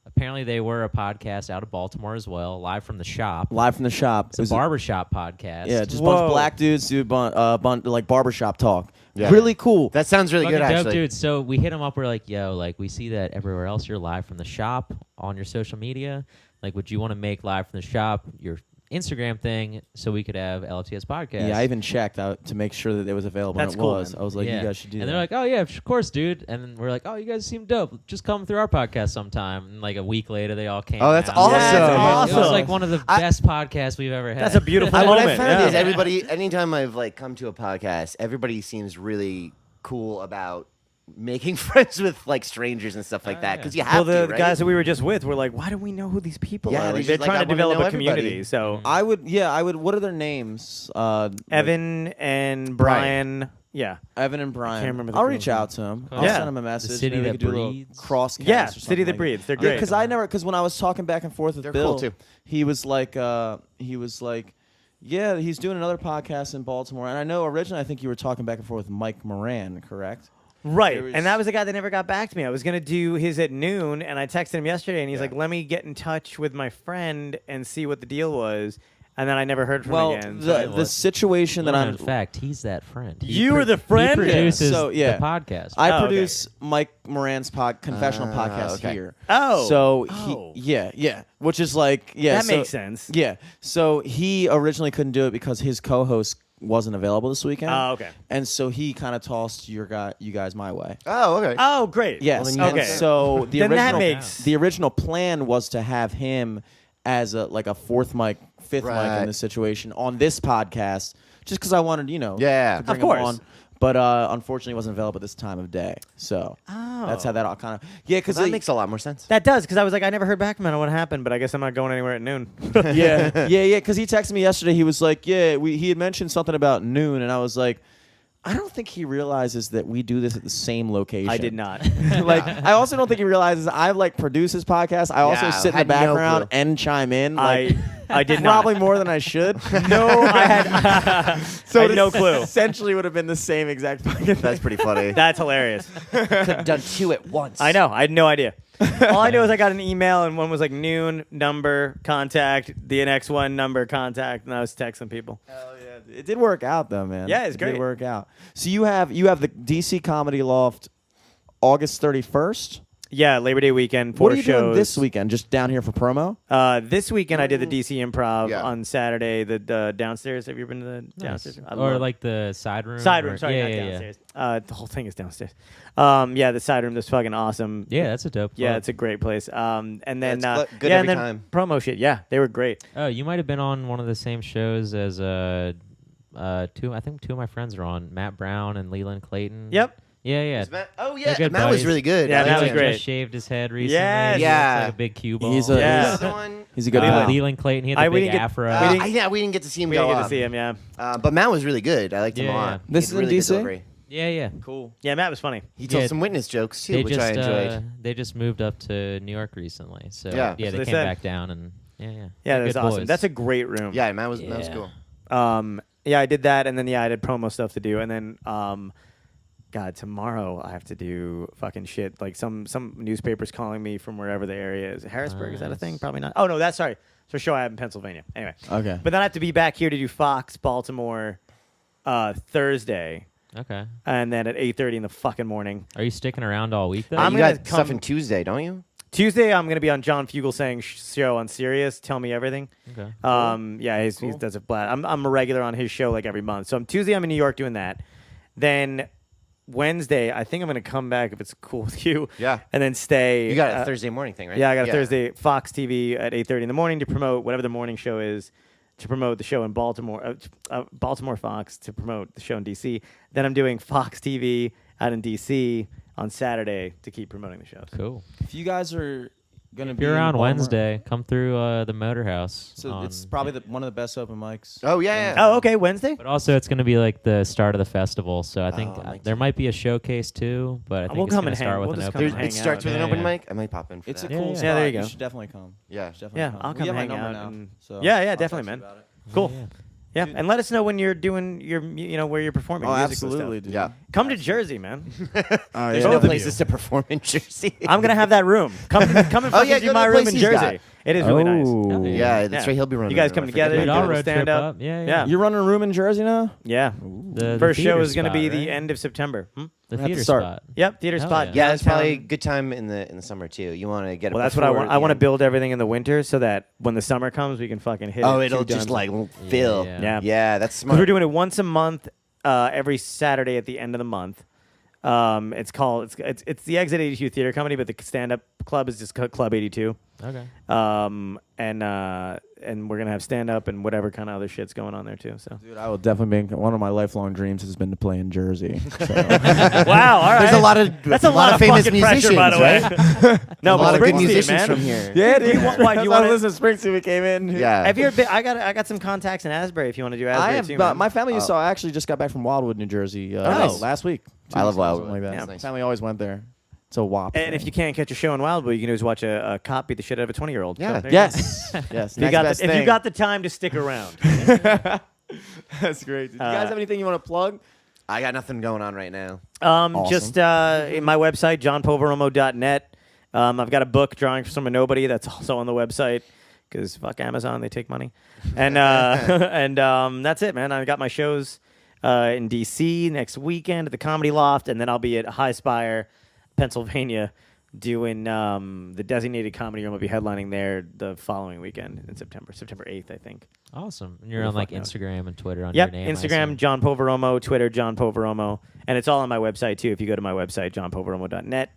Apparently they were a podcast out of Baltimore as well, live from the shop.
Live from the shop.
It's a barbershop podcast.
Yeah, just a bunch
Whoa.
of black dudes do like barbershop talk.
Yeah.
Really cool.
That sounds really
Fucking
good
dope,
actually.
dude. So we hit him up. We're like, yo, like we see that everywhere else you're live from the shop on your social media. Like, would you want to make live from the shop your Instagram thing so we could have LFTS podcast?
Yeah, I even checked out to make sure that it was available.
That's
and it
cool,
was.
man.
I was like,
Yeah.
you guys should do
and
that.
they're like, oh yeah, of course, dude. And then we're like, oh, you guys seem dope. Just come through our podcast sometime. And like a week later, they all came.
Oh, that's
out.
awesome.
Yeah, that's
It was
awesome.
like one of the best podcasts we've ever had.
That's a beautiful
What
moment.
I found
yeah.
is everybody. Anytime I've like come to a podcast, everybody seems really cool about making friends with like strangers and stuff like that
yeah.
because you
Well,
have
the
to, right?
guys that we were just with were like, why do we know who these people
Yeah,
are?
they're
Like, they're
just like,
trying
I
to
wanna
develop
know
a
everybody.
community. So
I would. What are their names?
Evan and Brian. Yeah.
Evan and Brian.
can't remember the
I'll
girl's
reach out to him. I'll
Yeah.
send him a message.
city
Maybe we
that
could do a little
breeds.
cross.
Yeah,
or something
City That
like
Breeds. They're
Yeah,
great.
because when I was talking back and forth with
They're
Bill,
cool, too.
he was like, yeah, he's doing another podcast in Baltimore, and I know originally I think you were talking back and forth with Mike Moran, correct?
Right.
There was-
And that was the guy that never got back to me. I was going to do his at noon, and I texted him yesterday, and he's like, let me get in touch with my friend and see what the deal was. And then I never heard from him again. So
the situation that
Well,
I'm
in fact, he's that friend.
You were the friend?
He
Yeah.
produces
So, yeah.
the podcast.
I
Oh,
produce Mike Moran's confessional podcast
okay.
here.
Oh.
So
Oh.
yeah, which is like
that
so-
makes sense.
Yeah. So he originally couldn't do it because his co-host wasn't available this weekend.
Oh, okay.
And so he kind of tossed you guys my way.
Oh, okay.
Oh, great.
Yes.
then you
and
okay.
So the
Then that
original
makes-
the original plan was to have him as a fifth mic
Right.
in this situation on this podcast, just because I wanted,
Yeah.
to bring
Of course.
him on. But unfortunately, he wasn't available at this time of day. So that's how that all kind of because
That makes a lot more sense.
That does, because I was like, I never heard back from him. I don't know what happened, but I guess I'm not going anywhere at noon.
yeah. Because he texted me yesterday. He was like, he had mentioned something about noon, and I was like, I don't think he realizes that we do this at the same location.
I did not.
I also don't think he realizes I produce his podcast. I also
Yeah,
sit in the
had no
background
clue.
and chime in.
I did not.
probably more than I should.
No, I had,
So
I had
it
no clue.
Essentially, would have been the same exact fucking.
That's pretty funny.
That's hilarious.
Could have done two at once.
I know. I had no idea. All I know is I got an email, and one was like noon, number, contact, the next one, number, contact, and I was texting people.
Hell yeah, it did work out though, man.
Yeah, it's
It
great.
did work out. So you have the DC Comedy Loft, August 31st.
Yeah, Labor Day weekend, 4
What are you
shows.
doing this weekend? Just down here for promo?
This weekend I did the DC Improv
Yeah.
on Saturday. The downstairs. Have you ever been to the downstairs? I
Or
love-
like the side room.
side room.
or-
Sorry,
yeah,
not
yeah,
downstairs. The whole thing is downstairs. Yeah, the side room. That's fucking awesome.
Yeah, that's a dope.
Yeah,
club.
it's a great place. And then
it's good
yeah,
every
and then
time.
promo shit. Yeah, they were great.
Oh, you might have been on one of the same shows as I think two of my friends are on, Matt Brown and Leland Clayton.
Yep.
Yeah, yeah.
Oh
They're
yeah,
good
Matt was
buddies.
really good.
Yeah,
I
Matt
liked
was
him.
great.
Just shaved his head recently.
Yes.
He looks
Yeah.
like a big cue ball.
He's a-
Yeah.
Who's the other one?
He's a good
Uh,
one.
Leland Clayton. He had the
we
big
didn't get-
afro.
We didn't get to see him
We
go
didn't get
up.
to see him. Yeah.
But Matt was really good. I liked him
Yeah,
a lot.
yeah.
This
He
is
had
in
really good
DC?
delivery.
Yeah, yeah.
Cool.
Yeah, Matt was funny.
He told
Yeah.
some witness jokes too,
They
which
just
I enjoyed.
they just moved up to New York recently, so
Yeah.
they
So they
came
said.
back down and yeah.
Yeah,
They're
that's
good
awesome.
boys.
That's a great room.
Yeah, Matt was
Yeah.
cool.
Yeah, I did that, and then I did promo stuff to do, and then God, tomorrow I have to do fucking shit. Like some newspapers calling me from wherever the area is. Harrisburg, is that a
Nice.
thing? Probably not. Oh no, that's sorry. It's a show I have in Pennsylvania. Anyway.
Okay.
But then I have to be back here to do Fox Baltimore Thursday,
Okay.
and then at 8:30 in the fucking morning.
Are you sticking around all week though?
I'm
You
gonna
got stuff
come-
in Tuesday, don't you?
Tuesday I'm gonna be on John Fugelsang's show on Sirius. Tell Me Everything.
Okay.
Yeah, he does a blast. I'm a regular on his show like every month. So Tuesday I'm in New York doing that. Then Wednesday I think I'm gonna come back if it's cool with you.
Yeah.
And then stay.
You got a Thursday morning thing, right?
Yeah, I got a Thursday Fox TV at 8:30 in the morning to promote whatever the morning show is, to promote the show in Baltimore, Baltimore Fox to promote the show in DC. Then I'm doing Fox TV out in DC on Saturday to keep promoting the shows.
Cool.
If you guys are gonna
If
be
you're
in
around
Baltimore-
Wednesday, come through the Motor House.
so it's probably one of the best open mics.
Oh yeah.
Oh, okay, Wednesday.
But also, it's going to be like the start of the festival, so I think
Oh, I like
there
to-
might be a showcase too. But I think
We'll
it's
come
going
and
to start
hang.
with
We'll
an
just
open
come
There's,
and
mic.
it
hang
starts with
out.
an
Yeah,
open
yeah.
mic. I might pop in for
It's
that.
a cool
Yeah,
spot.
yeah, there you go.
should definitely come.
Yeah.
Should definitely
Yeah,
come.
I'll come
You have my
hang
number
out
now,
and-
so
Yeah, yeah,
I'll
definitely,
text you
man.
about it.
Cool.
Yeah.
Yeah,
Dude.
and let us know when you're doing your, where you're performing.
Oh,
music and
absolutely,
stuff.
dude.
Yeah.
Come to Jersey, man.
Oh,
There's
yeah.
no
Both of
places to perform in Jersey.
I'm gonna have that room. Come and fucking
yeah,
do
go to
my
the
room
place
in
he's
Jersey.
got.
It is really nice.
Oh.
Yeah, that's
Yeah.
right. He'll be running.
You guys
the
come
room. I
together,
forget
Dude,
you
I'll
do a
road trip
stand up.
up. Yeah,
Yeah.
You're running a room in Jersey now?
Yeah.
The
First show
theater
is gonna be
spot,
the
right?
end of September.
The
have to
theater
start.
spot.
Yep, theater
Hell
spot.
yeah.
Yeah, that's probably a
downtown.
good time in the summer too. You want to get it.
Well, that's what I
before
want.
the
I want to
end.
build everything in the winter so that when the summer comes, we can fucking hit it.
Oh,
2
it'll just
times.
like fill.
Yeah.
Yeah.
Yeah, that's
Because
smart.
we're doing it once a month, every Saturday at the end of the month. It's called it's the Exit 82 Theater Company, but the stand-up club is just Club 82.
Okay.
And we're gonna have stand up and whatever kind of other shit's going on there too. So
Dude, I will definitely be. One of my lifelong dreams has been to play in Jersey. So.
wow, all right.
There's a lot of famous
fucking
musicians,
pressure, by the way.
right?
No,
a
but
lot of good
Springsteen,
musicians
man.
from here.
Yeah, dude.
Why, you want to
listen to Springsteen? We came in.
Yeah.
Have you ever been? I got some contacts in Asbury. If you want to do Asbury
I have.
too, man.
My family used to. I actually just got back from Wildwood, New Jersey.
nice.
Last week.
I love Wildwood.
Something like that.
Yeah.
Nice.
Family always went there. It's a WAP.
And if you can't catch a show in Wildwood, you can always watch a cop beat the shit out of a 20-year-old.
Yeah.
Yes. Yes.
If you,
Next
got
best
if you
thing.
got the time to stick around.
That's great. Do you guys have anything you want to plug?
I got nothing going on right now.
Just in my website, johnpoveromo.net. I've got a book, Drawings from a Nobody, that's also on the website because fuck Amazon, they take money. And that's it, man. I got my shows in D.C. next weekend at the Comedy Loft, and then I'll be at High Spire, Pennsylvania, doing the Designated Comedy Room. I'll be headlining there the following weekend in September 8th, I think.
Awesome. And you're
Who
on
the
like
fuck knows?
Instagram and Twitter on
Yep,
your name. I
Instagram,
assume.
John Poveromo, Twitter, John Poveromo, and it's all on my website too. If you go to my website, johnpoveromo.net,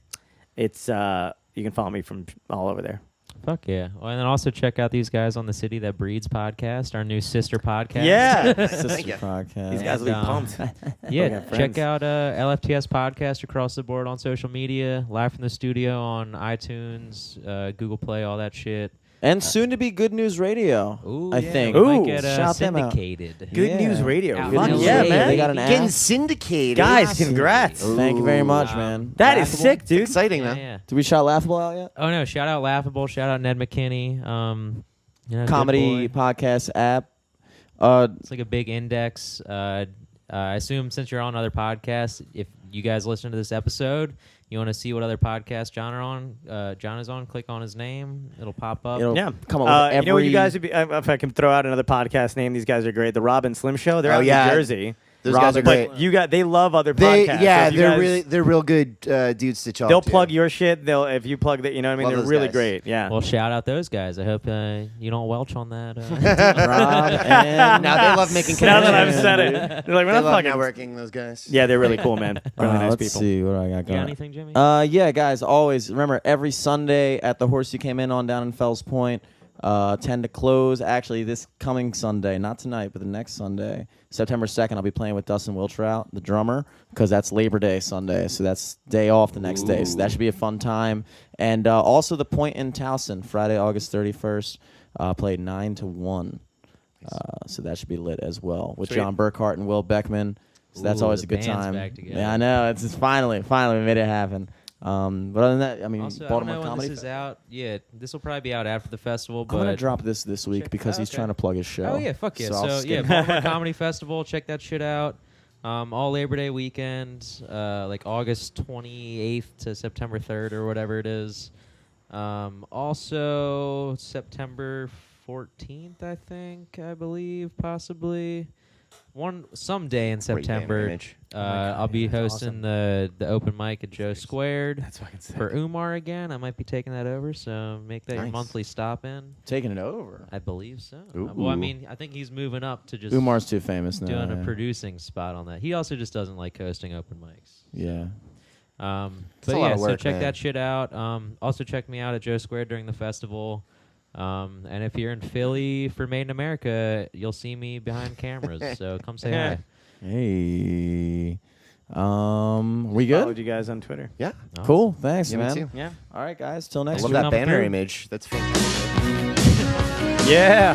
it's you can follow me from all over there.
Fuck yeah. Well, and then also check out these guys on the City That Breeds podcast, our new sister podcast.
Yeah,
Sister
you.
podcast.
these guys will be pumped.
Yeah,
got
check
friends.
out LFTS podcast across the board on social media, live from the studio on iTunes, Google Play, all that shit.
And soon to be Good News Radio.
Ooh,
I
yeah,
think.
we
Ooh,
might get
shout them out.
syndicated.
Good
Yeah.
News Radio.
Out
Fuck
in
News
yeah,
Radio.
man.
They got an
Getting
app.
syndicated.
Guys, congrats.
Thank you very much,
Wow.
man.
That is
Laughable?
sick, dude.
Exciting,
Yeah,
man.
yeah.
Did we shout Laughable out yet?
Oh no! Shout out Laughable. Shout out Ned McKinney. You know, good
Comedy
boy.
podcast app.
It's like a big index. I assume since you're on other podcasts, if you guys listen to this episode, you want to see what other podcasts John is on, click on his name. It'll pop up.
It'll
Yeah.
come up with every.
You know what you guys would be, if I can throw out another podcast name, these guys are great. The Rob and Slim Show. They're
Oh,
out
yeah.
in New Jersey.
Those guys are great.
But they love other
They,
podcasts.
yeah,
So if you
they're
guys-
they're real good dudes to talk
They'll
to.
plug your shit. If you plug that, you know what I mean.
Love
They're
those
really
guys.
great. Yeah.
Well, shout out those guys. I hope you don't welch on that.
Rob and
Now they love making
now that I've
connections.
said it, they're like, we're
They
not
love
fucking.
networking, those guys.
Yeah, they're really cool, man. Really nice
let's
people.
see what I got
You
going.
got anything, Jimmy?
Yeah, guys, always remember every Sunday at the Horse You Came In on down in Fells Point, 10 to close. Actually, this coming Sunday, not tonight, but the next Sunday, September 2nd, I'll be playing with Dustin Wiltrout, the drummer, because that's Labor Day Sunday, so that's day off the next day. So that should be a fun time. And also the Point in Towson, Friday, August 31st, played 9 to 1. So that should be lit as well with
Sweet.
John Burkhart and Will Beckman. So that's
Ooh,
always
the
a good
band's
time.
back together.
Yeah, I know. It's just finally we made it happen. But other than that, I mean,
Also, I don't
Baltimore
know when
Comedy.
this is out. Yeah, this will probably be out after the festival. But
I'm gonna drop this week
Check-
because he's
okay.
trying to plug his show.
Oh yeah, fuck yeah.
I'll
So
skip
yeah,
it.
Baltimore Comedy Festival. Check that shit out. All Labor Day weekend, like August 28th to September 3rd or whatever it is. Also September 14th, I believe, possibly. Someday in
Great name,
September,
Image.
I'll be
that's
hosting the open mic at Joe Squared.
That's fucking sick.
For Umar again, I might be taking that over, so make that your
Nice.
monthly stop in.
Taking it over.
I believe so.
Ooh.
Well, I mean, I think he's moving up to just
Umar's too famous now.
doing
yeah.
a producing spot on that. He also just doesn't like hosting open mics.
Yeah.
But
a lot
yeah,
of
so
work,
check
man.
that shit out. Also check me out at Joe Square during the festival. And if you're in Philly for Made in America, you'll see me behind cameras. So come say hi.
Hey. We
Followed
good?
you guys on Twitter.
Yeah.
Cool. Thanks,
Yeah, me
man.
too.
Yeah.
All right, guys. Till
I
next
love
week.
that
number
banner
3.
image. That's fantastic.
Yeah.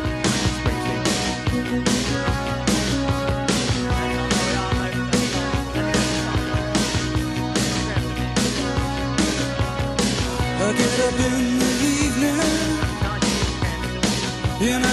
I get up in the evening and I